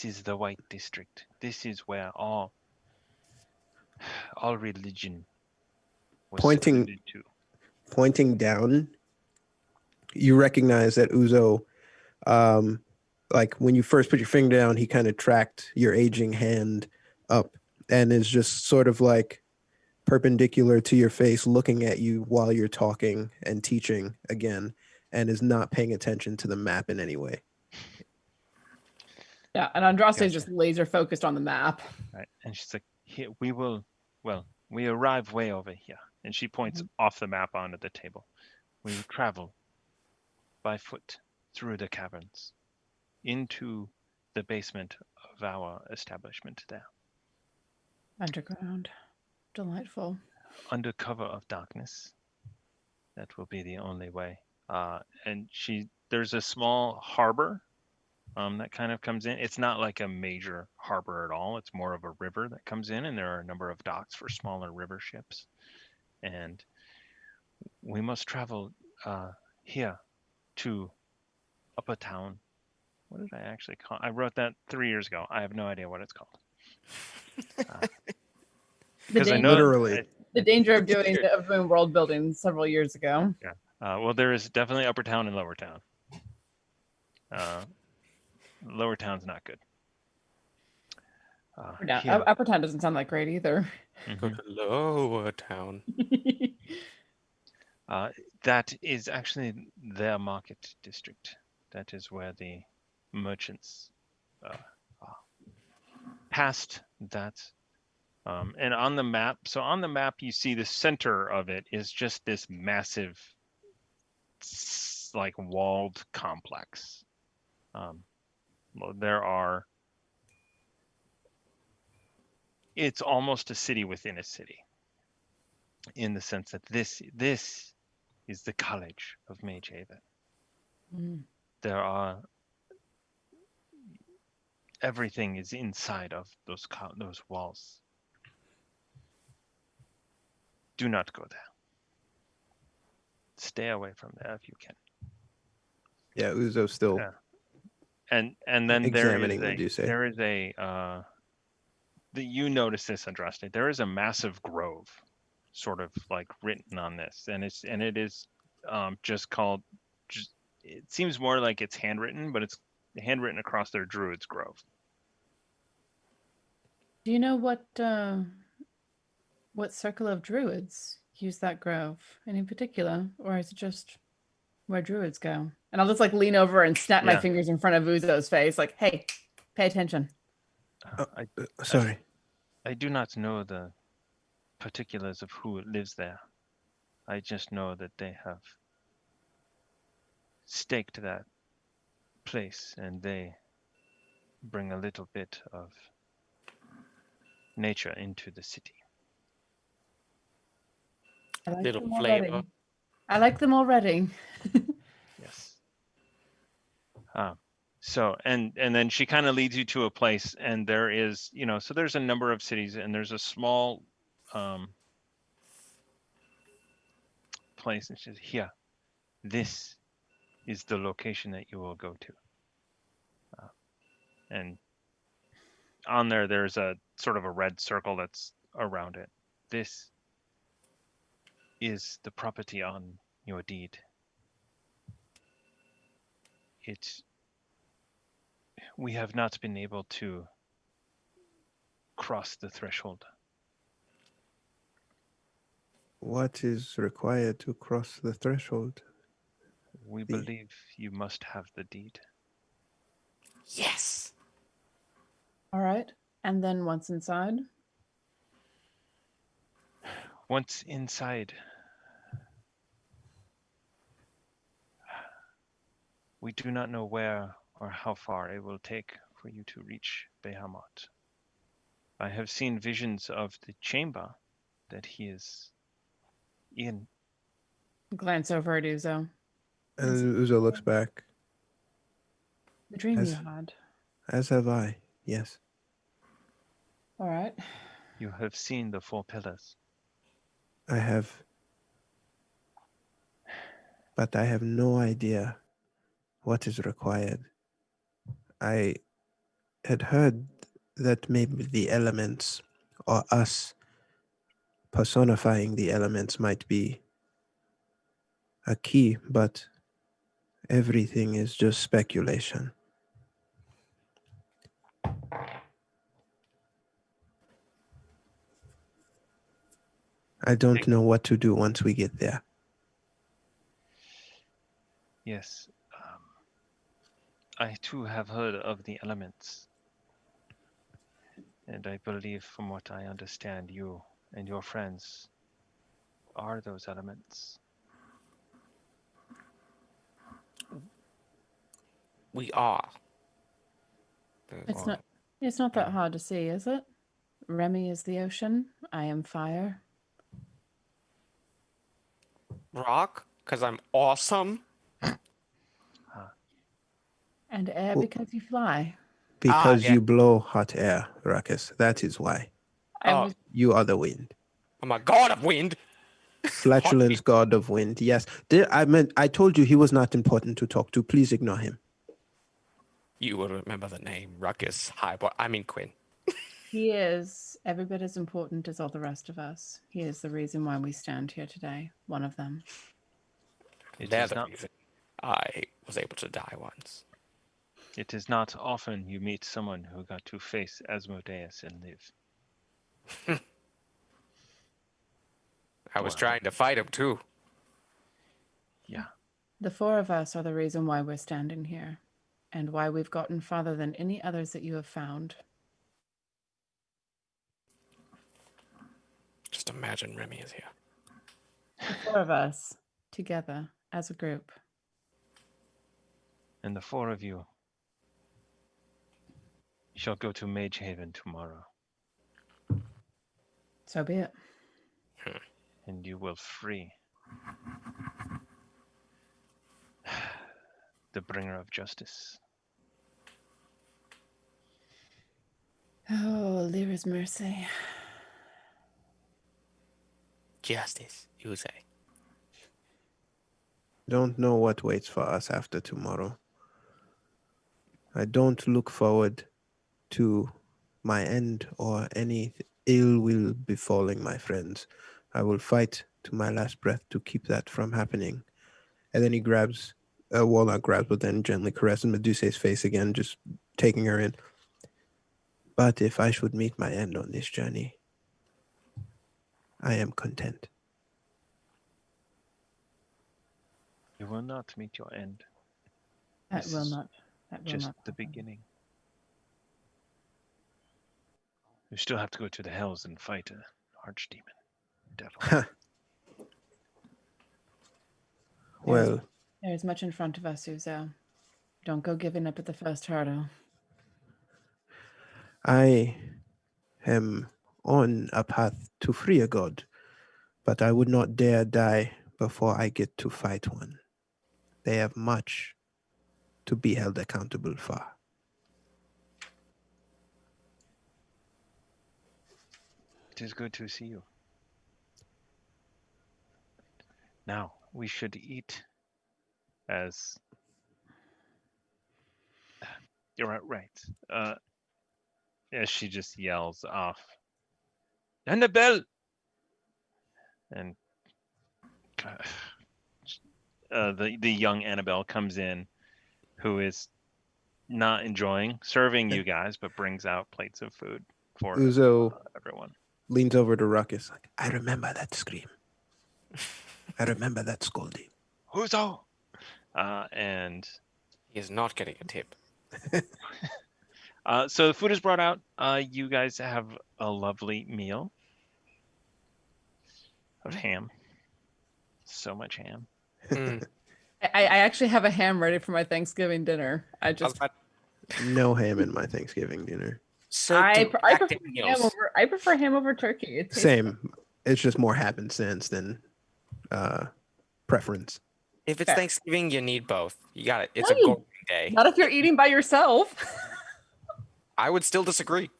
is the White District. This is where all religion was secluded to. Pointing down, you recognize that Uzo, like when you first put your finger down, he kind of tracked your aging hand up and is just sort of like perpendicular to your face, looking at you while you're talking and teaching again, and is not paying attention to the map in any way. Yeah, and Andraste Gotcha. is just laser focused on the map. Right. And she's like, "Here, we arrive way over here." And she points off the map onto the table. We will travel by foot through the caverns into the basement of our establishment there. Underground. Delightful. Under cover of darkness. That will be the only way. And there's a small harbor that kind of comes in. It's not like a major harbor at all. It's more of a river that comes in, and there are a number of docks for smaller river ships. And we must travel here to Upper Town. What did I actually call it? I wrote that 3 years ago. I have no idea what it's called. Because I know Literally. The danger of doing world building several years ago. Yeah. Well, there is definitely Upper Town and Lower Town. Lower Town's not good. Upper Town doesn't sound like great either. Lower Town. That is actually their market district. That is where the merchants are. Past that, and on the map, you see the center of it is just this massive, like, walled complex. It's almost a city within a city, in the sense that this is the College of Magehaven. There are everything is inside of those walls. Do not go there. Stay away from there if you can. Yeah, Uzo's still Yeah. And then examining. Would you say? there is you notice this, Andraste. There is a massive grove, sort of like written on this, and it is just called. It seems more like it's handwritten, but it's handwritten across their druid's grove. Do you know what circle of druids use that grove? Any particular, or is it just where druids go? And I'll just like lean over and snap my Yeah. fingers in front of Uzo's face, like, "Hey, pay attention." Sorry. I do not know the particulars of who lives there. I just know that they have staked that place and they bring a little bit of nature into the city. I like Little them flavor. already. I like them already. Yes. So and then she kind of leads you to a place, and there is, so there's a number of cities, and there's a small place, and she says, here, this is the location that you will go to. And on there's a sort of a red circle that's around it. This is the property on your deed. We have not been able to cross the threshold. What is required to cross the threshold? We believe you must have the deed. Yes. All right. And then once inside, Once inside, we do not know where or how far it will take for you to reach Behemoth. I have seen visions of the chamber that he is in. glance over at Uzo. And Uzo looks back. The dream you As- had. As have I. Yes. All right. You have seen the 4 pillars. I have. But I have no idea what is required. I had heard that maybe the elements, or us personifying the elements, might be a key, but everything is just speculation. I don't know what to do once we get there. Yes. I too have heard of the elements. And I believe, from what I understand, you and your friends are those elements. We are. It's not that hard to see, is it? Remy is the ocean. I am fire. Rock, because I'm awesome. And air Well- because you fly. Because yeah. you blow hot air, Ruckus. That is why. I Oh. was You are the wind. I'm a god of wind. Flatulence, god of wind. Yes. I told you he was not important to talk to. Please ignore him. You will remember the name Ruckus Quinn. He is every bit as important as all the rest of us. He is the reason why we stand here today. One of them. They're the reason I was able to die once. It is not often you meet someone who got to face Asmodeus and live. I was Wow. trying to fight him too. Yeah. The 4 of us are the reason why we're standing here, and why we've gotten farther than any others that you have found. Just imagine Remy is here. The 4 of us together as a group. And the 4 of you shall go to Mage Haven tomorrow, So be it. and you will free the bringer of justice. Oh, Lyra's mercy. Justice, you say. Don't know what waits for us after tomorrow. I don't look forward to my end or any ill will befalling my friends. I will fight to my last breath to keep that from happening. And then he grabs, well, not grabs, but then gently caresses Medusa's face again, just taking her in. But if I should meet my end on this journey, I am content. You will not meet your end. That This will is not. That will Just not. the beginning. You still have to go to the hells and fight an archdemon. Devil. Well, There's much in front of us, Uzo. Don't go giving up at the first hurdle. I am on a path to free a god, but I would not dare die before I get to fight one. They have much to be held accountable for. It is good to see you. Now, we should eat as... You're right. As she just yells off, Annabelle! And the young Annabelle comes in, who is not enjoying serving you guys, but brings out plates of food for Uzo everyone. leans over to Ruckus like, I remember that scream. I remember that scolding. Uzo! And He is not getting a tip. so the food is brought out. You guys have a lovely meal of ham. So much ham. Mm. I actually have a ham ready for my Thanksgiving dinner. I was about- No ham in my Thanksgiving dinner. soaked in I Jack prefer Daniels. ham over turkey. It tastes Same. It's just more happenstance than preference. If it's Fair. Thanksgiving, you need both. You got it. It's No, a you- golden day. Not if you're eating by yourself. I would still disagree.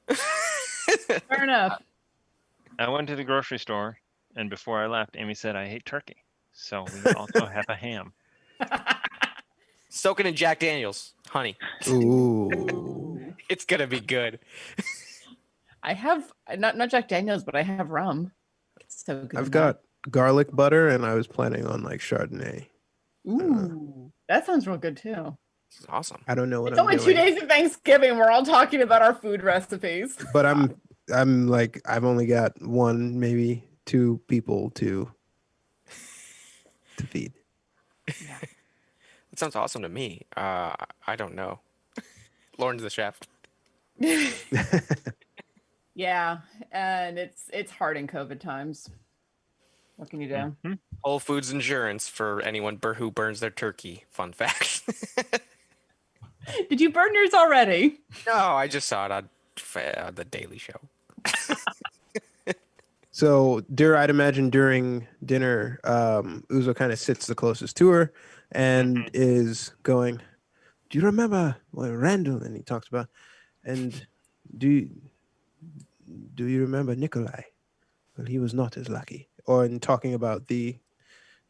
Fair enough. I went to the grocery store, and before I left, Amy said I hate turkey. So we also have a ham. Soaking in Jack Daniels, honey. Ooh. It's gonna be good. I have not Jack Daniels, but I have rum. It's so good. I've got garlic butter, and I was planning on like Chardonnay. Ooh, that sounds real good too. This is awesome. I don't know what It's I'm only doing. 2 days of Thanksgiving. We're all talking about our food recipes. But I'm like, I've only got one, maybe two people to feed. It sounds awesome to me. I don't know. Lauren's the chef. Yeah, and it's hard in COVID times. What can you do? Mhm. Whole Foods insurance for anyone who burns their turkey. Fun fact. Did you burn yours already? No, I just saw it on the Daily Show. So, I'd imagine during dinner, Uzo kind of sits the closest to her and is going, do you remember what Randall? And he talks about, and do you remember Nikolai? Well, he was not as lucky. Or in talking about the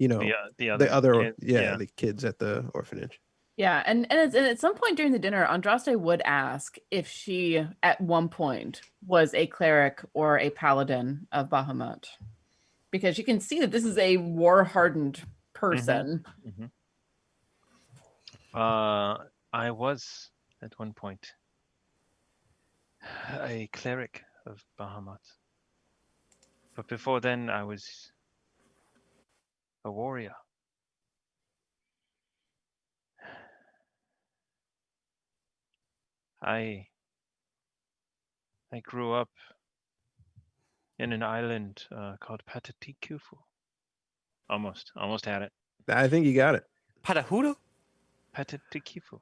other kids, the kids at the orphanage. Yeah, and at some point during the dinner, Andraste would ask if she, at one point, was a cleric or a paladin of Bahamut, because you can see that this is a war-hardened person. I was at one point a cleric of Bahamut, but before then I was a warrior. I grew up in an island called Patatikufu. Almost had it. I think you got it. Patahudo? Patatikufu.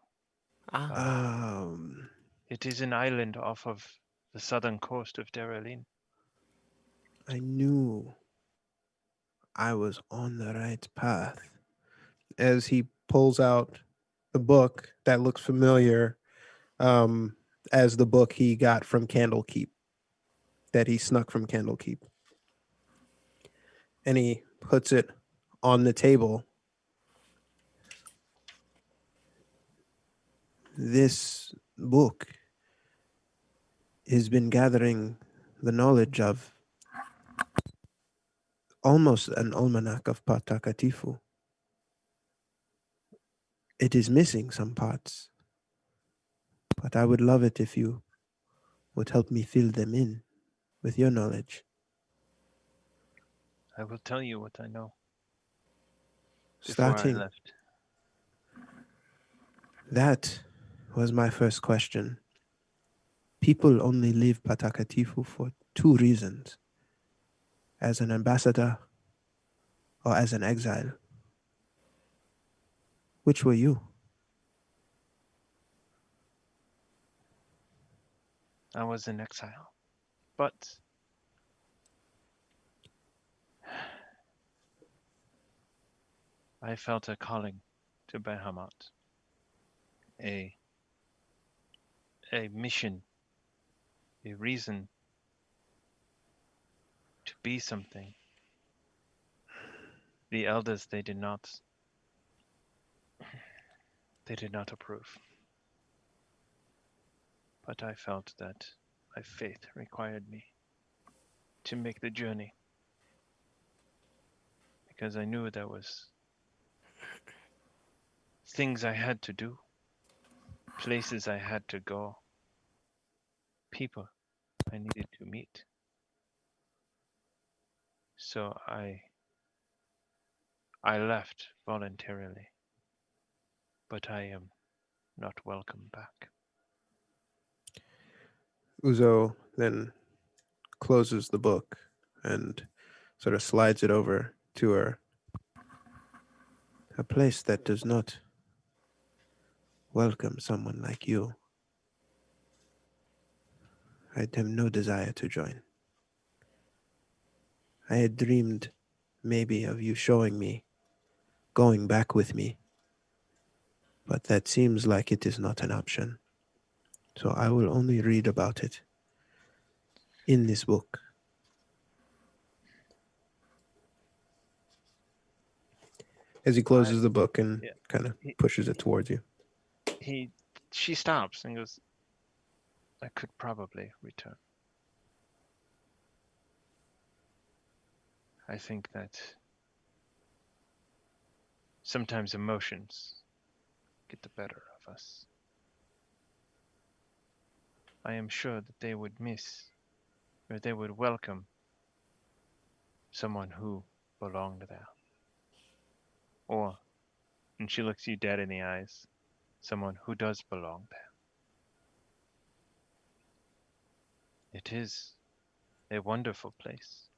It is an island off of the southern coast of Derelin. I knew I was on the right path. As he pulls out the book that looks familiar, as the book he got from Candlekeep, that he snuck from Candlekeep. And he puts it on the table. This book has been gathering the knowledge of almost an almanac of Patakatifu. It is missing some parts, but I would love it if you would help me fill them in with your knowledge. I will tell you what I know before Starting, I left. that was my first question. People only leave Patakatifu for two reasons: as an ambassador or as an exile. Which were you? I was in exile, but I felt a calling to Bahamut, a mission, a reason to be something. The elders, they did not approve. But I felt that my faith required me to make the journey, because I knew there was things I had to do, places I had to go, people I needed to meet. So I left voluntarily, but I am not welcome back. Uzo then closes the book and sort of slides it over to her. A place that does not welcome someone like you, I have no desire to join. I had dreamed maybe of you showing me, going back with me, but that seems like it is not an option. So I will only read about it in this book. As he closes the book and kind of pushes it towards you. She stops and goes, I could probably return. I think that sometimes emotions get the better of us. I am sure that they would miss, or they would welcome, someone who belonged there. Or, and she looks you dead in the eyes, someone who does belong there. It is a wonderful place.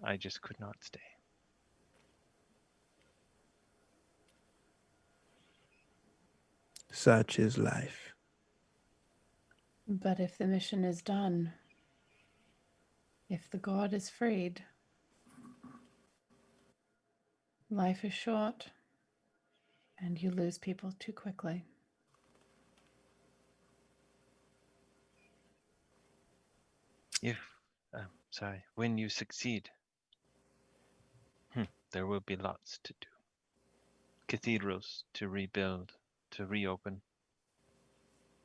I just could not stay. Such is life. But if the mission is done, if the god is freed, life is short and you lose people too quickly. When you succeed, there will be lots to do. Cathedrals to rebuild, to reopen,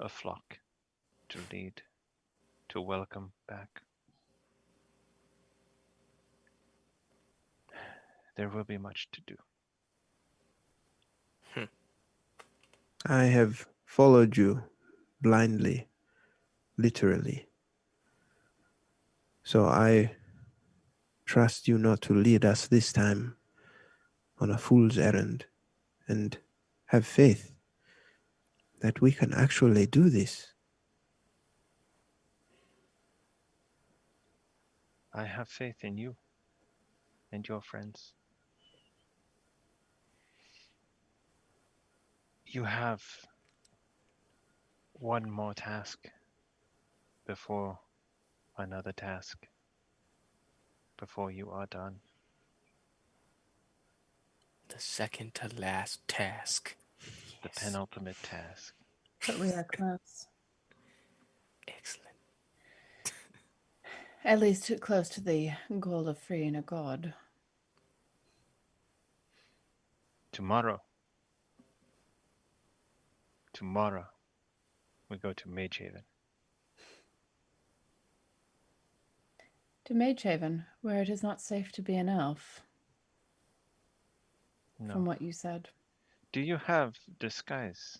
a flock to lead, to welcome back. There will be much to do. I have followed you blindly, literally. So I trust you not to lead us this time on a fool's errand, and have faith that we can actually do this. I have faith in you and your friends. You have one more task before another task, before you are done. The second to last task. The penultimate task. But we are close. Excellent. At least close to the goal of freeing a god. Tomorrow, we go to Mage Haven. To Magehaven, where it is not safe to be an elf, No. from what you said. Do you have disguise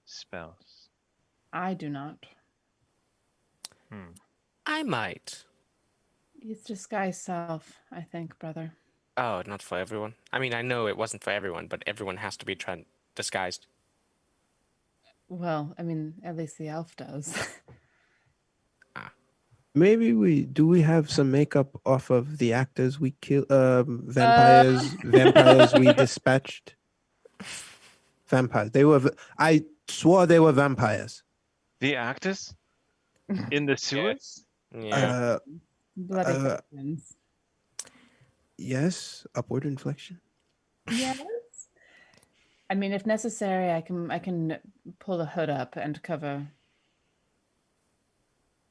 spells? I do not. I might. It's disguise self, I think, brother. Oh, not for everyone. I mean, I know it wasn't for everyone, but everyone has to be disguised. Well, I mean, at least the elf does. Maybe we have some makeup off of the actors we kill vampires we dispatched. Vampires. I swore they were vampires. The actors in the sewers? Yeah. Bloody Uh, Christians. Yes, upward inflection. Yes. I mean, if necessary, I can pull the hood up and cover,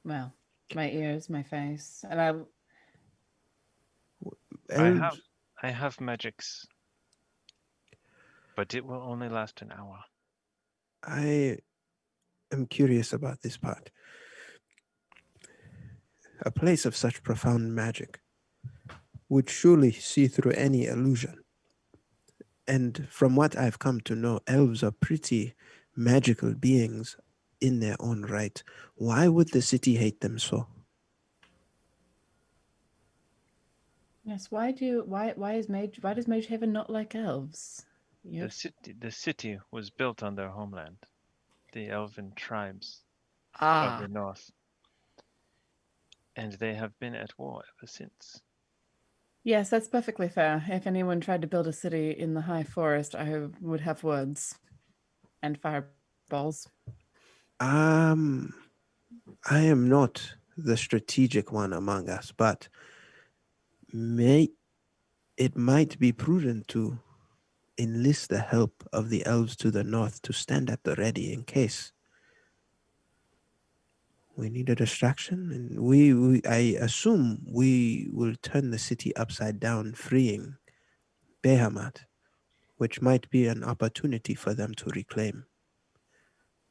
well, my ears, my face, and Elves, I have magics, but it will only last an hour. I am curious about this part. A place of such profound magic would surely see through any illusion. And from what I've come to know, elves are pretty magical beings in their own right. Why would the city hate them so? yes. Why does Magehaven not like elves? The city was built on their homeland, the elven tribes of Ah, the north, and they have been at war ever since. yes, that's perfectly fair. If anyone tried to build a city in the high forest, I would have woods and fireballs. I am not the strategic one among us, but it might be prudent to enlist the help of the elves to the north to stand at the ready in case we need a distraction. And I assume we will turn the city upside down, freeing Behemoth, which might be an opportunity for them to reclaim,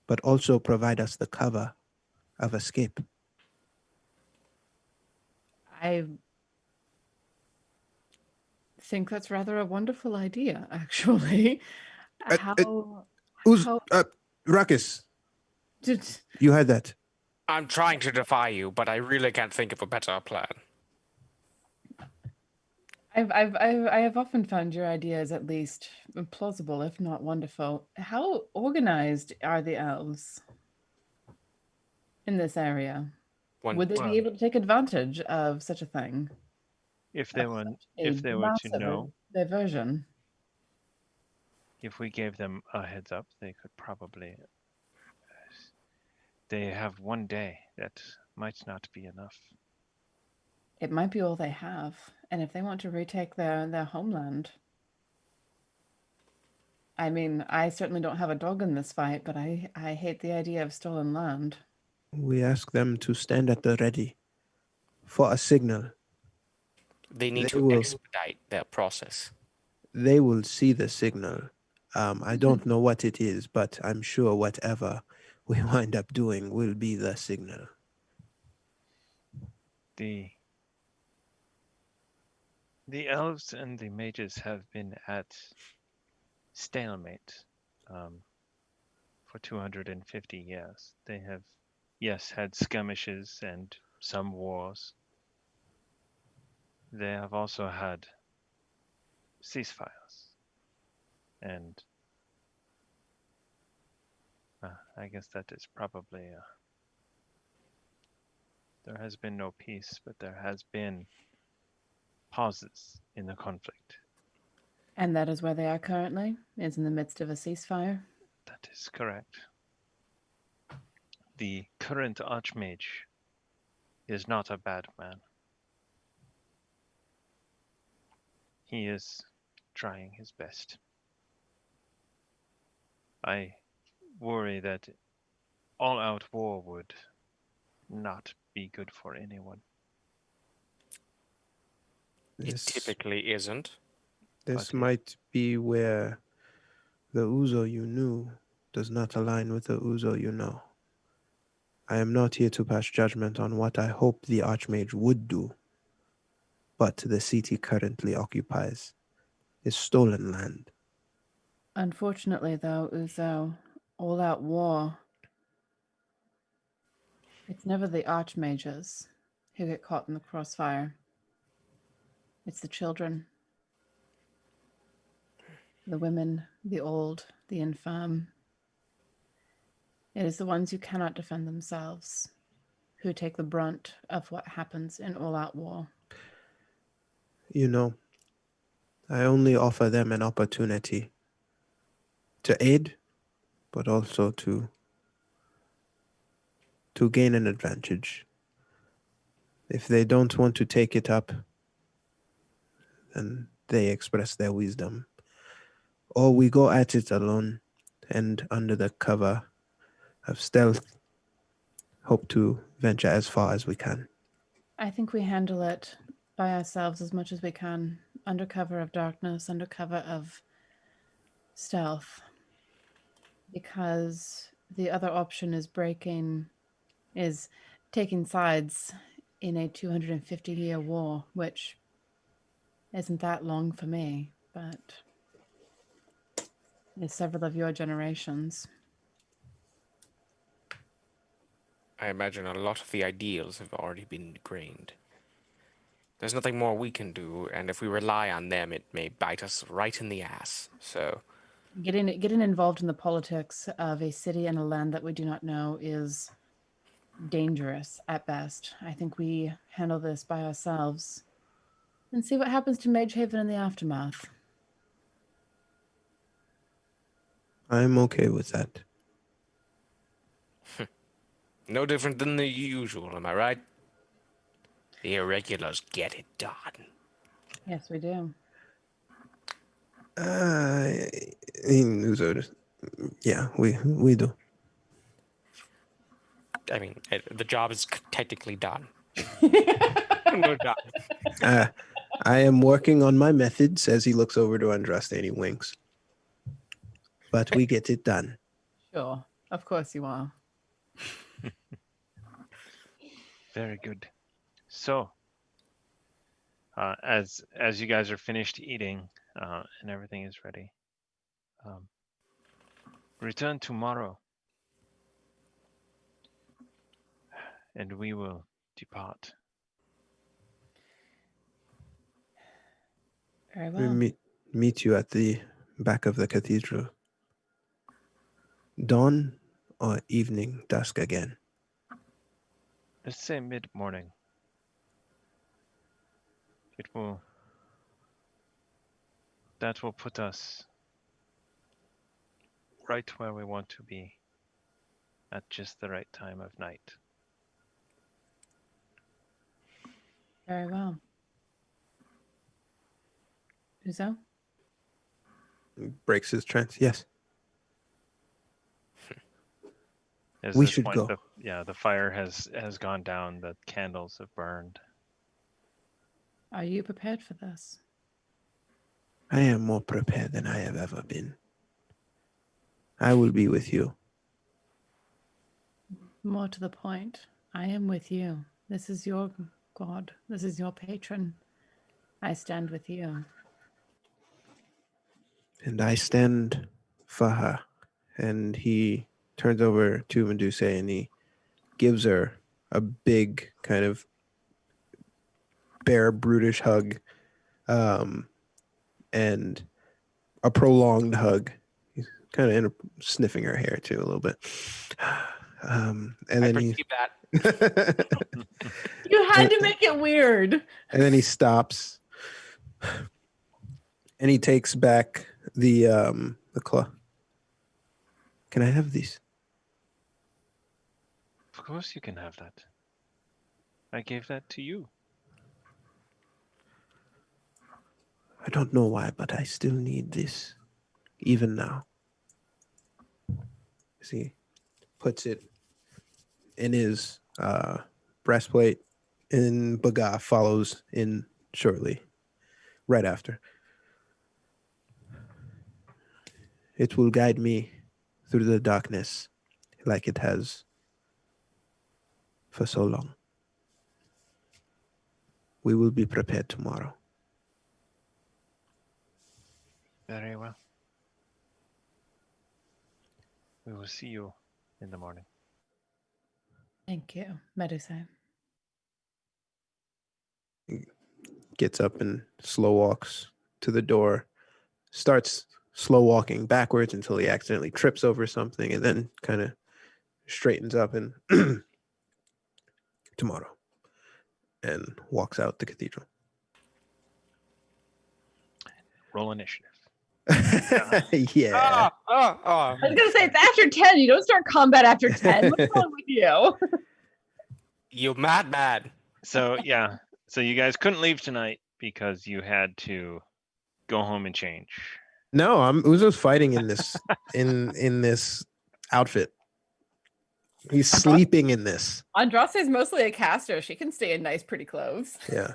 but also provide us the cover of escape. I think that's rather a wonderful idea, actually. How Ruckus, did you heard that. I'm trying to defy you, but I really can't think of a better plan. I have often found your ideas at least plausible, if not wonderful. How organized are the elves in this area? Would they be able to take advantage of such a thing? If they were to Massive know, diversion. if we gave them a heads up, they could probably. They have one day. That might not be enough. It might be all they have, and if they want to retake their homeland. I mean, I certainly don't have a dog in this fight, but I hate the idea of stolen land. We ask them to stand at the ready for a signal. They need They to will- expedite their process. They will see the signal. I don't know what it is, but I'm sure whatever we wind up doing will be the signal. The elves and the mages have been at stalemate for 250 years. They have, yes, had skirmishes and some wars. They have also had ceasefires. And I guess that is probably... there has been no peace, but there has been pauses in the conflict. And that is where they are currently, is in the midst of a ceasefire. That is correct. The current Archmage is not a bad man. He is trying his best. I worry that all-out war would not be good for anyone. It This, typically isn't. this But yeah. might be where the Uzo you knew does not align with the Uzo you know. I am not here to pass judgment on what I hope the Archmage would do, but the seat he currently occupies is stolen land. Unfortunately, though, Uzo, all-out war, it's never the archmages who get caught in the crossfire. It's the children, the women, the old, the infirm. It is the ones who cannot defend themselves who take the brunt of what happens in all-out war. You know, I only offer them an opportunity to aid, but also to gain an advantage. If they don't want to take it up, then they express their wisdom. Or we go at it alone and under the cover of stealth, hope to venture as far as we can. I think we handle it by ourselves as much as we can, under cover of darkness, under cover of stealth, because the other option is taking sides in a 250-year war, which isn't that long for me, but is several of your generations. I imagine a lot of the ideals have already been ingrained. There's nothing more we can do, and if we rely on them, it may bite us right in the ass. So, Getting involved in the politics of a city and a land that we do not know is dangerous at best. I think we handle this by ourselves and see what happens to Mage Haven in the aftermath. I'm okay with that. no different than the usual, am I right? The irregulars get it done. Yes, we do. Yeah, we do. I mean, the job is technically done. We're done. I am working on my methods as he looks over to Andraste and he winks. But we get it done. Sure, of course you are. Very good. So, as you guys are finished eating and everything is ready, return tomorrow, and we will depart. Very We well. meet you at the back of the cathedral. Dawn or evening, dusk again? Let's say mid-morning. That will put us right where we want to be at just the right time of night. Very well. Uzo? Breaks his trance. Yes. At We this should point, go. the fire has gone down. The candles have burned. Are you prepared for this? I am more prepared than I have ever been. I will be with you. More to the point, I am with you. This is your god. This is your patron. I stand with you. And I stand for her. And he turns over to Medusa and he gives her a big kind of bear brutish hug, and a prolonged hug. He's kind of sniffing her hair too a little bit. And then he perceive that. You had to make it weird. and then he stops and he takes back the claw. Can I have these? Of course you can have that. I gave that to you. I don't know why, but I still need this, even now. as he puts it in his breastplate, and Baga follows in shortly, right after. It will guide me through the darkness like it has for so long. We will be prepared tomorrow. Very well. We will see you in the morning. Thank you, Medusa. Gets up and slow walks to the door, starts slow walking backwards until he accidentally trips over something, and then kind of straightens up and tomorrow, and walks out the cathedral. Roll initiative. Yeah. I was gonna say it's after 10. You don't start combat after 10. What's wrong with you? You madman. So yeah, so you guys couldn't leave tonight because you had to go home and change. No, Uzo's fighting in this in this outfit. He's sleeping in this. Andraste is mostly a caster. She can stay in nice, pretty clothes. Yeah.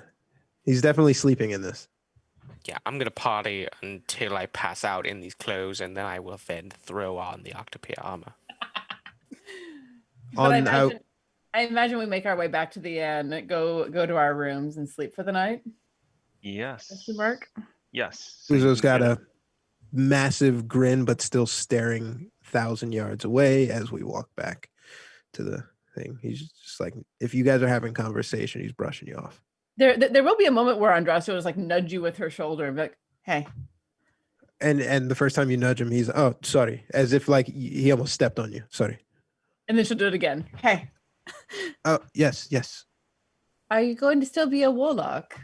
He's definitely sleeping in this. Yeah, I'm gonna party until I pass out in these clothes, and then I will then throw on the Octopi armor. But I imagine we make our way back to the inn, go to our rooms, and sleep for the night. Yes. Mr. Mark? Yes. So you Uzo's can got get a massive grin, but still staring 1,000 yards away as we walk back to the thing. He's just like, if you guys are having conversation, he's brushing you off. There will be a moment where Andraste will just like nudge you with her shoulder and be like, hey. And the first time you nudge him, he's, oh, sorry. As if like he almost stepped on you. Sorry. And then she'll do it again. Hey. Oh, yes. Are you going to still be a warlock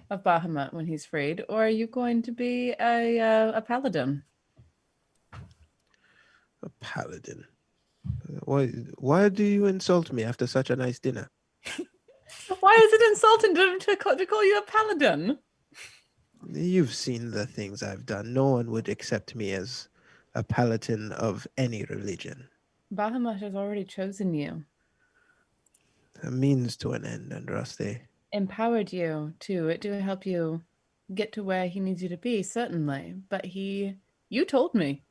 of Bahamut when he's freed? Or are you going to be a paladin? A paladin. Why do you insult me after such a nice dinner? Why is it insulting to call you a paladin? You've seen the things I've done. No one would accept me as a paladin of any religion. Bahamut has already chosen you. A means to an end, Andraste. Empowered you to help you get to where he needs you to be, certainly. But you told me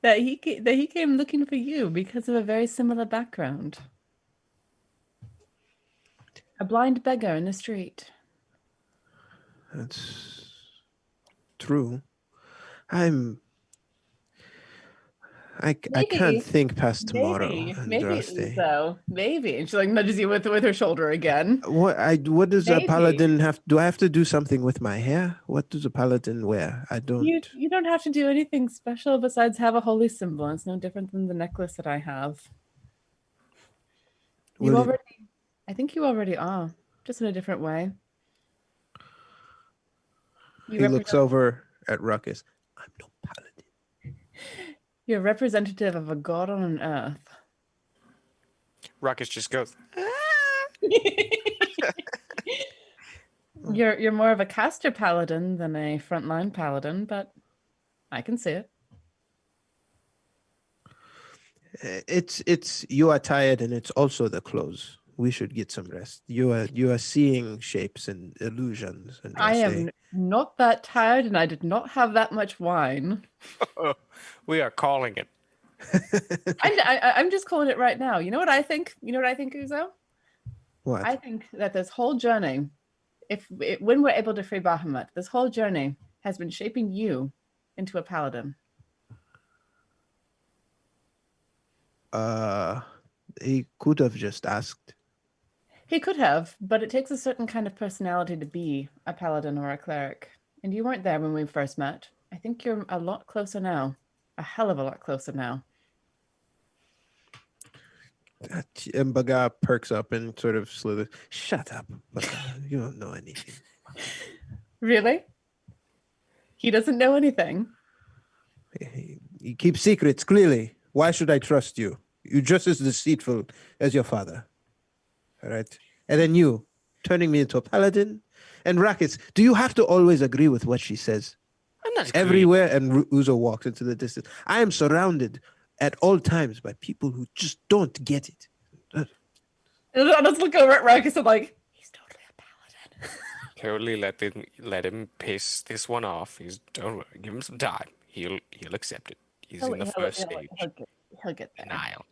that he came looking for you because of a very similar background. A blind beggar in the street. That's true. I can't think past tomorrow, Maybe Andraste. so. Maybe. And she like nudges you with her shoulder again. What does Maybe. a paladin have? Do I have to do something with my hair? What does a paladin wear? I don't. You don't have to do anything special besides have a holy symbol. It's no different than the necklace that I have. I think you already are, just in a different way. He looks over at Ruckus. I'm no paladin. You're representative of a god on an earth. Ruckus just goes, You're more of a caster paladin than a frontline paladin, but I can see it. It's you are tired, and it's also the clothes. We should get some rest. You are seeing shapes and illusions. And I am not that tired, and I did not have that much wine. we are calling it. I'm just calling it right now. You know what I think? Uzo? What? I think that this whole journey, when we're able to free Bahamut, this whole journey has been shaping you into a paladin. He could have just asked. He could have, but it takes a certain kind of personality to be a paladin or a cleric. And you weren't there when we first met. I think you're a lot closer now. A hell of a lot closer now. And Baga perks up and sort of slithers. Shut up, Baga. You don't know anything. Really? He doesn't know anything. You keep secrets, clearly. Why should I trust you? You're just as deceitful as your father. All right. And then you, turning me into a paladin. And Rackets, do you have to always agree with what she says? I'm not agreeing. Everywhere, and Uzo walks into the distance. I am surrounded at all times by people who just don't get it. And I'll just look over at Ruckus and like, he's totally a paladin. Totally let him piss this one off. Don't worry, give him some time. He'll accept it. He's in the first stage. He'll get there. Denial.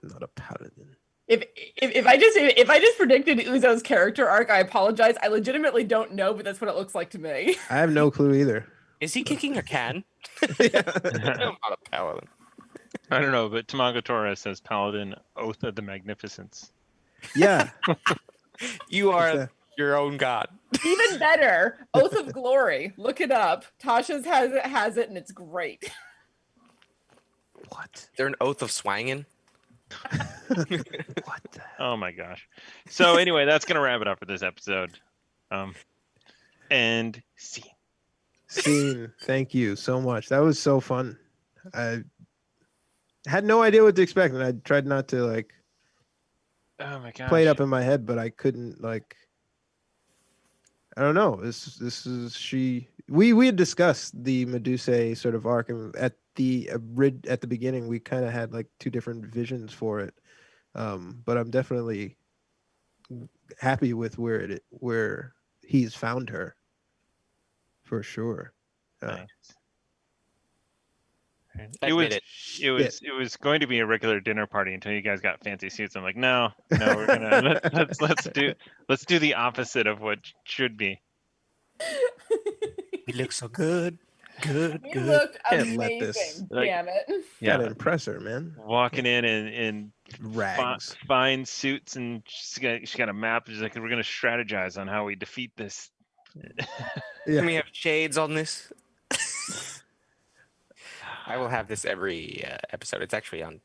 Not a paladin. If I just predicted Uzo's character arc, I apologize. I legitimately don't know, but that's what it looks like to me. I have no clue either. Is he kicking a can? Yeah. I'm not a paladin. I don't know, but Tamago Thoria says Paladin, Oath of the Magnificence. Yeah. You are your own god. Even better, Oath of Glory. Look it up. Tasha's has it, and it's great. What? Is there an oath of swangin'? What the Oh my gosh. So anyway, that's gonna wrap it up for this episode. And scene. Scene. Thank you so much. That was so fun. I had no idea what to expect, and I tried not to like Oh my gosh. play it up in my head, but I couldn't like. I don't know. This is we had discussed the Medusa sort of arc, and at the beginning we kind of had like two different visions for it. But I'm definitely happy with where he's found her. For sure. Nice. Admit it. It was going to be a regular dinner party until you guys got fancy suits. I'm like, no, we're gonna let's do the opposite of what should be. We look so good. Good. You looked Can't let this- amazing. Like- Damn it. Gotta impress her, man. Walking in in Rags. fine suits, and she got a map. She's like, we're gonna strategize on how we defeat this. Yeah. Can we have shades on this? I will have this every episode. It's actually under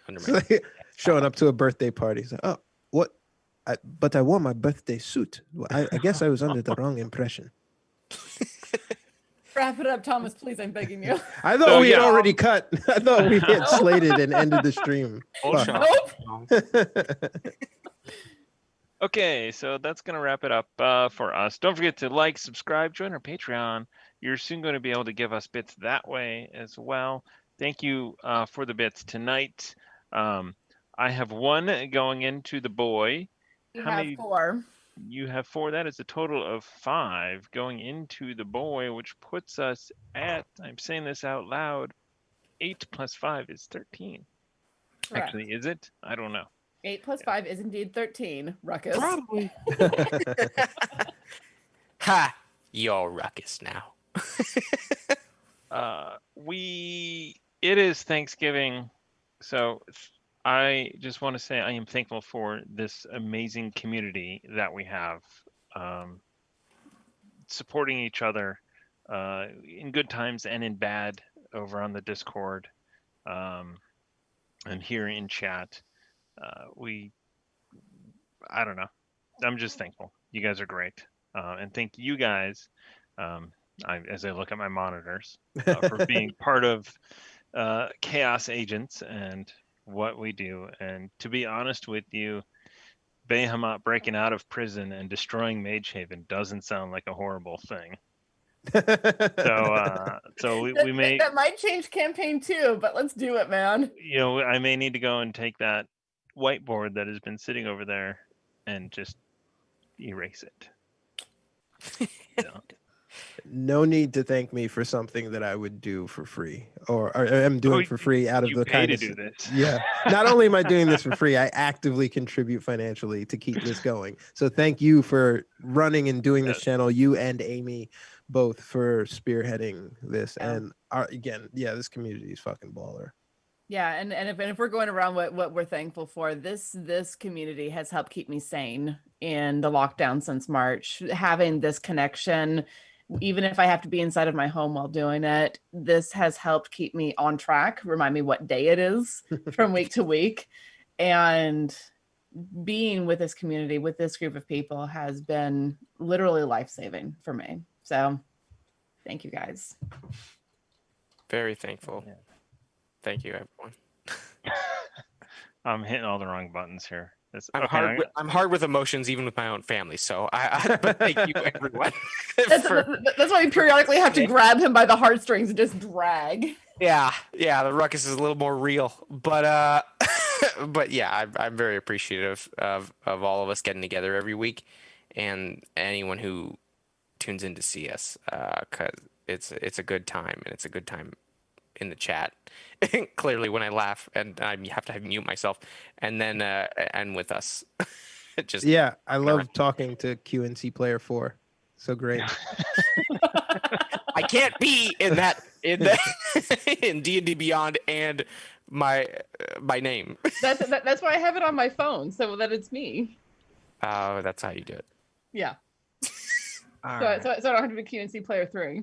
It's my. like showing up to a birthday party. It's like, oh, what? But I wore my birthday suit. I guess I was under the wrong impression. Wrap it up, Thomas, please. I'm begging you. I thought So, we had yeah. already cut. I thought we had slated and ended the stream. Fuck. Nope. Okay, so that's going to wrap it up for us. Don't forget to like, subscribe, join our Patreon. You're soon going to be able to give us bits that way as well. Thank you for the bits tonight. I have one going into the boy. You How have many- 4. You have 4. That is a total of 5 going into the boy, which puts us at, I'm saying this out loud, 8 plus 5 is 13. Correct. Actually, is it? I don't know. 8 plus 5 is indeed 13. Ruckus. Probably. Ha! You're ruckus now. It is Thanksgiving, so I just want to say I am thankful for this amazing community that we have, supporting each other in good times and in bad over on the Discord, and here in chat. I don't know. I'm just thankful. You guys are great, and thank you guys. As I look at my monitors, for being part of Chaos Agents and what we do. And to be honest with you, Behemoth breaking out of prison and destroying Mage Haven doesn't sound like a horrible thing. So we may, That might change campaign 2, but let's do it, man. I may need to go and take that whiteboard that has been sitting over there and just erase it. So. No need to thank me for something that I would do for free, or am doing for free out of You the pay to kindness. do this. Yeah. Not only am I doing this for free, I actively contribute financially to keep this going. So thank you for running and doing this Yes. channel, you and Amy, both for spearheading this. Yeah. And again, this community is fucking baller. Yeah, and if we're going around what we're thankful for, this community has helped keep me sane in the lockdown since March. Having this connection, even if I have to be inside of my home while doing it, this has helped keep me on track, remind me what day it is from week to week. And being with this community, with this group of people, has been literally life-saving for me. So thank you guys. Very thankful. Yeah. Thank you, everyone. I'm hitting all the wrong buttons here. I'm hard with emotions, even with my own family. So but thank you, everyone. That's why we periodically have to grab him by the heartstrings and just drag. Yeah, the ruckus is a little more real, but but yeah, I'm very appreciative of all of us getting together every week, and anyone who tunes in to see us, because it's a good time, and it's a good time in the chat. Clearly, when I laugh and I have to mute myself, and then and with us, I love talking to QNC Player 4. So great. I can't be in D&D Beyond and my name. That's why I have it on my phone, so that it's me. Oh, that's how you do it. Yeah. So Alright. I don't have to be QNC Player 3.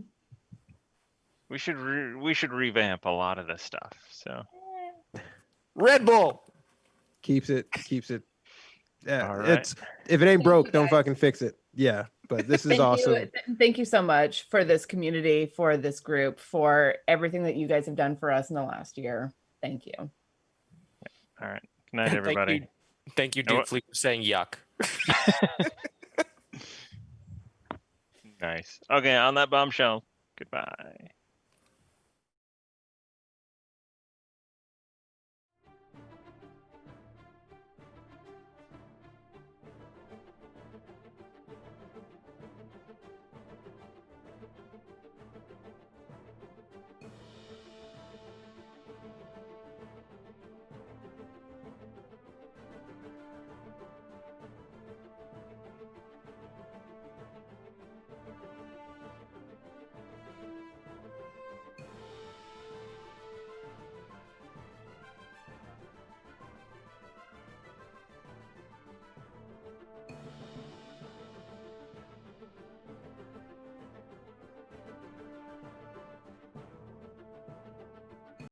We should revamp a lot of this stuff. So Red Bull Keeps it. All right. It's if it ain't broke, you, don't guys. fucking fix it. Yeah, but this is awesome. Thank you so much for this community, for this group, for everything that you guys have done for us in the last year. Thank you. All right. Good night, everybody. Thank you, Duke Fleet, for saying yuck. Nice. Okay, on that bombshell. Goodbye.